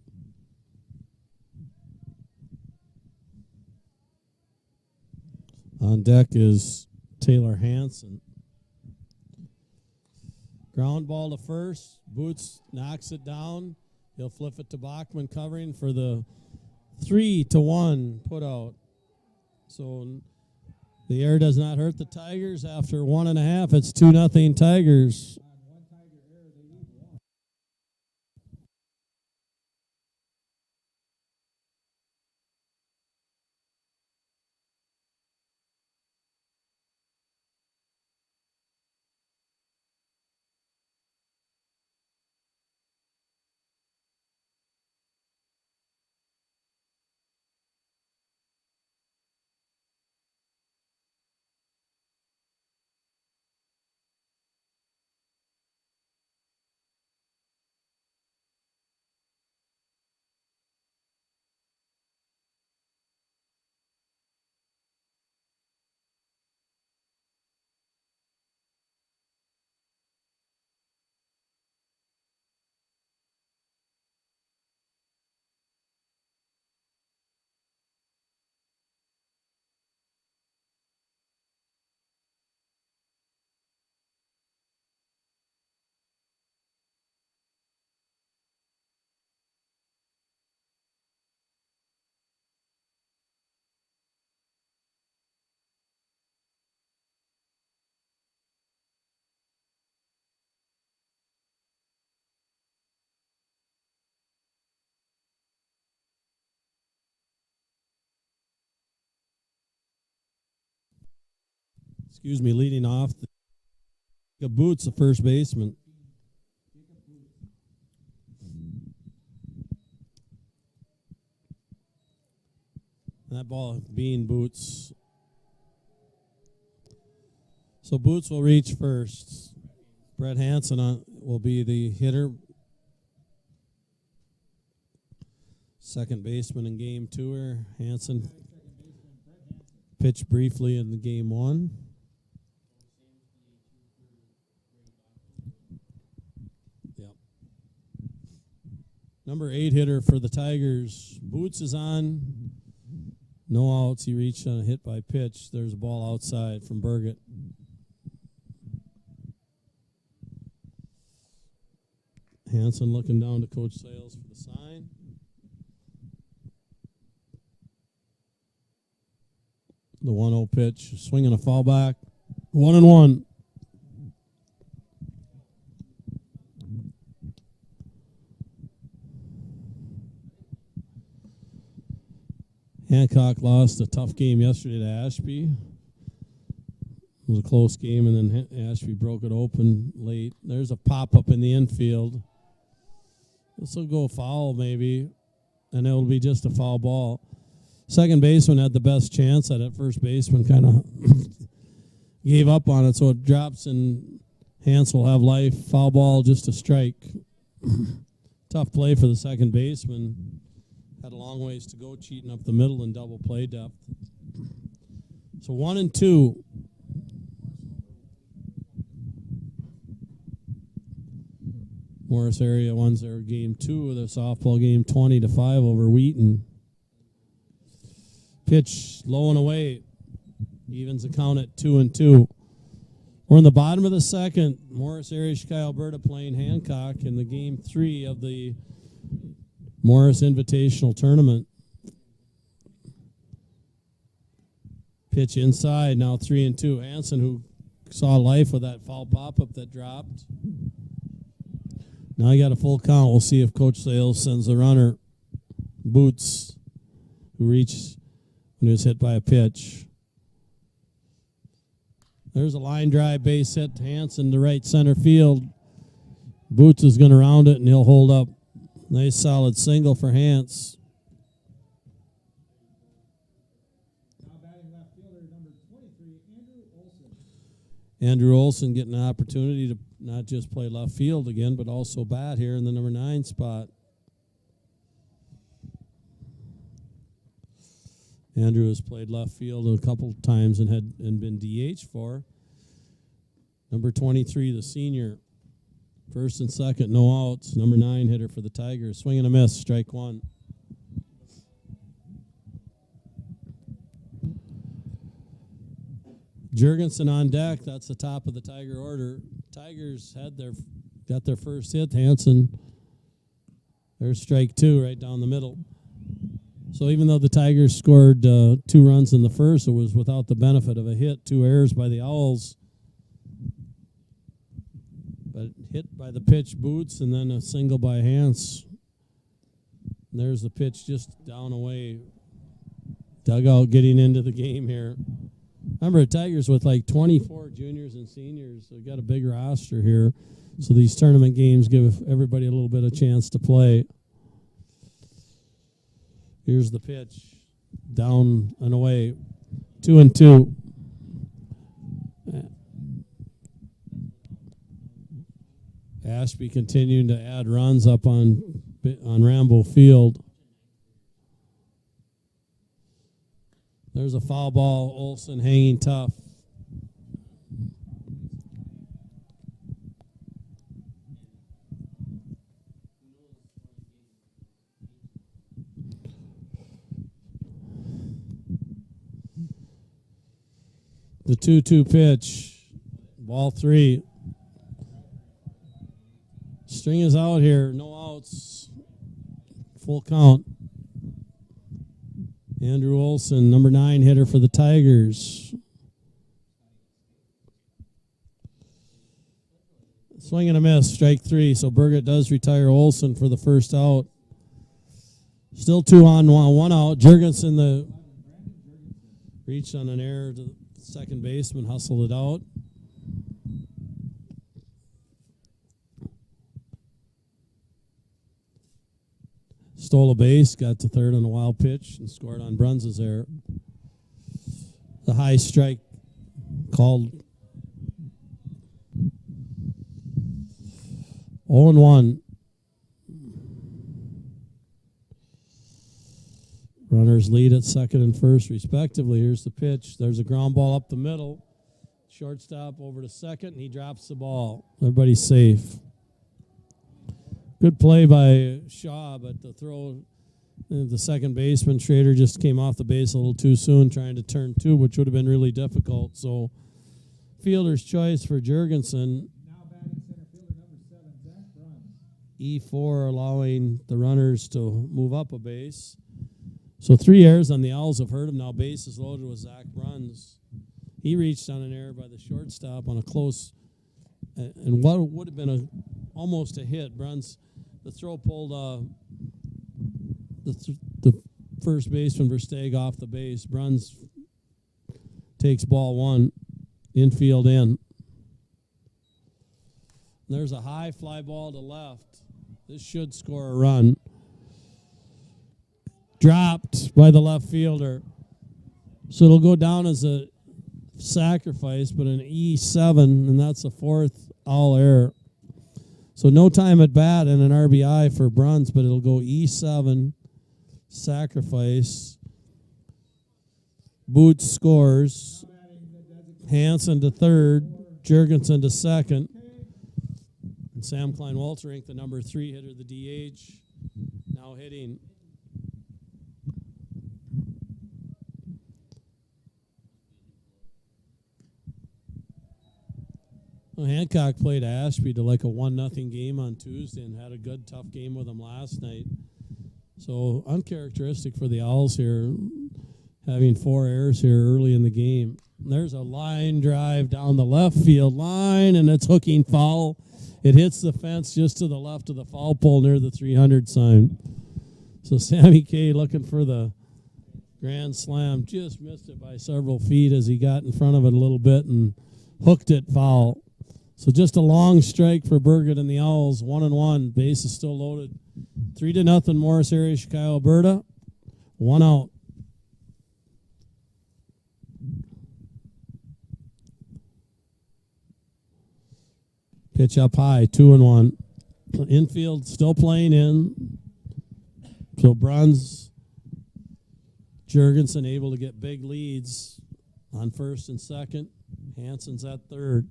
On deck is Taylor Hansen. Ground ball to first. Boots knocks it down. He'll flip it to Bachman, covering for the 3-1 put out. So the air does not hurt the Tigers. After 1.5, it's 2-0 Tigers. Excuse me, leading off the Boots, the first baseman. That ball being Boots. So Boots will reach first. Brett Hansen will be the hitter. Second baseman in game 2. Hansen pitched briefly in the game 1. Number 8 hitter for the Tigers. Boots is on. No outs. He reached on a hit by pitch. There's a ball outside from Burgett. Hansen looking down to Coach Sales for the sign. The 1-0 pitch. Swinging a foul back. 1-1. Hancock lost a tough game yesterday to Ashby. It was a close game, and then Ashby broke it open late. There's a pop-up in the infield. This will go foul maybe, and it'll be just a foul ball. Second baseman had the best chance at it. First baseman kind of gave up on it, so it drops, and Hans will have life. Foul ball, just a strike. Tough play for the second baseman. Had a long ways to go, cheating up the middle in double play depth. So 1-2. Morris area wins their game 2 of the softball game, 20-5 over Wheaton. Pitch low and away. Evens the count at 2-2. We're in the bottom of the second. Morris area, Chicago, Alberta playing Hancock in the game 3 of the Morris Invitational Tournament. Pitch inside, now 3-2. Hansen, who saw life with that foul pop-up that dropped. Now you got a full count. We'll see if Coach Sales sends the runner. Boots, who reached when he was hit by a pitch. There's a line drive base hit to Hansen to right center field. Boots is going to round it, and he'll hold up. Nice solid single for Hans. Now batting left fielder number 23, Andrew Olson. Andrew Olson getting an opportunity to not just play left field again, but also bat here in the number 9 spot. Andrew has played left field a couple times and been DH for. Number 23, the senior. First and second, no outs. Number 9 hitter for the Tigers. Swing and a miss, strike 1. Jurgensen on deck. That's the top of the Tiger order. Tigers got their first hit. Hansen, there's strike 2 right down the middle. So even though the Tigers scored 2 runs in the first, it was without the benefit of a hit. 2 errors by the Owls. But hit by the pitch, Boots, and then a single by Hans. And there's the pitch just down away. Dugout getting into the game here. Remember, the Tigers with like 24 juniors and seniors. They've got a big roster here. So these tournament games give everybody a little bit of chance to play. Here's the pitch. Down and away. 2-2. Ashby continuing to add runs up on Rambo Field. There's a foul ball. Olson hanging tough. The 2-2 pitch. Ball 3. String is out here. No outs. Full count. Andrew Olson, number 9 hitter for the Tigers. Swing and a miss, strike 3. So Burgett does retire Olson for the first out. Still 2 on, 1 out. Jurgensen reached on an error to the second baseman, hustled it out. Stole a base, got to third on a wild pitch, and scored on Bruns' error. The high strike called 0-1. Runners lead at second and first, respectively. Here's the pitch. There's a ground ball up the middle. Shortstop over to second, and he drops the ball. Everybody's safe. Good play by Shaw, but the throw, the second baseman, Schrader, just came off the base a little too soon, trying to turn 2, which would have been really difficult. So, fielder's choice for Jurgensen. Now batting center fielder number 7, Zach Bruns. E4 allowing the runners to move up a base. So 3 errors on the Owls have hurt him. Now base is loaded with Zach Bruns. He reached on an error by the shortstop on a close, and what would have been almost a hit. Bruns, the throw pulled the first baseman Versteeg off the base. Bruns takes ball 1, infield in. There's a high fly ball to left. This should score a run. dropped by the left fielder. So it'll go down as a sacrifice, but an E7, and that's the fourth all error. So no time at bat and an RBI for Bruns, but it'll go E7, sacrifice. Boots scores. Hansen to third. Jurgensen to second. And Sam Klein-Walterink, the number 3 hitter, the DH, now hitting. Well, Hancock played Ashby to like a 1-0 game on Tuesday and had a good, tough game with them last night. So uncharacteristic for the Owls here, having 4 errors here early in the game. There's a line drive down the left field line, and it's hooking foul. It hits the fence just to the left of the foul pole near the 300 sign. So Sammy K looking for the grand slam, just missed it by several feet as he got in front of it a little bit and hooked it foul. So just a long strike for Burgett and the Owls, 1-1. Base is still loaded. 3-0 Morris area, Chicago, Alberta. 1 out. Pitch up high, 2-1. Infield still playing in. So Bruns, Jurgensen able to get big leads on first and second. Hansen's at third.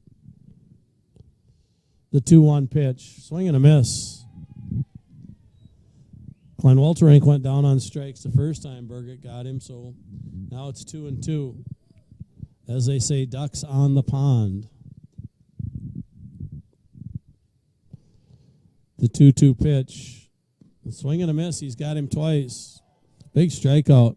The 2-1 pitch. Swing and a miss. Klein-Walterink went down on strikes the first time Burgett got him, so now it's 2-2. As they say, ducks on the pond. The 2-2 pitch. The swing and a miss. He's got him twice. Big strikeout.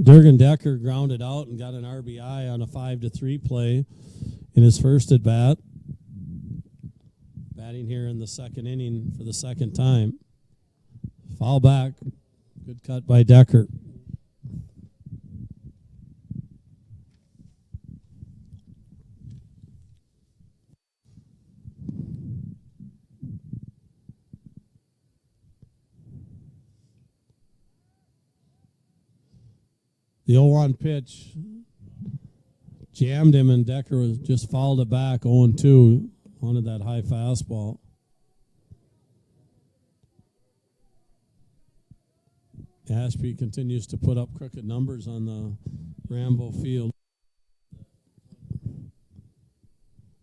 Durgan Decker grounded out and got an RBI on a 5-3 play in his first at bat. Batting here in the second inning for the second time. Foul back. Good cut by Decker. The 0-1 pitch jammed him, and Decker was just fouled it back 0-2. Wanted that high fastball. Ashby continues to put up crooked numbers on the Rambo field.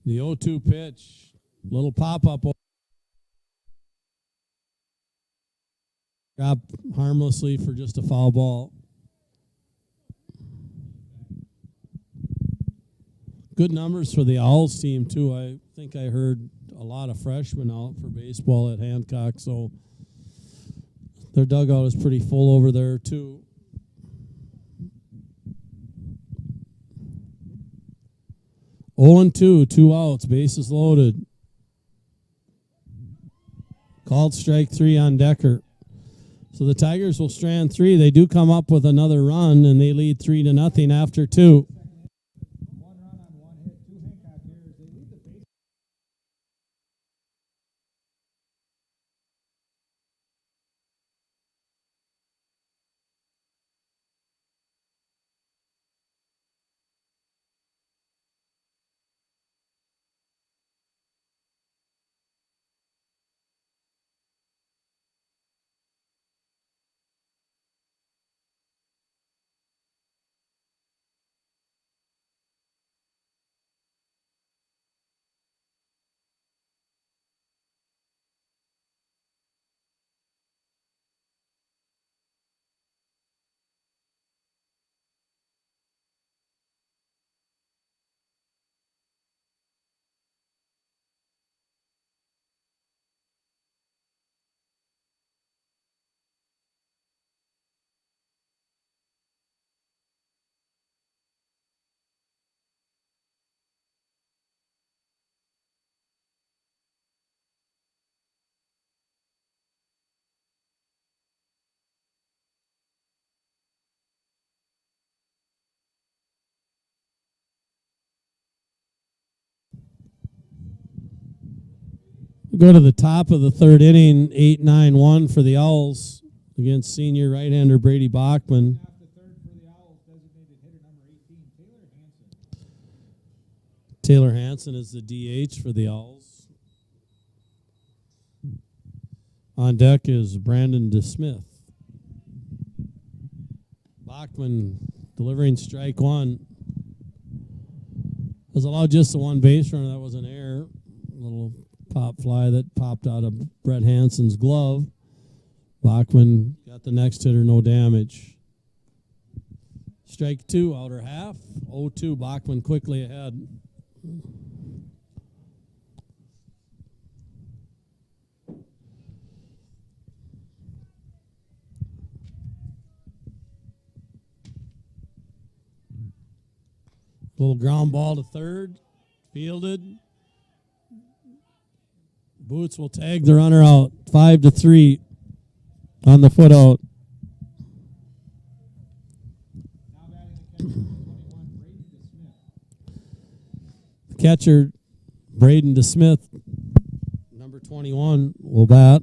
The 0-2 pitch, little pop-up. Dropped harmlessly for just a foul ball. Good numbers for the Owls team, too. I think I heard a lot of freshmen out for baseball at Hancock, so their dugout is pretty full over there, too. Oh and 2, 2 outs, bases loaded. Called strike 3 on Decker. So the Tigers will strand 3. They do come up with another run, and they lead 3-0 after 2. We go to the top of the third inning, 8-9-1 for the Owls against senior right-hander Brady Bachman. Off the third for the Owls, designated hitter number 18, Taylor Hansen. Taylor Hansen is the DH for the Owls. On deck is Brandon DeSmith. Bachman delivering strike one. Has allowed just the one base runner. That was an error. A little pop fly that popped out of Brett Hansen's glove. Bachman got the next hitter, no damage. Strike two, outer half. 0-2, Bachman quickly ahead. Little ground ball to third, fielded. Boots will tag the runner out, 5-3 on the foot out. Now batting the catcher, number 21, Braden DeSmith. The catcher, Braden DeSmith, number 21, will bat.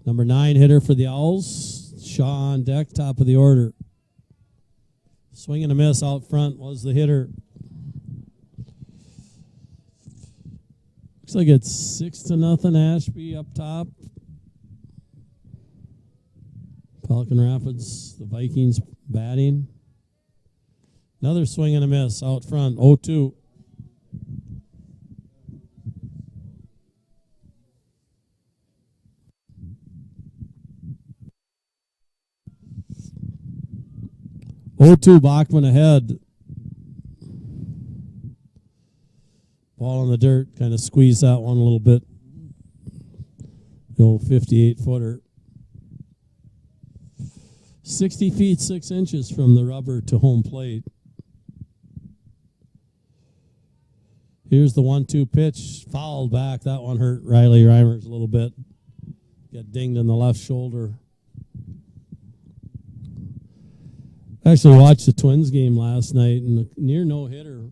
Number 9 hitter for the Owls, Shaw on deck, top of the order. Swing and a miss out front was the hitter. Looks like it's 6-0 Ashby up top. Pelican Rapids, the Vikings batting. Another swing and a miss out front, 0-2. Bachman ahead. Ball in the dirt, kind of squeezed that one a little bit. The old 58-footer. 60 feet 6 inches from the rubber to home plate. Here's the 1-2 pitch, fouled back. That one hurt Riley Reimers a little bit. Got dinged in the left shoulder. I actually watched the Twins game last night, and a near no-hitter.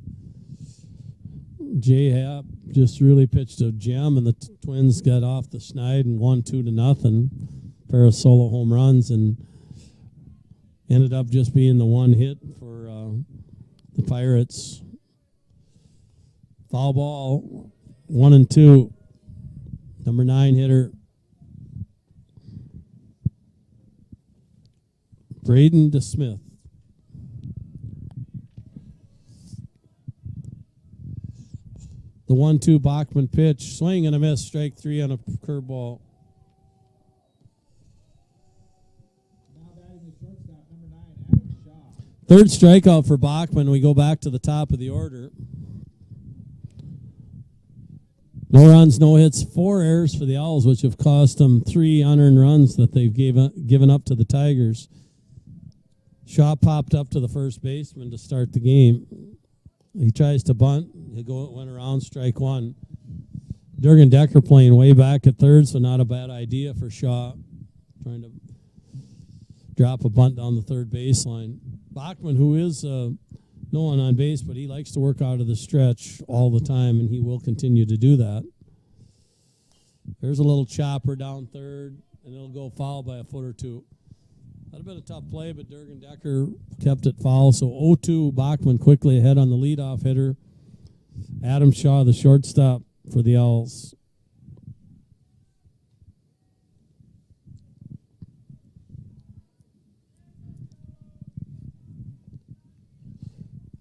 Jay Happ just really pitched a gem, and the Twins got off the schneid and won 2-0. Pair of solo home runs, and ended up just being the one hit for the Pirates. Foul ball, 1-2. Number 9 hitter, Braden DeSmith. The 1-2 Bachman pitch, swing and a miss, strike 3 on a curveball. Now batting the shortstop, number 9, Adam Shaw. Third strikeout for Bachman. We go back to the top of the order. No runs, no hits, 4 errors for the Owls, which have cost them 3 unearned runs that they've given up to the Tigers. Shaw popped up to the first baseman to start the game. He tries to bunt. He went around, strike one. Durgan Decker playing way back at third, so not a bad idea for Shaw. Trying to drop a bunt down the third baseline. Bachman, who is no one on base, but he likes to work out of the stretch all the time, and he will continue to do that. There's a little chopper down third, and it'll go foul by a foot or two. That would have been a tough play, but Durgan Decker kept it foul. So 0-2, Bachman quickly ahead on the leadoff hitter. Adam Shaw, the shortstop for the Owls.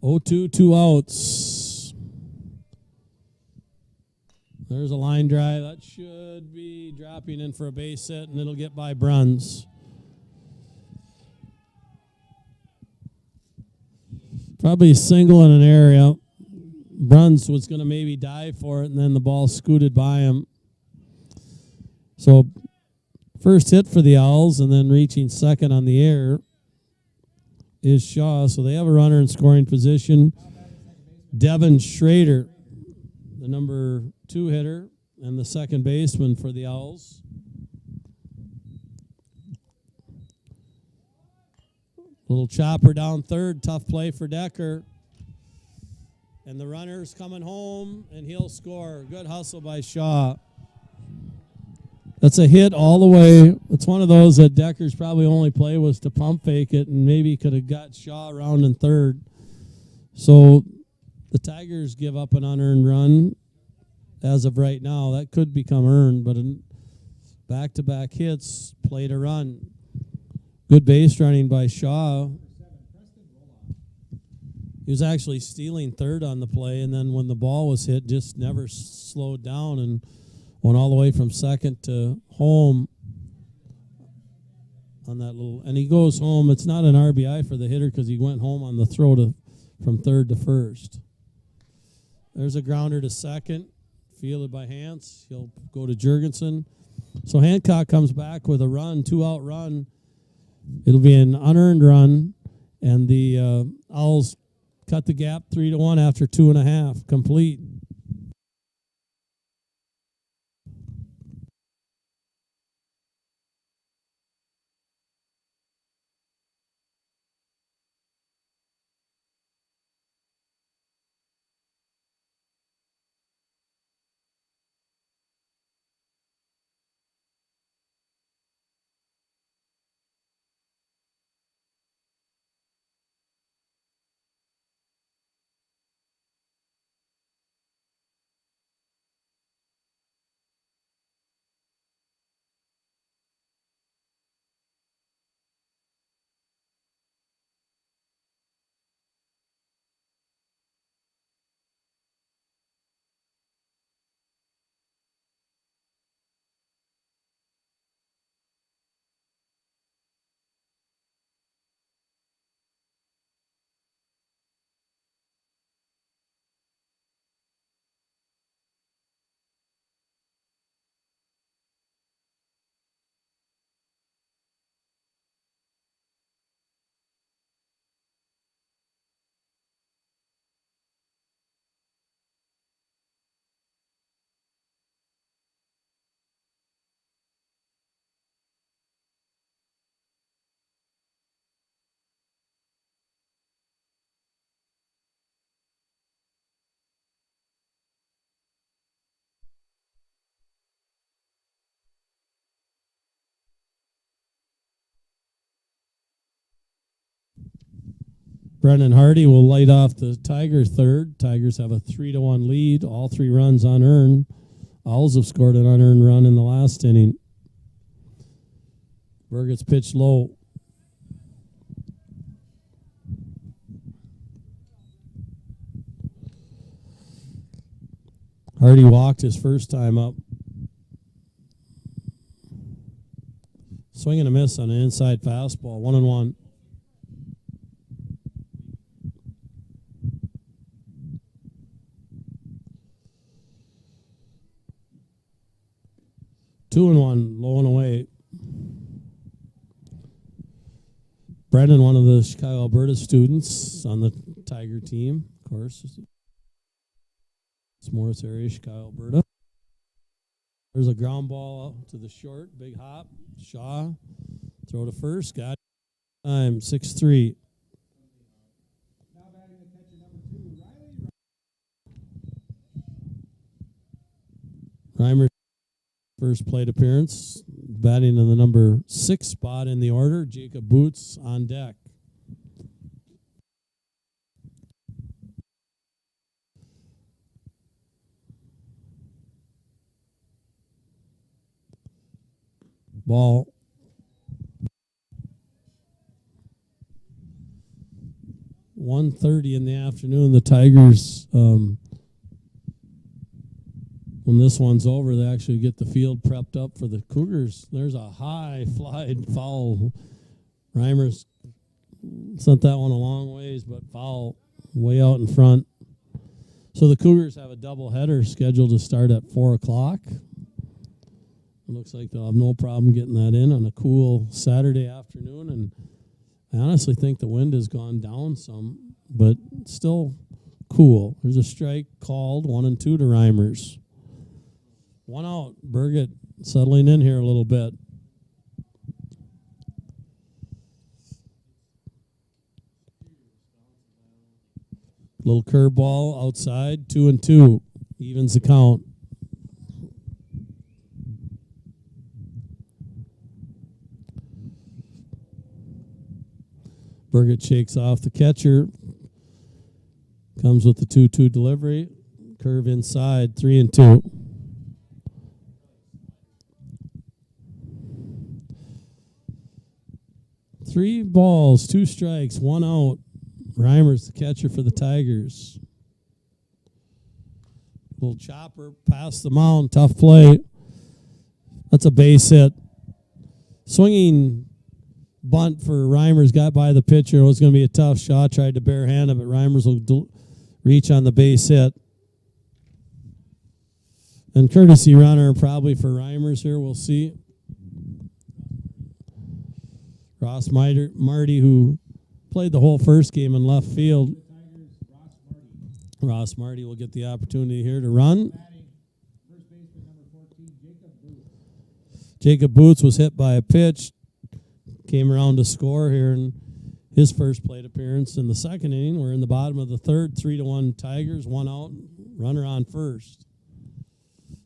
(0-2), 2 outs. There's a line drive. That should be dropping in for a base hit, and it'll get by Bruns. Probably a single in an area. Bruns was going to maybe dive for it, and then the ball scooted by him. So first hit for the Owls, and then reaching second on the air is Shaw. So they have a runner in scoring position. Devin Schrader, the number 2 hitter, and the second baseman for the Owls. Little chopper down third, tough play for Decker. And the runner's coming home, and he'll score. Good hustle by Shaw. That's a hit all the way. It's one of those that Decker's probably only play was to pump fake it, and maybe could have got Shaw around in third. So the Tigers give up an unearned run as of right now. That could become earned, but in back-to-back hits, play to run. Good base running by Shaw. He was actually stealing third on the play, and then when the ball was hit, just never slowed down and went all the way from second to home on that little. And he goes home. It's not an RBI for the hitter because he went home on the throw from third to first. There's a grounder to second, fielded by Hance. He'll go to Jurgensen. So Hancock comes back with a run, 2-out run. It'll be an unearned run, and the Owls cut the gap 3-1 after 2.5 complete. Brennan Hardy will light off the Tiger third. Tigers have a 3-1 lead. All 3 runs unearned. Owls have scored an unearned run in the last inning. Burgett's pitched low. Hardy walked his first time up. Swing and a miss on an inside fastball. 1-1. Two and one, low and away. Brendan, one of the Chicago Alberta students on the Tiger team, of course. It's Morris area, Chicago, Alberta. There's a ground ball to the short, big hop. Shaw, throw to first, got time, 6-3. Now batting the catcher, number 2, Riley. Reimer, first plate appearance, batting in the number 6 spot in the order. Jacob Boots on deck. Ball. .1:30 in the afternoon. The Tigers, when this one's over, they actually get the field prepped up for the Cougars. There's a high fly foul. Reimers sent that one a long ways, but foul way out in front. So the Cougars have a doubleheader scheduled to start at 4 o'clock. It looks like they'll have no problem getting that in on a cool Saturday afternoon. And I honestly think the wind has gone down some, but still cool. There's a strike called, 1-2 to Reimers. 1 out. Burgett settling in here a little bit. Little curveball outside, 2-2. Evens the count. Burgett shakes off the catcher. Comes with the 2-2 delivery. Curve inside, 3-2. Three balls, 2 strikes, 1 out. Reimer's the catcher for the Tigers. Little chopper past the mound, tough play. That's a base hit. Swinging bunt for Reimers, got by the pitcher. It was going to be a tough shot. Tried to barehand it, but Reimers will reach on the base hit. And courtesy runner probably for Reimers here. We'll see. Ross Marty, who played the whole first game in left field. Ross Marty will get the opportunity here to run. Jacob Boots was hit by a pitch. Came around to score here in his first plate appearance in the second inning. We're in the bottom of the third, 3-1 Tigers, 1 out, runner on first.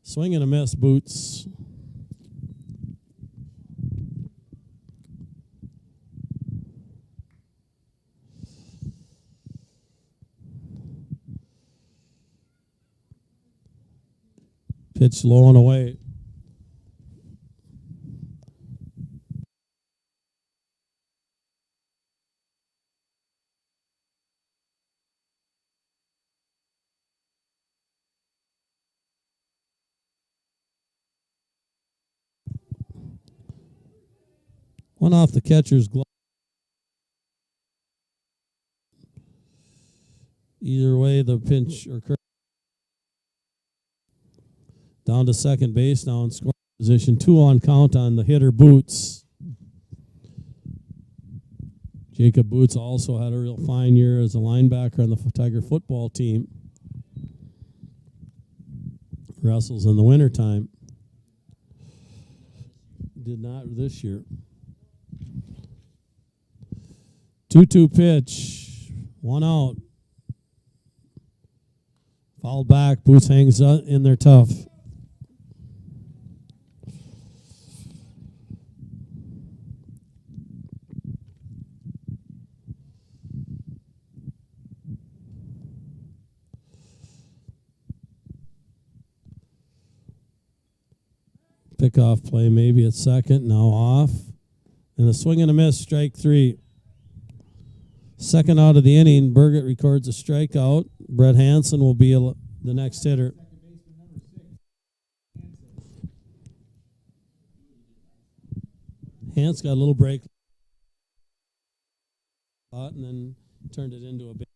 Swing and a miss, Boots. Pitch low and away. One off the catcher's glove. Either way, the pinch or curve. Down to second base now in scoring position. 2 on count on the hitter, Boots. Jacob Boots also had a real fine year as a linebacker on the Tiger football team. Wrestles in the wintertime. Did not this year. 2-2 pitch. 1 out. Fouled back. Boots hangs in there tough. Pickoff play maybe at second. Now off. And a swing and a miss. Strike 3. Second out of the inning. Burgett records a strikeout. Brett Hansen will be the next hitter. Hans got a little break. And then turned it into a big.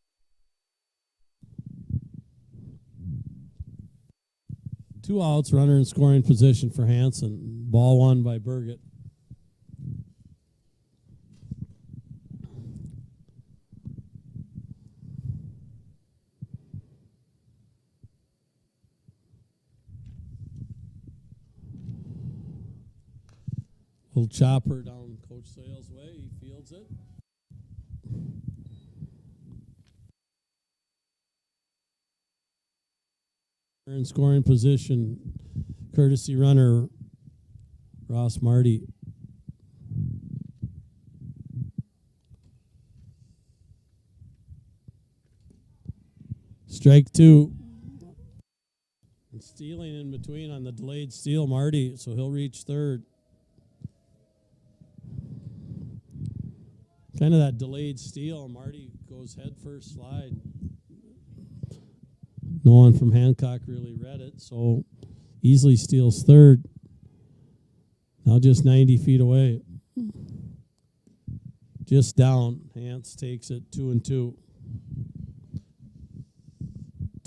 Two outs, runner in scoring position for Hansen. Ball 1 by Burgett. Little chopper down Coach Sale's way. He fields it. In scoring position, courtesy runner, Ross Marty. Strike 2. And stealing in between on the delayed steal, Marty, so he'll reach third. Kind of that delayed steal. Marty goes head first slide. No one from Hancock really read it, so easily steals third. Now just 90 feet away. Just down. Hans takes it 2-2.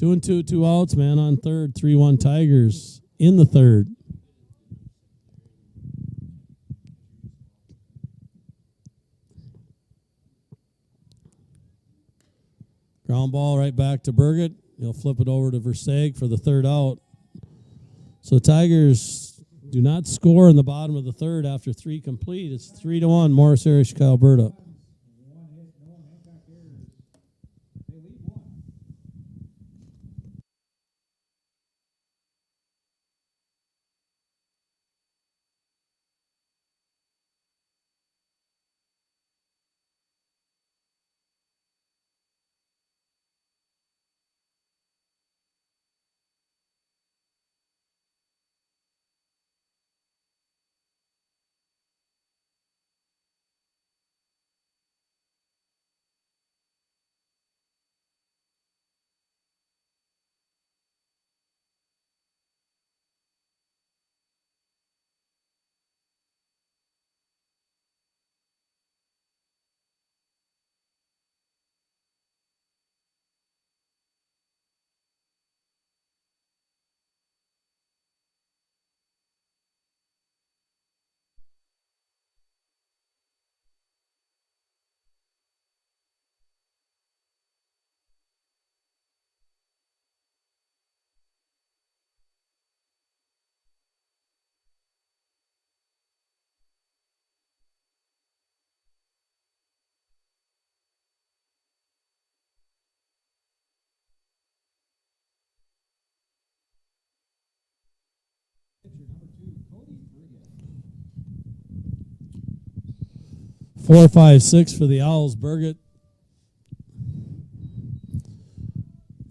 2-2, 2 outs, man on third. 3-1 Tigers in the third. Ground ball right back to Burgett. He'll flip it over to Versag for the third out. So Tigers do not score in the bottom of the third after 3 complete. It's 3-1, Morris Area, Chicago, Alberta. 4, 5, 6 for the Owls. Burgett,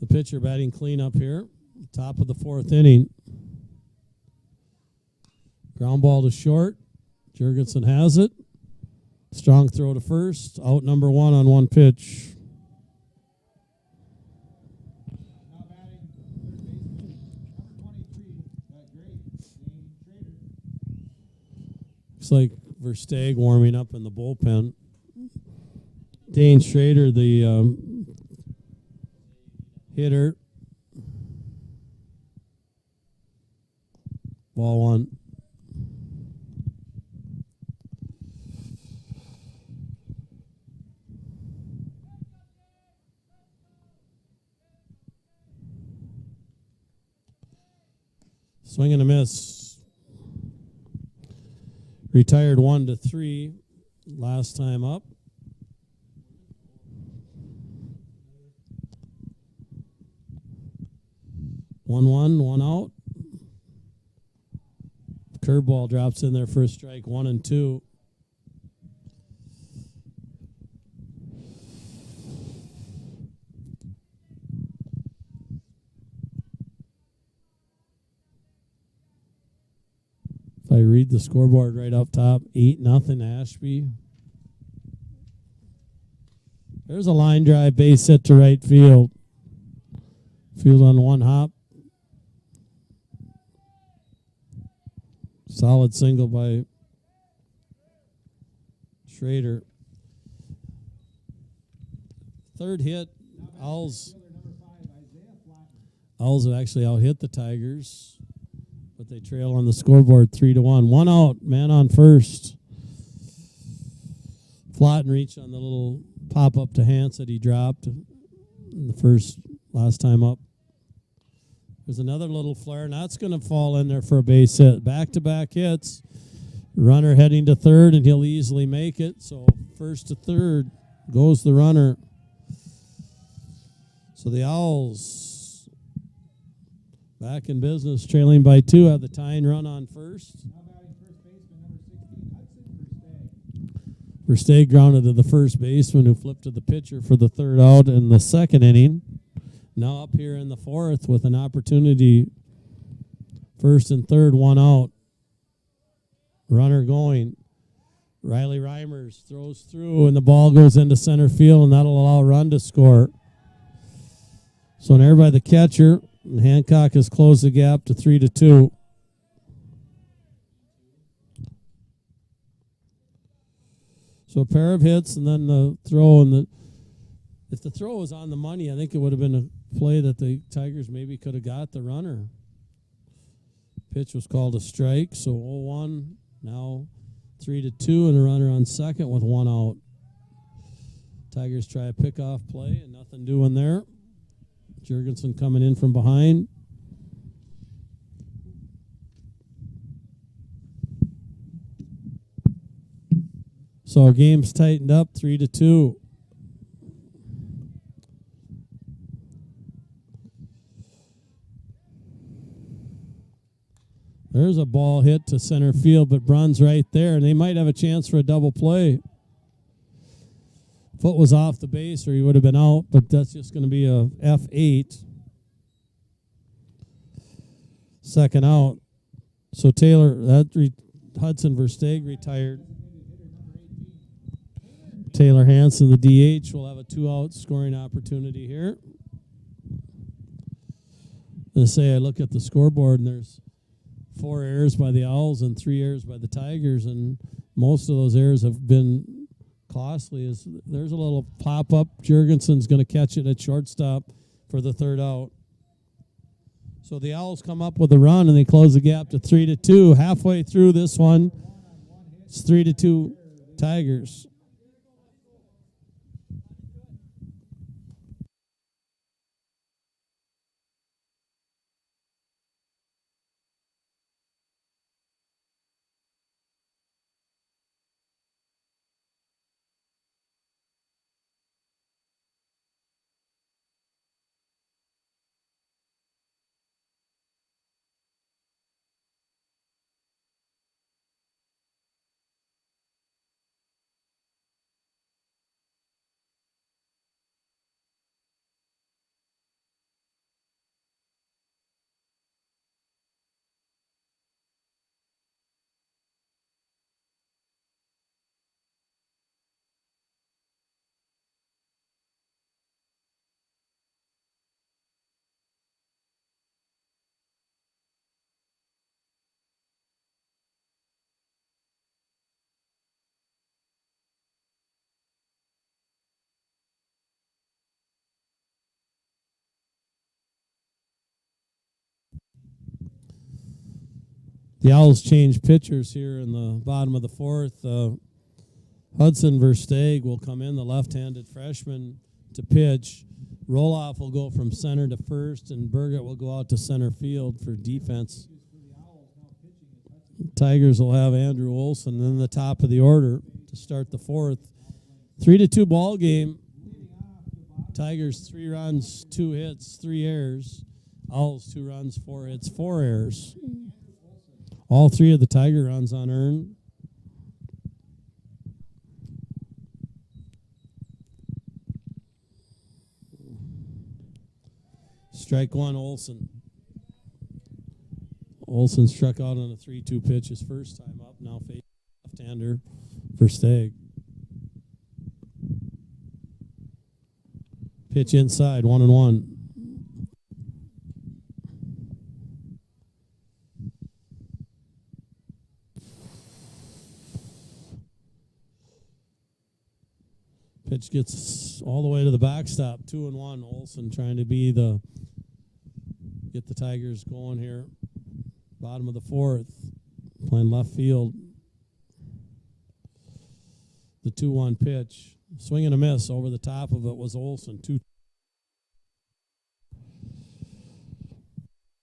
the pitcher, batting cleanup here. Top of the 4th inning. Ground ball to short. Jurgensen has it. Strong throw to first. Out number 1 on 1 pitch. Now batting third baseman, number 23, that great Dane Trader. Looks like Versteeg warming up in the bullpen. Dane Schrader, the hitter. Ball 1. Swing and a miss. Retired 1-3 last time up. One out. Curveball drops in there for a strike. 1-2. If I read the scoreboard right up top, 8-0 Ashby. There's a line drive, base hit to right field. Field on 1 hop. Solid single by Schrader. Third hit, Owls have actually out-hit the Tigers, but they trail on the scoreboard 3-1. 1 out, man on first. Flotten reached on the little pop-up to Hans that he dropped in the first last time up. There's another little flare, and that's going to fall in there for a base hit. Back-to-back hits. Runner heading to third, and he'll easily make it. So first to third goes the runner. So the Owls back in business, trailing by 2, have the tying run on first. Now batting first baseman, number 16, Hudson Versteeg. Versteeg grounded to the first baseman, who flipped to the pitcher for the 3rd out in the 2nd inning. Now up here in the 4th with an opportunity. 1st and 3rd, 1 out. Runner going. Riley Reimers throws through, and the ball goes into center field, and that'll allow a run to score. So an error by the catcher, and Hancock has closed the gap to 3-2. So a pair of hits, and then the throw, and if the throw was on the money, I think it would have been a play that the Tigers maybe could have got the runner. Pitch was called a strike, so 0-1. Now 3-2, and a runner on second with 1 out. Tigers try a pickoff play, and nothing doing there. Jurgensen coming in from behind. So our game's tightened up 3-2. There's a ball hit to center field, but Brun's right there, and they might have a chance for a double play. Foot was off the base, or he would have been out, but that's just going to be a F8. 2nd out. So Taylor, Hudson Versteeg retired. Taylor Hansen, the DH, will have a 2-out scoring opportunity here. I look at the scoreboard, and there's 4 errors by the Owls and 3 errors by the Tigers, and most of those errors have been costly. There's a little pop-up. Jurgensen's going to catch it at shortstop for the 3rd out. So the Owls come up with a run, and they close the gap to 3-2. Halfway through this one, it's 3-2 Tigers. The Owls change pitchers here in the bottom of the fourth. Hudson Versteeg will come in, the left-handed freshman, to pitch. Roloff will go from center to first, and Burgett will go out to center field for defense. Tigers will have Andrew Olson in the top of the order to start the fourth. 3-2 ball game. Tigers 3 runs, 2 hits, 3 errors. Owls 2 runs, 4 hits, 4 errors. All 3 of the Tiger runs unearned. Strike 1, Olson. Olson struck out on a 3-2 pitch his first time up. Now facing left-hander Versteeg. Pitch inside, 1-1. Pitch gets all the way to the backstop, 2-1. Olson trying to get the Tigers going here. Bottom of the fourth, playing left field. The 2-1 pitch. Swing and a miss. Over the top of it was Olson. 2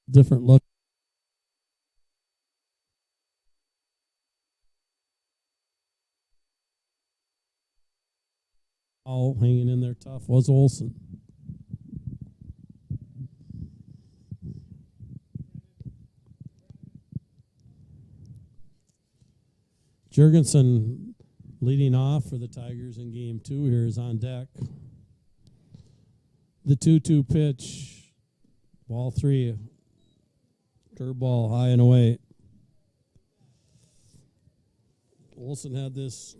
different look. All hanging in there tough was Olson. Jurgensen leading off for the Tigers in game 2 here is on deck. The 2-2 pitch, ball 3, curveball high and away. Olson had this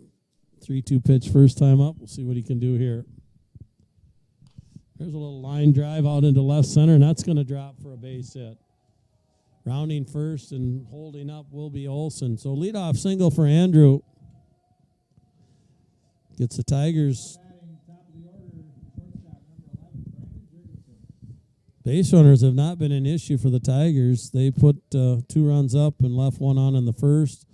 3-2 pitch first time up. We'll see what he can do here. There's a little line drive out into left center, and that's going to drop for a base hit. Rounding first and holding up will be Olson. So leadoff single for Andrew. Gets the Tigers. Base runners have not been an issue for the Tigers. They put 2 runs up and left 1 on in the first.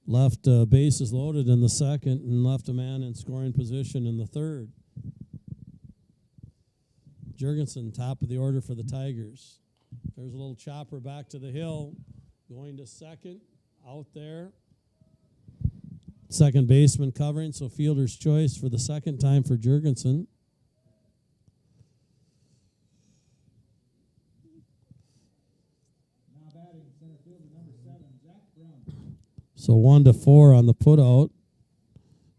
Left bases loaded in the second and left a man in scoring position in the third. Jurgensen, top of the order for the Tigers. There's a little chopper back to the hill. Going to second. Out there. Second baseman covering, so fielder's choice for the second time for Jurgensen. Now batting center fielder number 7, Zach Brown. So 1-4 on the putout.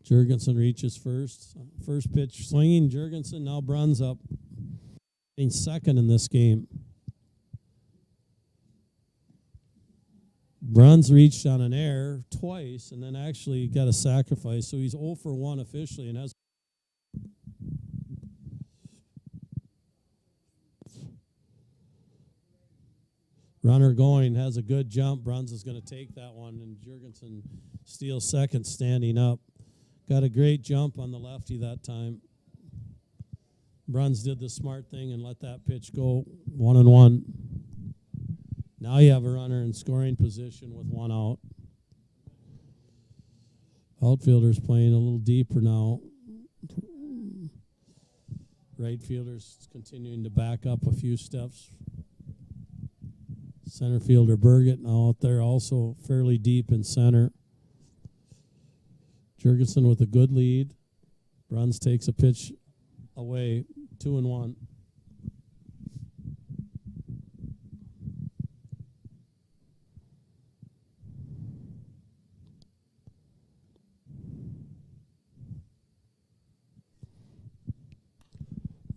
Jurgensen reaches first. First pitch swinging. Jurgensen, now Bruns up. In second in this game. Bruns reached on an error twice and then actually got a sacrifice. So he's 0 for 1 officially and has. Runner going, has a good jump. Bruns is going to take that one, and Jurgensen steals second standing up. Got a great jump on the lefty that time. Bruns did the smart thing and let that pitch go 1-1. Now you have a runner in scoring position with 1 out. Outfielder's playing a little deeper now. Right fielder's continuing to back up a few steps. Center fielder Burgett now out there also fairly deep in center. Jurgensen with a good lead. Bruns takes a pitch away, 2-1.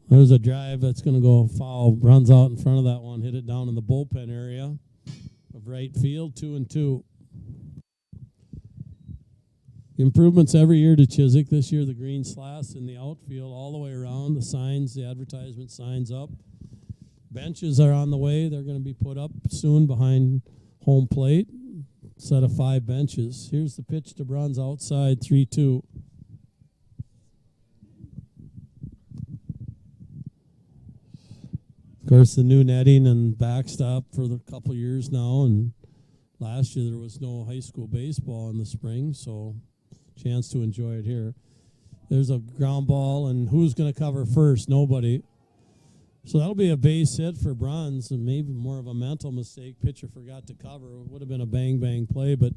There's a drive that's going to go foul. Runs out in front of that one. Hit it down in the bullpen area of right field. 2-2. Improvements every year to Chiswick. This year the green slats in the outfield all the way around. The signs, the advertisement signs up. Benches are on the way. They're going to be put up soon behind home plate. Set of 5 benches. Here's the pitch to Bruns outside, 3-2. Of course, the new netting and backstop for a couple years now, and Last year there was no high school baseball in the spring, so chance to enjoy it here. There's a ground ball, and who's going to cover first? Nobody. So that'll be a base hit for Bruns, and maybe more of a mental mistake. Pitcher forgot to cover. It would have been a bang play, but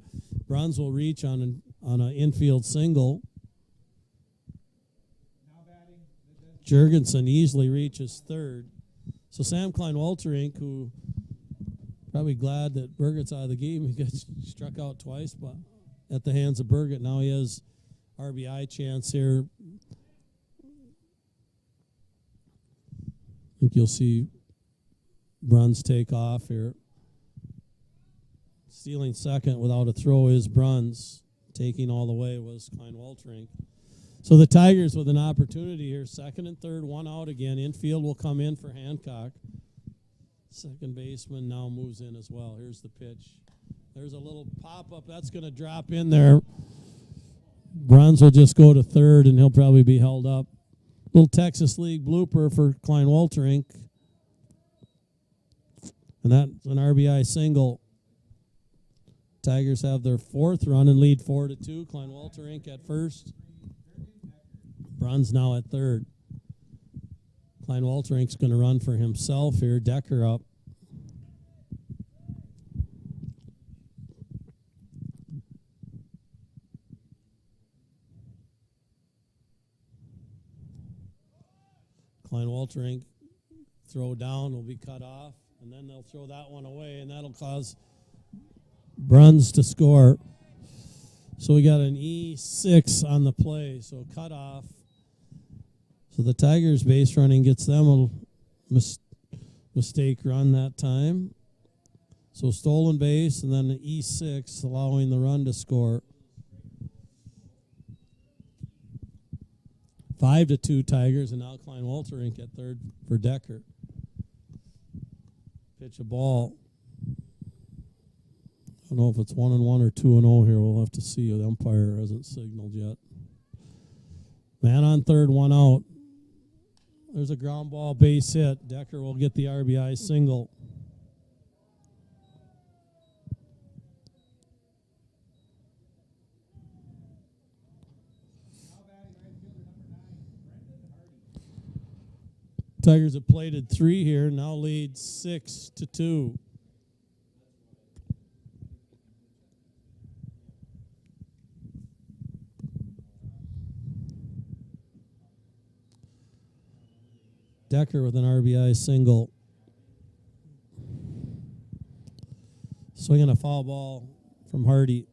Bruns will reach on an infield single. Jurgensen easily reaches third. So Sam Klein-Walterink, who probably glad that Burgett's out of the game, he got struck out twice, but at the hands of Burgett. Now he has RBI chance here. I think you'll see Bruns take off here. Stealing second without a throw is Bruns. Taking all the way was Klein-Walterink. So the Tigers with an opportunity here. Second and third, one out again. Infield will come in for Hancock. Second baseman now moves in as well. Here's the pitch. There's a little pop-up. That's going to drop in there. Bruns will just go to third, and he'll probably be held up. Little Texas League blooper for Klein-Walterink. And that's an RBI single. Tigers have their fourth run and lead 4-2. Klein-Walterink at first. Bruns now at third. Klein-Walterink's going to run for himself here. Decker up. Klein-Walterink throw down will be cut off, and then they'll throw that one away, and that'll cause Bruns to score. So we got an E6 on the play, so cut off. So the Tigers base running gets them a mistake run that time. So stolen base, and then an E6 allowing the run to score. 5-2 Tigers, and now Klein-Walterink at third for Decker. Pitch a ball. I don't know if it's 1-1 or 2-0 here. We'll have to see. The umpire hasn't signaled yet. Man on third, one out. There's a ground ball base hit. Decker will get the RBI single. Tigers have plated 3 here, now lead 6-2. Decker with an RBI single. Swinging a foul ball from Hardy.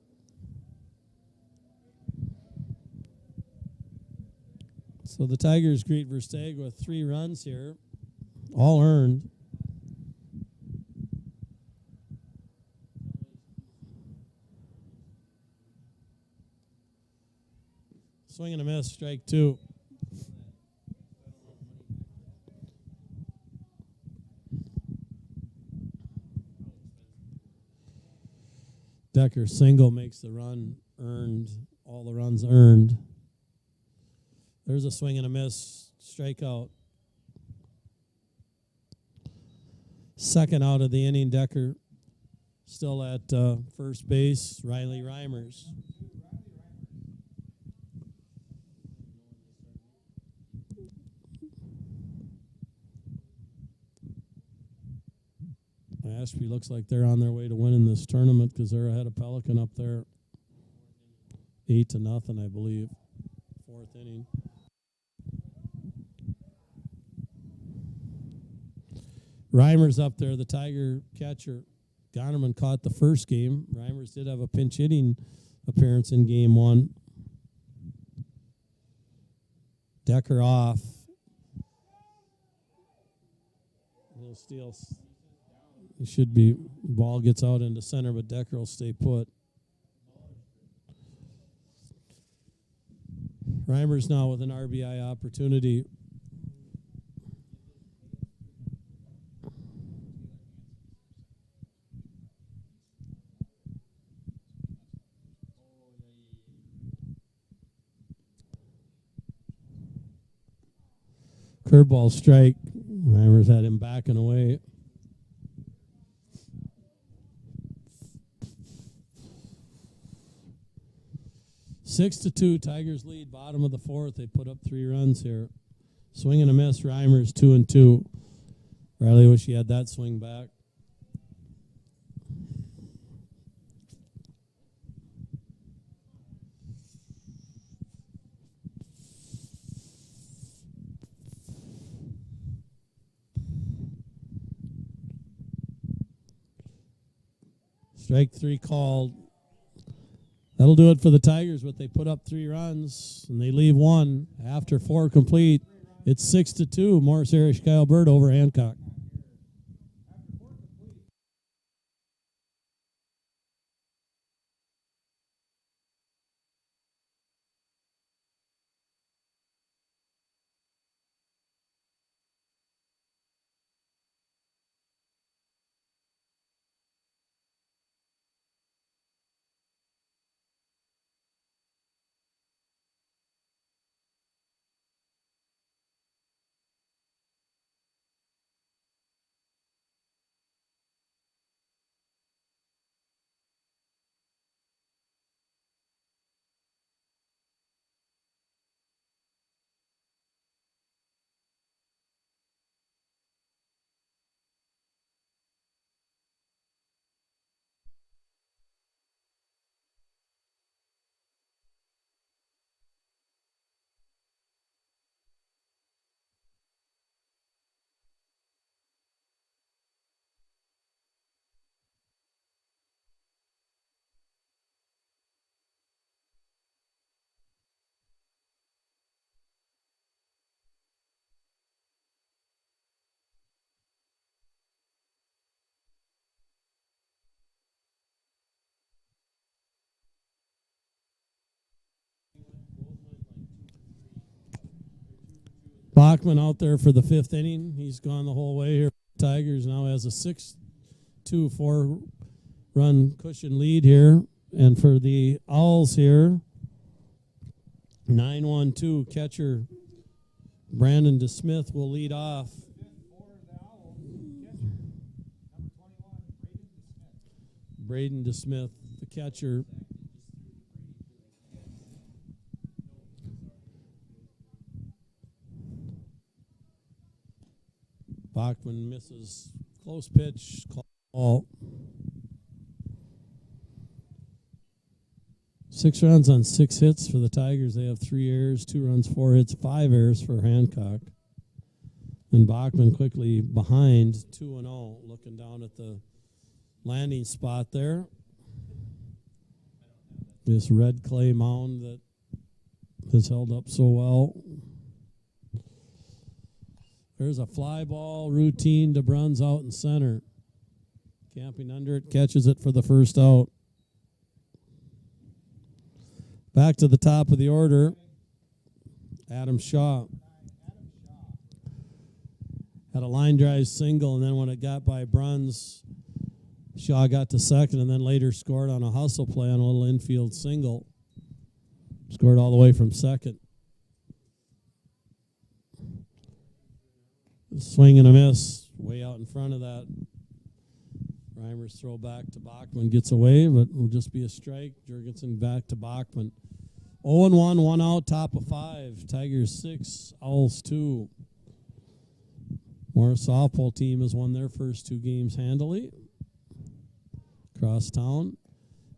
So the Tigers greet Versteeg with 3 runs here, all earned. Swing and a miss, strike 2. Decker single makes the run earned, all the runs earned. There's a swing and a miss, strikeout. Second out of the inning, Decker still at first base, Riley Reimers. Ashby looks like they're on their way to winning this tournament because they're ahead of Pelican up there. 8-0, I believe. 4th inning. Reimers up there, the Tiger catcher. Gonnerman caught the first game. Reimers did have a pinch hitting appearance in game 1. Decker off. Little steal. He should be, ball gets out into center, but Decker will stay put. Reimers now with an RBI opportunity. Curveball strike. Reimers had him backing away. 6-2, Tigers lead. Bottom of the fourth, they put up 3 runs here. Swing and a miss. Reimers 2-2. Riley wish he had that swing back. Strike 3 called. That'll do it for the Tigers, but they put up 3 runs, and they leave 1 after 4 complete. It's 6-2, Morris Irish Kyle Bird over Hancock. Bachman out there for the 5th inning. He's gone the whole way here. Tigers now has a 6-2 4-run cushion lead here. And for the Owls here, 9-1-2 catcher Brandon DeSmith will lead off. Braden DeSmith, the catcher. Bachman misses. Close pitch. Call. 6 runs on 6 hits for the Tigers. They have 3 errors, 2 runs, 4 hits, 5 errors for Hancock. And Bachman quickly behind 2-0, looking down at the landing spot there. This red clay mound that has held up so well. There's a fly ball routine to Bruns out in center. Camping under it, catches it for the first out. Back to the top of the order, Adam Shaw. Had a line drive single, and then when it got by Bruns, Shaw got to second and then later scored on a hustle play on a little infield single. Scored all the way from second. Swing and a miss, way out in front of that. Reimer's throw back to Bachman gets away, but will just be a strike. Jurgensen back to Bachman. 0-1, 1 out, top of 5. Tigers 6, Owls 2. Morris softball team has won their first 2 games handily. Cross town.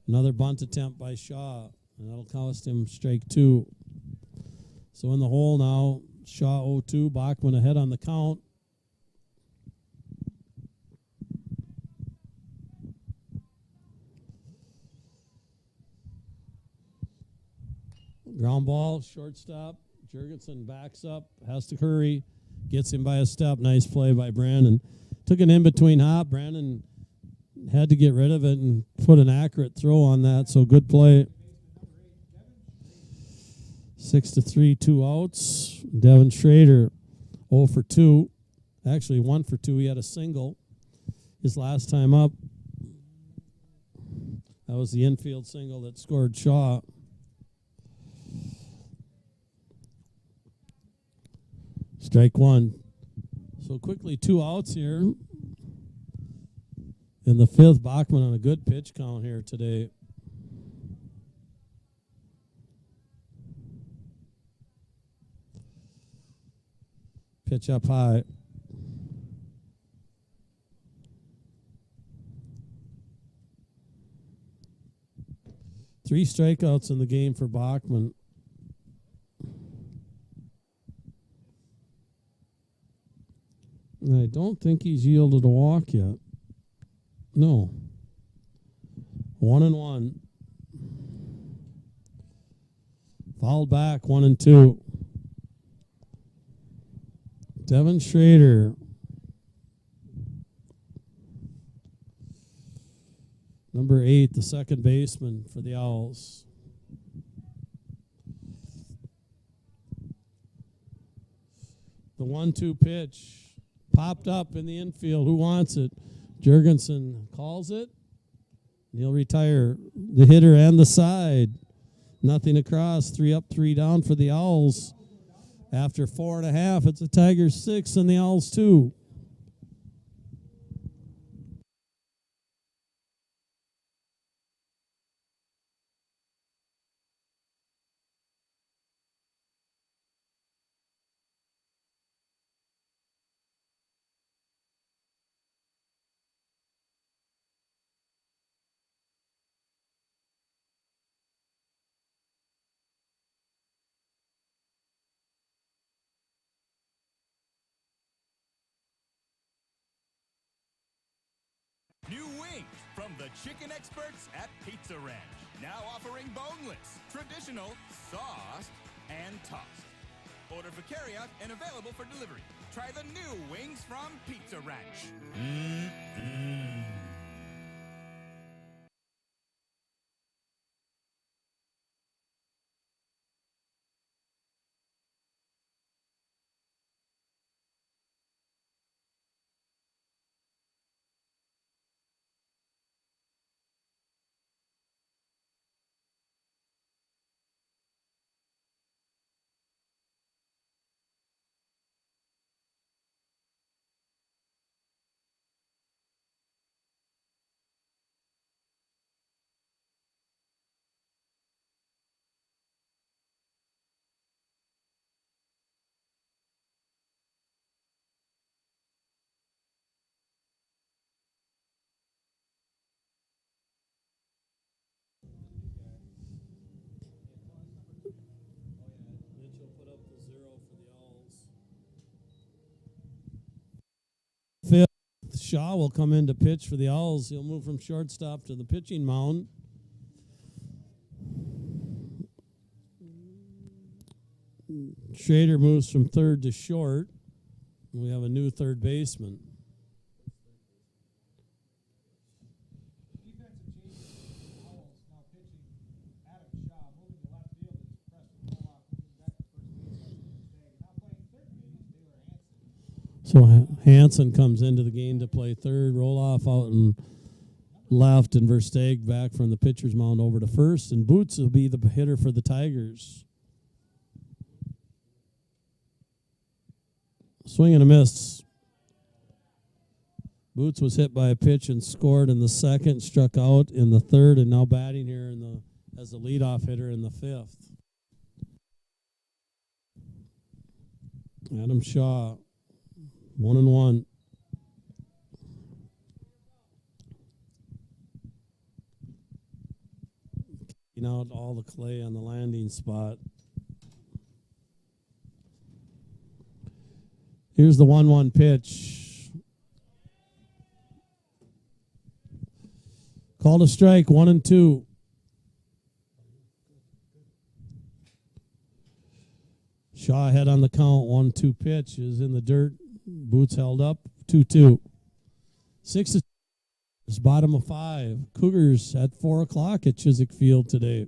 Another bunt attempt by Shaw, and that'll cost him strike 2. So in the hole now, Shaw 0-2, Bachman ahead on the count. Ground ball, shortstop. Jurgensen backs up, has to hurry, gets him by a step. Nice play by Brandon. Took an in-between hop. Brandon had to get rid of it and put an accurate throw on that, so good play. 6-3, 2 outs. Devin Schrader, 0 for 2. Actually, 1 for 2. He had a single his last time up. That was the infield single that scored Shaw. Strike 1. So quickly 2 outs here. In the 5th, Bachman on a good pitch count here today. Pitch up high. Three strikeouts in the game for Bachman. And I don't think he's yielded a walk yet. No. 1-1. Fouled back, 1-2. Devin Schrader. Number 8, the second baseman for the Owls. The 1-2 pitch popped up in the infield. Who wants it? Jurgensen calls it. He'll retire the hitter and the side. Nothing across. 3 up, 3 down for the Owls. After 4.5, it's the Tigers 6 and the Owls 2. New wings from the chicken experts at Pizza Ranch. Now offering boneless, traditional, sauced, and tossed. Order for carryout and available for delivery. Try the new wings from Pizza Ranch. Mitchell put up the 0 for the Owls. Fifth, Shaw will come in to pitch for the Owls. He'll move from shortstop to the pitching mound. Schrader moves from third to short. We have a new third baseman. Defensive changes. Owls now pitching Adam Shaw, moving to left field is Preston Moloch, moving back to first base as Stag. Now playing third base, Taylor Hansen. So Hansen comes into the game to play third. Roloff out and left, and Versteeg back from the pitcher's mound over to first. And Boots will be the hitter for the Tigers. Swing and a miss. Boots was hit by a pitch and scored in the second, struck out in the third, and now batting here as the leadoff hitter in the fifth. Adam Shaw, 1-1. Taking out all the clay on the landing spot. Here's the 1-1 pitch. Called a strike, 1-2. Shaw ahead on the count, 1-2 pitch is in the dirt. Boots held up, 2-2. 6 is bottom of 5. Cougars at 4 o'clock at Chiswick Field today.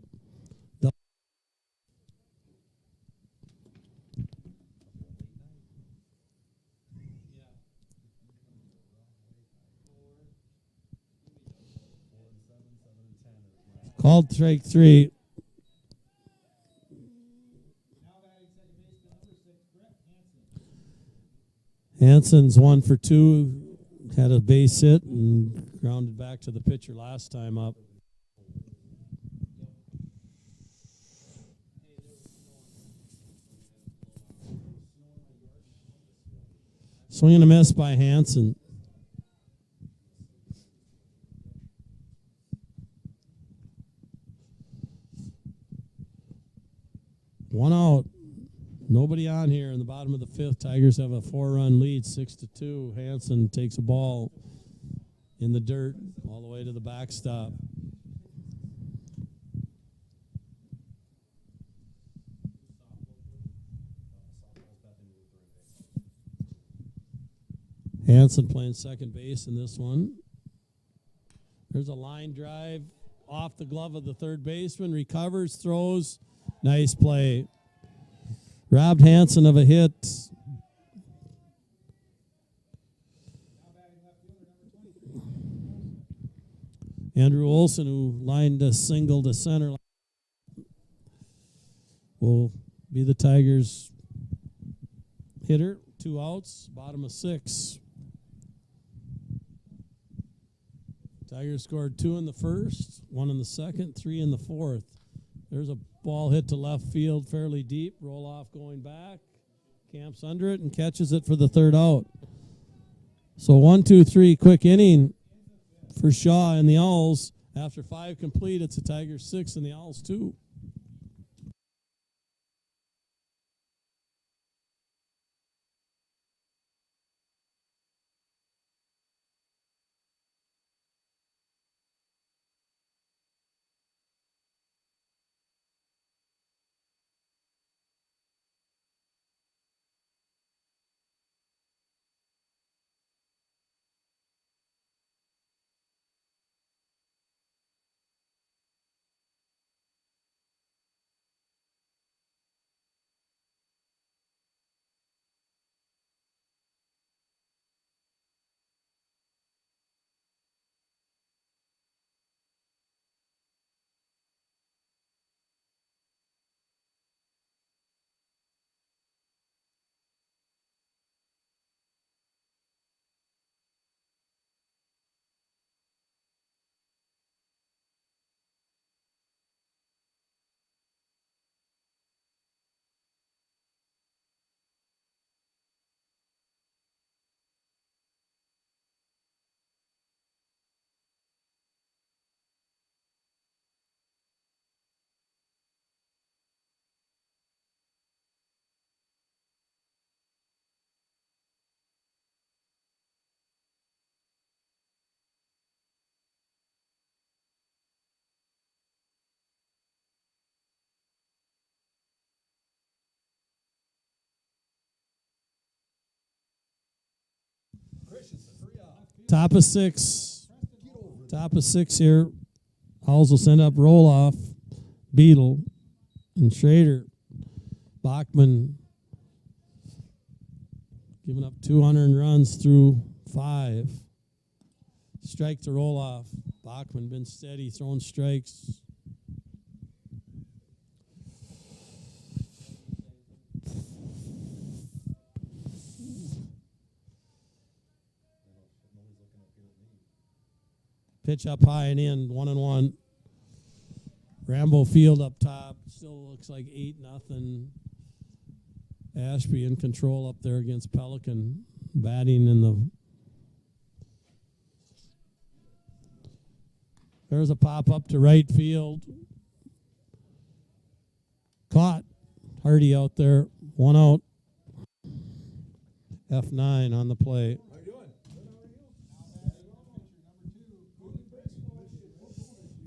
Called strike 3. Hansen's 1 for 2. Had a base hit and grounded back to the pitcher last time up. Swing and a miss by Hansen. One out. Nobody on here in the bottom of the fifth. Tigers have a 4-run lead, 6-2. Hansen takes a ball in the dirt all the way to the backstop. Hansen playing second base in this one. There's a line drive off the glove of the third baseman. Recovers, throws. Nice play. Robbed Hansen of a hit. Andrew Olson, who lined a single to center, will be the Tigers' hitter. 2 outs, bottom of 6. Tigers scored 2 in the first, 1 in the second, 3 in the fourth. There's a ball hit to left field fairly deep. Roll off going back. Camps under it and catches it for the 3rd out. So 1, 2, 3, quick inning for Shaw and the Owls. After 5 complete, it's the Tigers 6 and the Owls 2. Top of 6. Top of 6 here. Owls will send up Roloff, Beetle, and Schrader. Bachman giving up 200 runs through 5. Strike to Roloff. Bachman been steady, throwing strikes. Pitch up high and in, 1-1. Rambo Field up top. Still looks like 8-0. Ashby in control up there against Pelican. Batting in the... There's a pop up to right field. Caught. Hardy out there. 1 out. F9 on the play.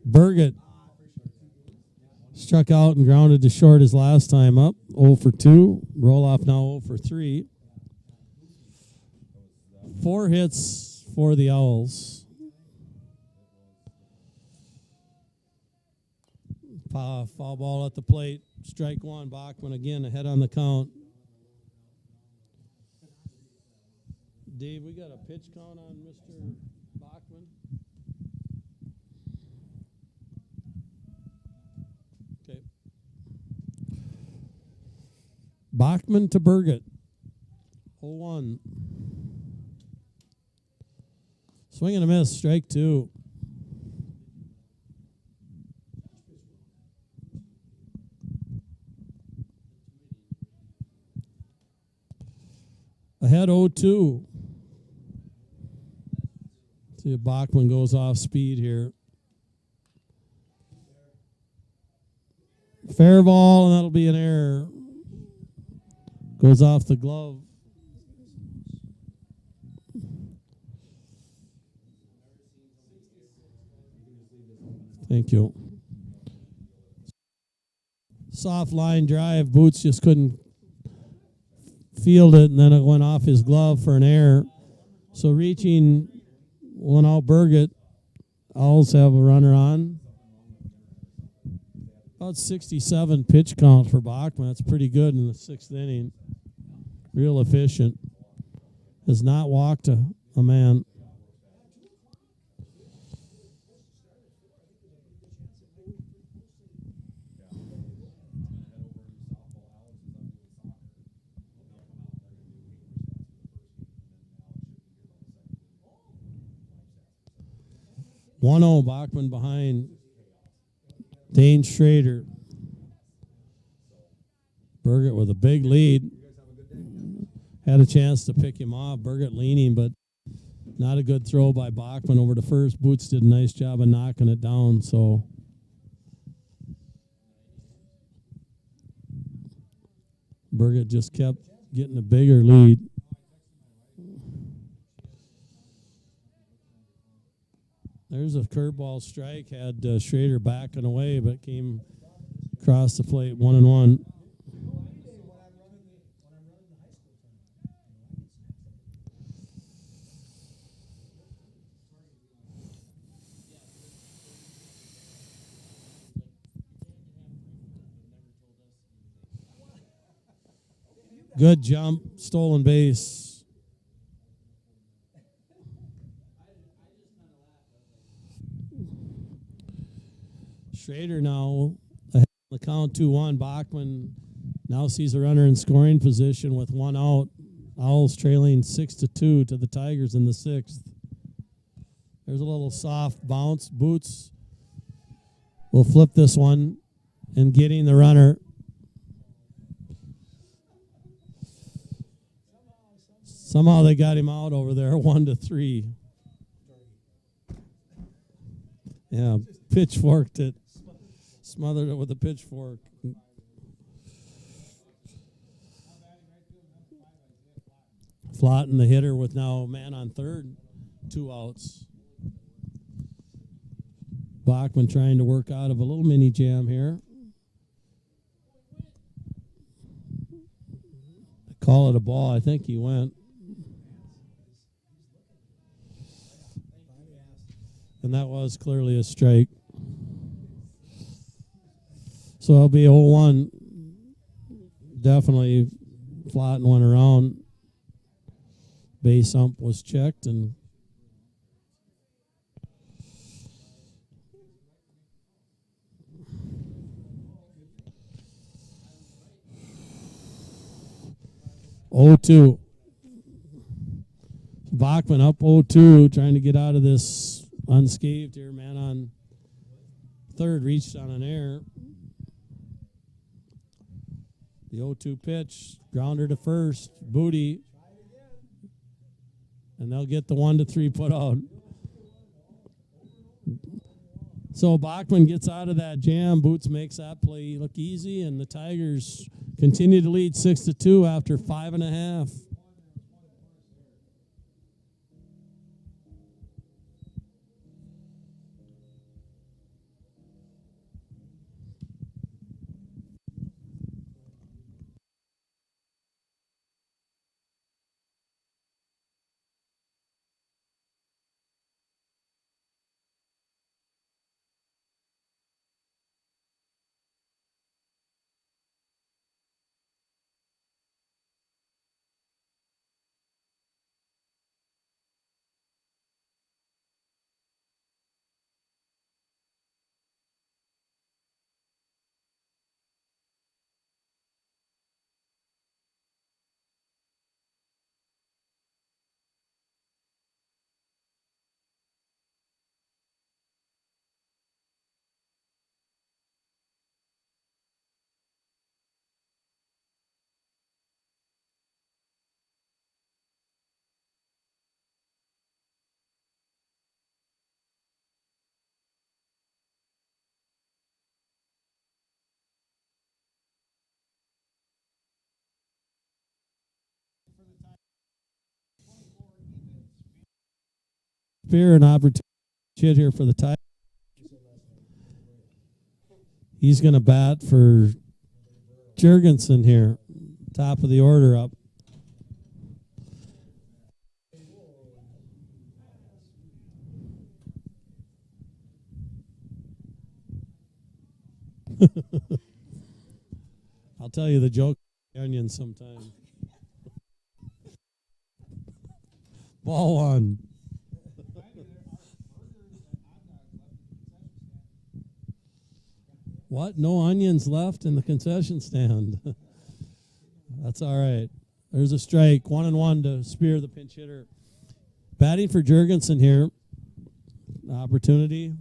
Burgett struck out and grounded to short his last time up. 0 for 2. Roloff now 0 for 3. 4 hits for the Owls. Foul ball at the plate. Strike 1. Bachman again ahead on the count. Dave, we got a pitch count on Mr. Bachman. Okay. Bachman to Burgett. 0-1. Swing and a miss. Strike 2. Ahead 0-2. See if Bachman goes off speed here. Fair ball, and that'll be an error. Goes off the glove. Thank you. Soft line drive. Boots just couldn't field it, and then it went off his glove for an error. So reaching one out Burgett. Owls have a runner on. About 67 pitch count for Bachman. That's pretty good in the 6th inning. Real efficient. Has not walked a man. One 0 Bachman behind Dane Schrader. Burgett with a big lead. Had a chance to pick him off. Burgett leaning, but not a good throw by Bachman over to first. Boots did a nice job of knocking it down. So Burgett just kept getting a bigger lead. There's a curveball strike. Had Schrader backing away, but came across the plate 1-1. Good jump, stolen base. Schrader now ahead on the count 2-1. Bachman now sees a runner in scoring position with one out. Owls trailing 6-2 to the Tigers in the 6th. There's a little soft bounce. Boots will flip this one and getting the runner. Somehow they got him out over there, 1-3. Yeah, pitchforked it. Smothered it with a pitchfork. Flatten the hitter with now man on third, 2 outs. Bachman trying to work out of a little mini jam here. Call it a ball. I think he went. And that was clearly a strike. So it'll be 0-1. Definitely flattened one around. Base ump was checked and (0-2). Bachman up 0-2, trying to get out of this unscathed here. Man on third reached on an error. The 0-2 pitch, grounder to first, Booty, and they'll get the 1-3 put out. So Bachman gets out of that jam. Boots makes that play look easy, and the Tigers continue to lead 6-2 after 5.5. Spear, an opportunity hit here for the Tigers. He's going to bat for Jurgensen here, top of the order up. I'll tell you the joke onion sometime. Ball one. What? No onions left in the concession stand. That's all right. There's a strike. 1-1 to Spear, the pinch hitter. Batting for Jurgensen here. Opportunity.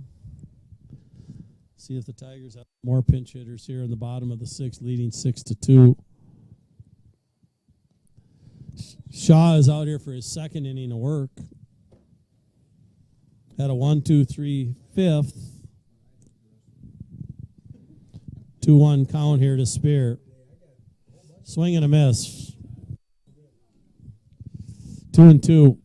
See if the Tigers have more pinch hitters here in the bottom of the sixth, leading 6-2. Shaw is out here for his second inning of work. Had a 1-2-3 fifth. 2-1 count here to Spear. Swing and a miss. 2-2.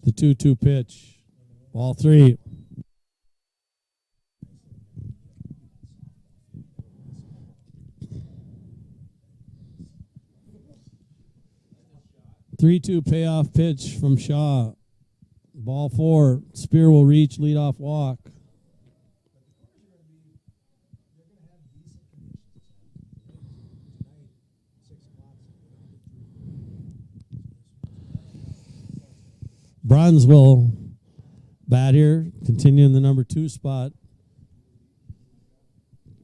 The 2-2 pitch. Ball three. Three-two payoff pitch from Shaw. Ball four. Spear will reach leadoff walk. Bruns will bat here, continuing the number 2 spot.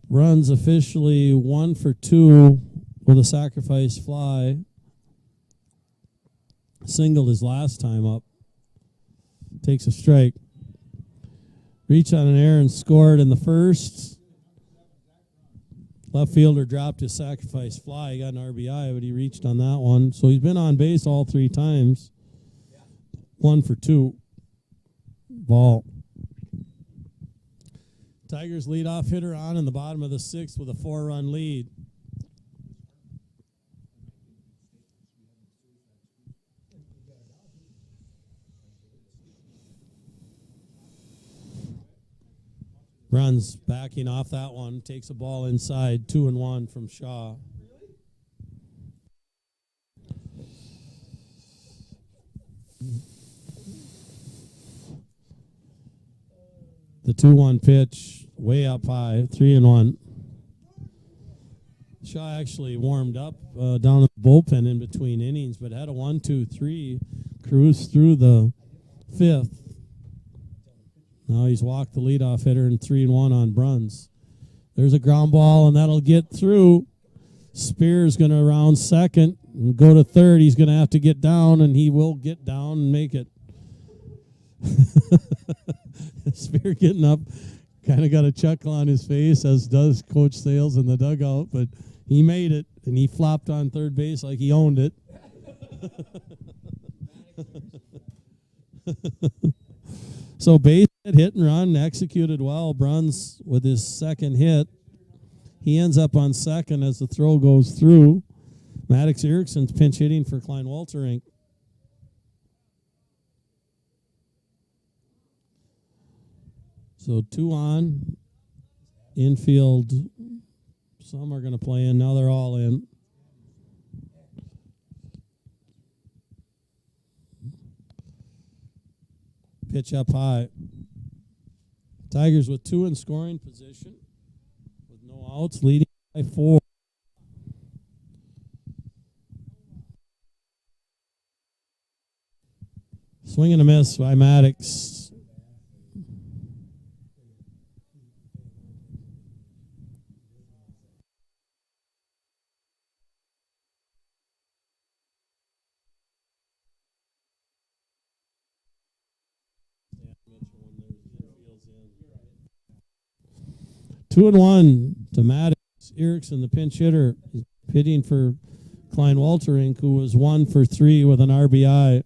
Runs officially 1 for 2 with a sacrifice fly. Singled his last time up. Takes a strike. Reach on an error and scored in the first. Left fielder dropped his sacrifice fly. He got an RBI, but he reached on that one. So he's been on base all 3 times. 1 for 2. Ball. Tigers leadoff hitter on in the bottom of the 6th with a 4-run lead. Runs backing off that one. Takes a ball inside. 2-1 from Shaw. The 2-1 pitch, way up high, 3-1. Shaw actually warmed up down in the bullpen in between innings, but had a 1-2-3, cruised through the 5th. Now he's walked the leadoff hitter and 3-1 on Bruns. There's a ground ball, and that'll get through. Spear's going to round second and go to third. He's going to have to get down, and he will get down and make it. Spear getting up, kind of got a chuckle on his face, as does Coach Sales in the dugout, but he made it, and he flopped on third base like he owned it. So base hit and run, executed well. Bruns with his second hit. He ends up on second as the throw goes through. Maddox Erickson's pinch hitting for Klein Walter. So 2 on, infield, some are going to play in, now they're all in. Pitch up high. Tigers with 2 in scoring position, with no outs, leading by 4. Swing and a miss by Maddox. Two and one to Maddox. Erickson, the pinch hitter, hitting for Klein Walterink, who was 1 for 3 with an RBI.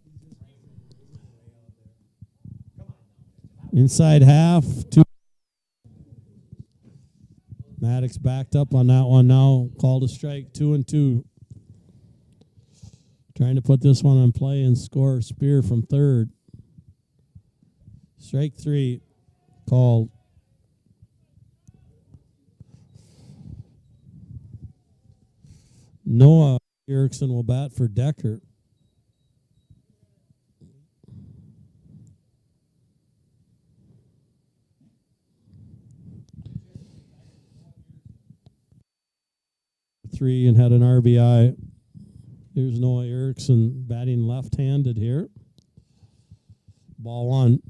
Inside half, 2. Maddox backed up on that one now. Called a strike, 2-2. Trying to put this one in play and score Spear from third. Strike 3 called. Noah Erickson will bat for Decker. Three and had an RBI. Here's Noah Erickson batting left-handed here. Ball 1.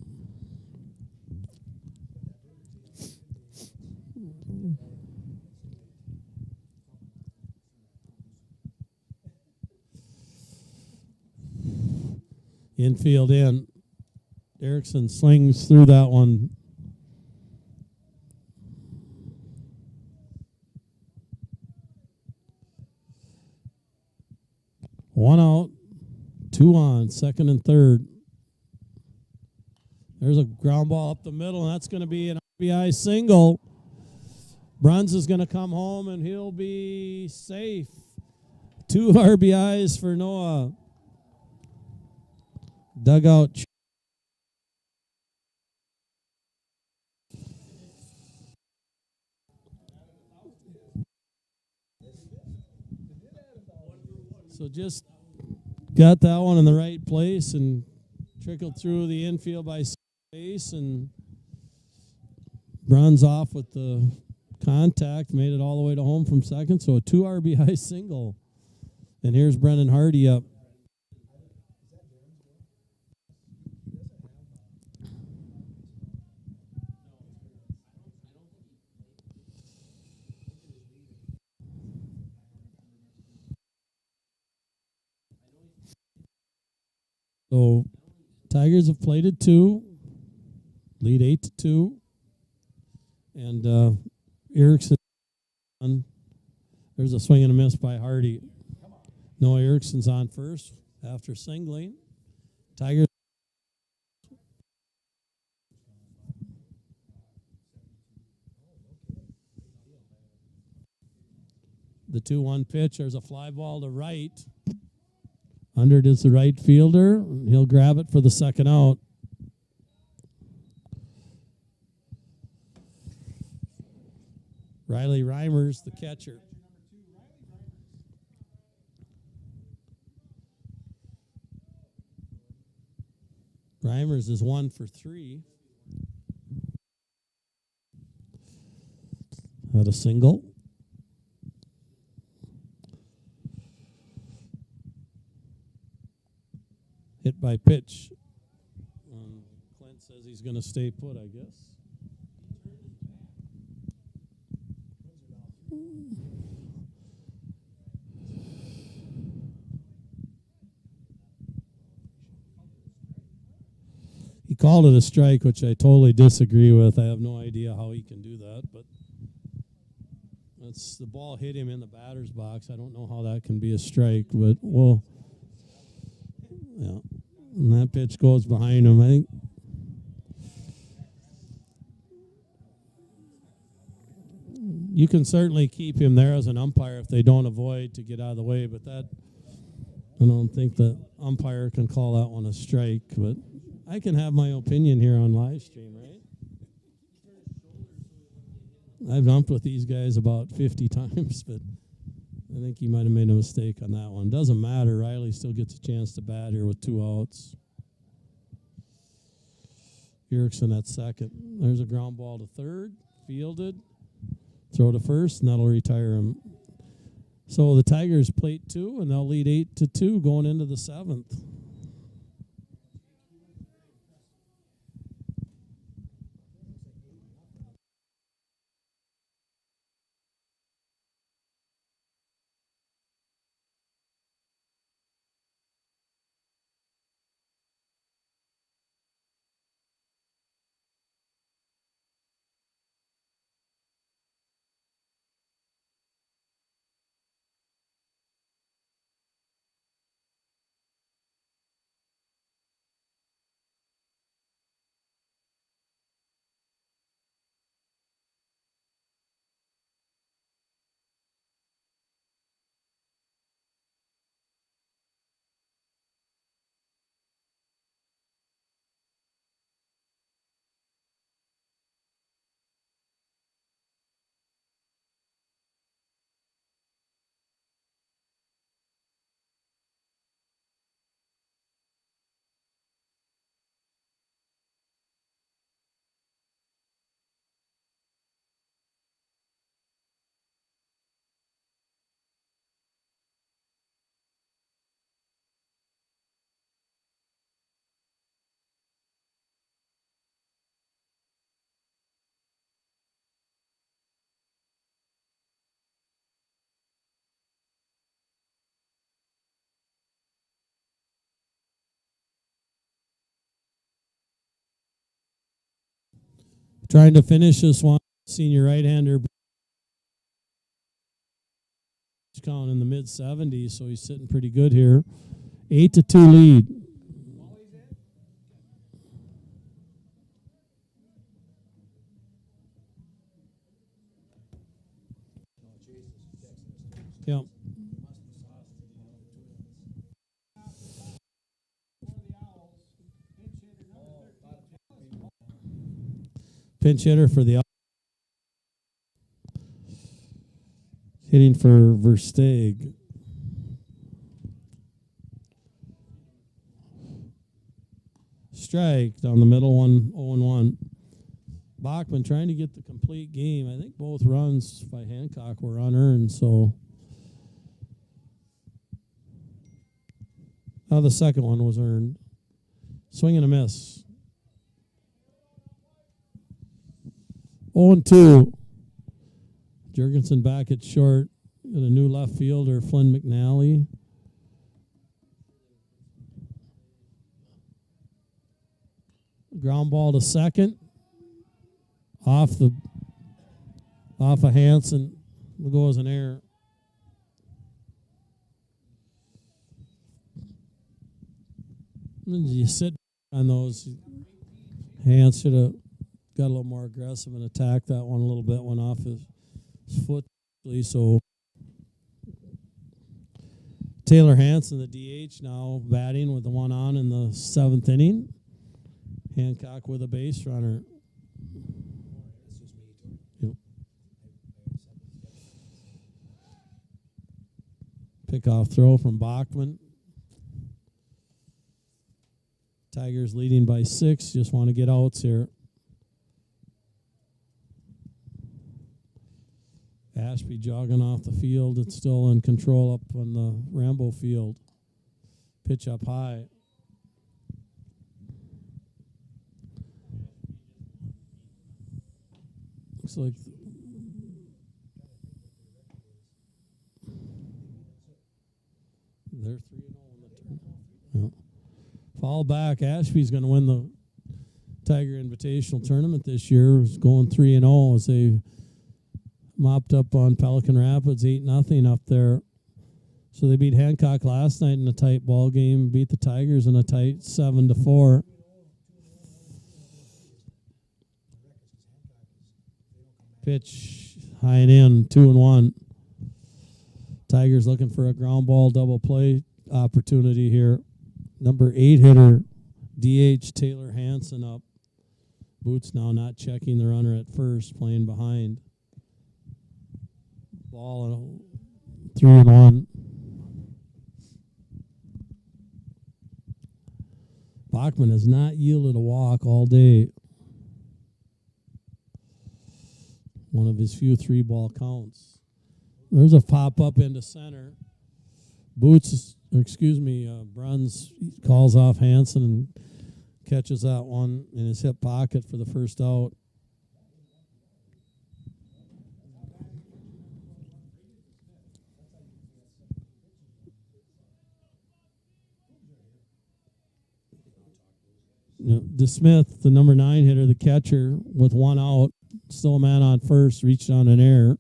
Infield in. Erickson slings through that one. One out, 2 on, second and third. There's a ground ball up the middle, and that's going to be an RBI single. Bruns is going to come home, and he'll be safe. 2 RBIs for Noah. Dugout. So just got that one in the right place and trickled through the infield by base, and Bruns off with the contact, made it all the way to home from second. So a 2 RBI single. And here's Brendan Hardy up. So Tigers have played at 2, lead 8-2, and Erickson. There's a swing and a miss by Hardy. Noah Erickson's on first after singling. Tigers. The 2-1 pitch. There's a fly ball to right. Under it is the right fielder. He'll grab it for the second out. Riley Reimers, the catcher. Reimers is 1 for 3. Had a single. Hit by pitch. Clint says he's going to stay put, I guess. He called it a strike, which I totally disagree with. I have no idea how he can do that, but the ball hit him in the batter's box. I don't know how that can be a strike, but well, yeah. And that pitch goes behind him. I think you can certainly keep him there as an umpire if they don't avoid to get out of the way, but that I don't think the umpire can call that one a strike, but I can have my opinion here on live stream, right? I've umped with these guys about 50 times, but I think he might have made a mistake on that one. Doesn't matter. Riley still gets a chance to bat here with 2 outs. Erickson at second. There's a ground ball to third. Fielded. Throw to first, and that'll retire him. So the Tigers plate 2, and they'll lead 8-2 going into the 7th. Trying to finish this one. Senior right-hander. He's count in the mid-70s, so he's sitting pretty good here. 8-2 lead. Yep. Pinch hitter for the hitting for Versteeg. Strike down the middle, 1-0-1. Bachman trying to get the complete game. I think both runs by Hancock were unearned, so now the second one was earned. Swing and a miss. 0-2. Jurgensen back at short. Got a new left fielder, Flynn McNally. Ground ball to second. Off of Hansen. Will go as an error. You sit on those. Hans should have got a little more aggressive and attacked that one a little bit. Went off his foot. So Taylor Hansen, the DH, now batting with the one on in the 7th inning. Hancock with a base runner. Yep. Pickoff throw from Bachman. Tigers leading by 6. Just want to get outs here. Ashby jogging off the field. It's still in control up on the Rambo field. Pitch up high. Looks like they're 3-0 in the turn. Yeah. Fall back. Ashby's going to win the Tiger Invitational tournament this year. It's going 3-0 as they mopped up on Pelican Rapids 8-0 up there. So they beat Hancock last night in a tight ball game. Beat the Tigers in a tight 7-4. Pitch high and in, 2-1. Tigers looking for a ground ball double play opportunity here. Number 8 hitter, DH Taylor Hansen up. Boots now not checking the runner at first, playing behind. Ball 3-1. Bachman has not yielded a walk all day. One of his few 3-ball counts. There's a pop up into center. Bruns calls off Hansen and catches that one in his hip pocket for the first out. DeSmith, the number 9 hitter, the catcher, with one out, still a man on first, reached on an error.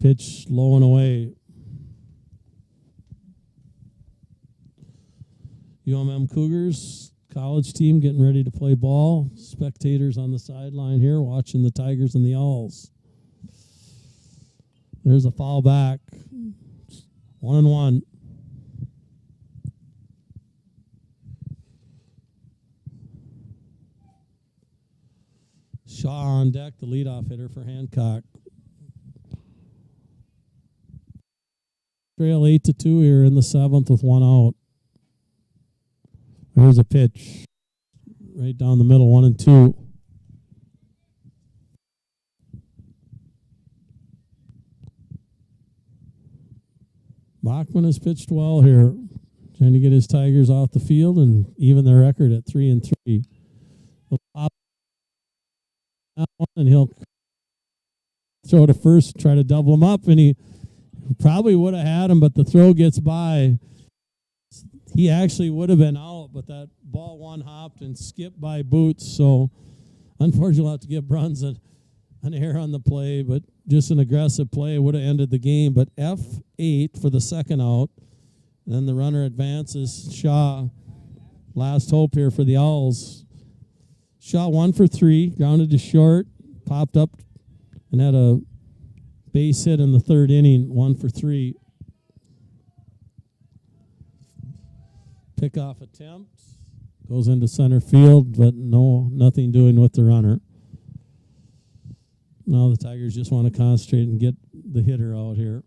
Pitch low and away. UMM Cougars, college team getting ready to play ball. Spectators on the sideline here watching the Tigers and the Owls. There's a foul back. 1-1. Shaw on deck, the leadoff hitter for Hancock. Trail 8-2 here in the 7th with one out. There's a pitch right down the middle, 1-2. Bachman has pitched well here, trying to get his Tigers off the field and even their record at 3-3. He'll pop that one and he'll throw to first, try to double him up, and he probably would have had him, but the throw gets by. He actually would have been out, but that ball one hopped and skipped by Boots. So unfortunately, we'll have to give Bruns an error on the play, but just an aggressive play would have ended the game. But F8 for the second out. And then the runner advances. Shaw, last hope here for the Owls. Shaw 1 for 3, grounded to short, popped up and had a base hit in the third inning, 1 for 3. Pickoff attempt goes into center field, but nothing doing with the runner. Now the Tigers just want to concentrate and get the hitter out here.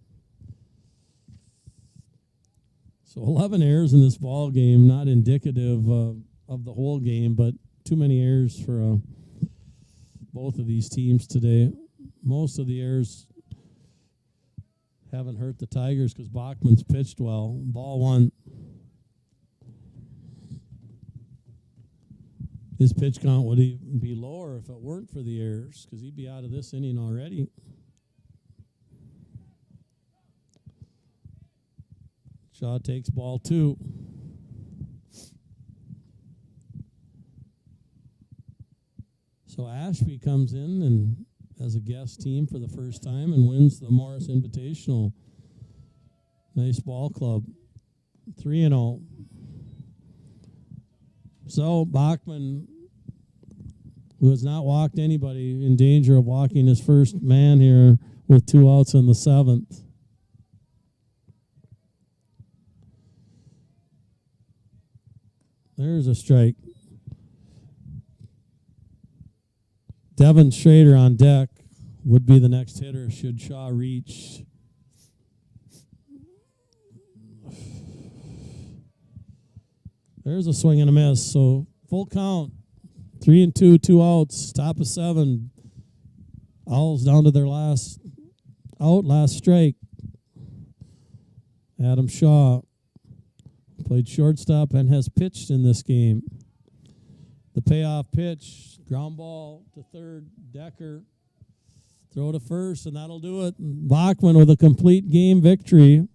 So 11 errors in this ball game, not indicative of the whole game, but too many errors for both of these teams today. Most of the errors haven't hurt the Tigers because Bachman's pitched well. Ball one. His pitch count would even be lower if it weren't for the errors because he'd be out of this inning already. Shaw takes ball 2. So Ashby comes in and as a guest team for the first time and wins the Morris Invitational. Nice ball club. 3-0. So Bachman, who has not walked anybody, in danger of walking his first man here with 2 outs in the 7th. There's a strike. Devin Schrader on deck would be the next hitter should Shaw reach. There's a swing and a miss. So full count. 3-2, 2 outs, top of 7. Owls down to their last out, last strike. Adam Shaw played shortstop and has pitched in this game. The payoff pitch, ground ball to third, Decker. Throw to first, and that'll do it. Bachman with a complete game victory.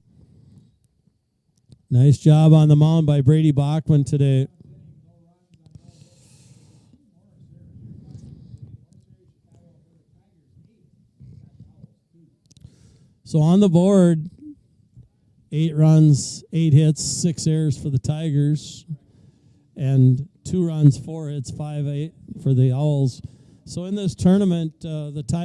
Nice job on the mound by Brady Bachman today. So on the board, 8 runs, 8 hits, 6 errors for the Tigers, and 2 runs, 4 hits, 5-8 for the Owls. So in this tournament, the Tigers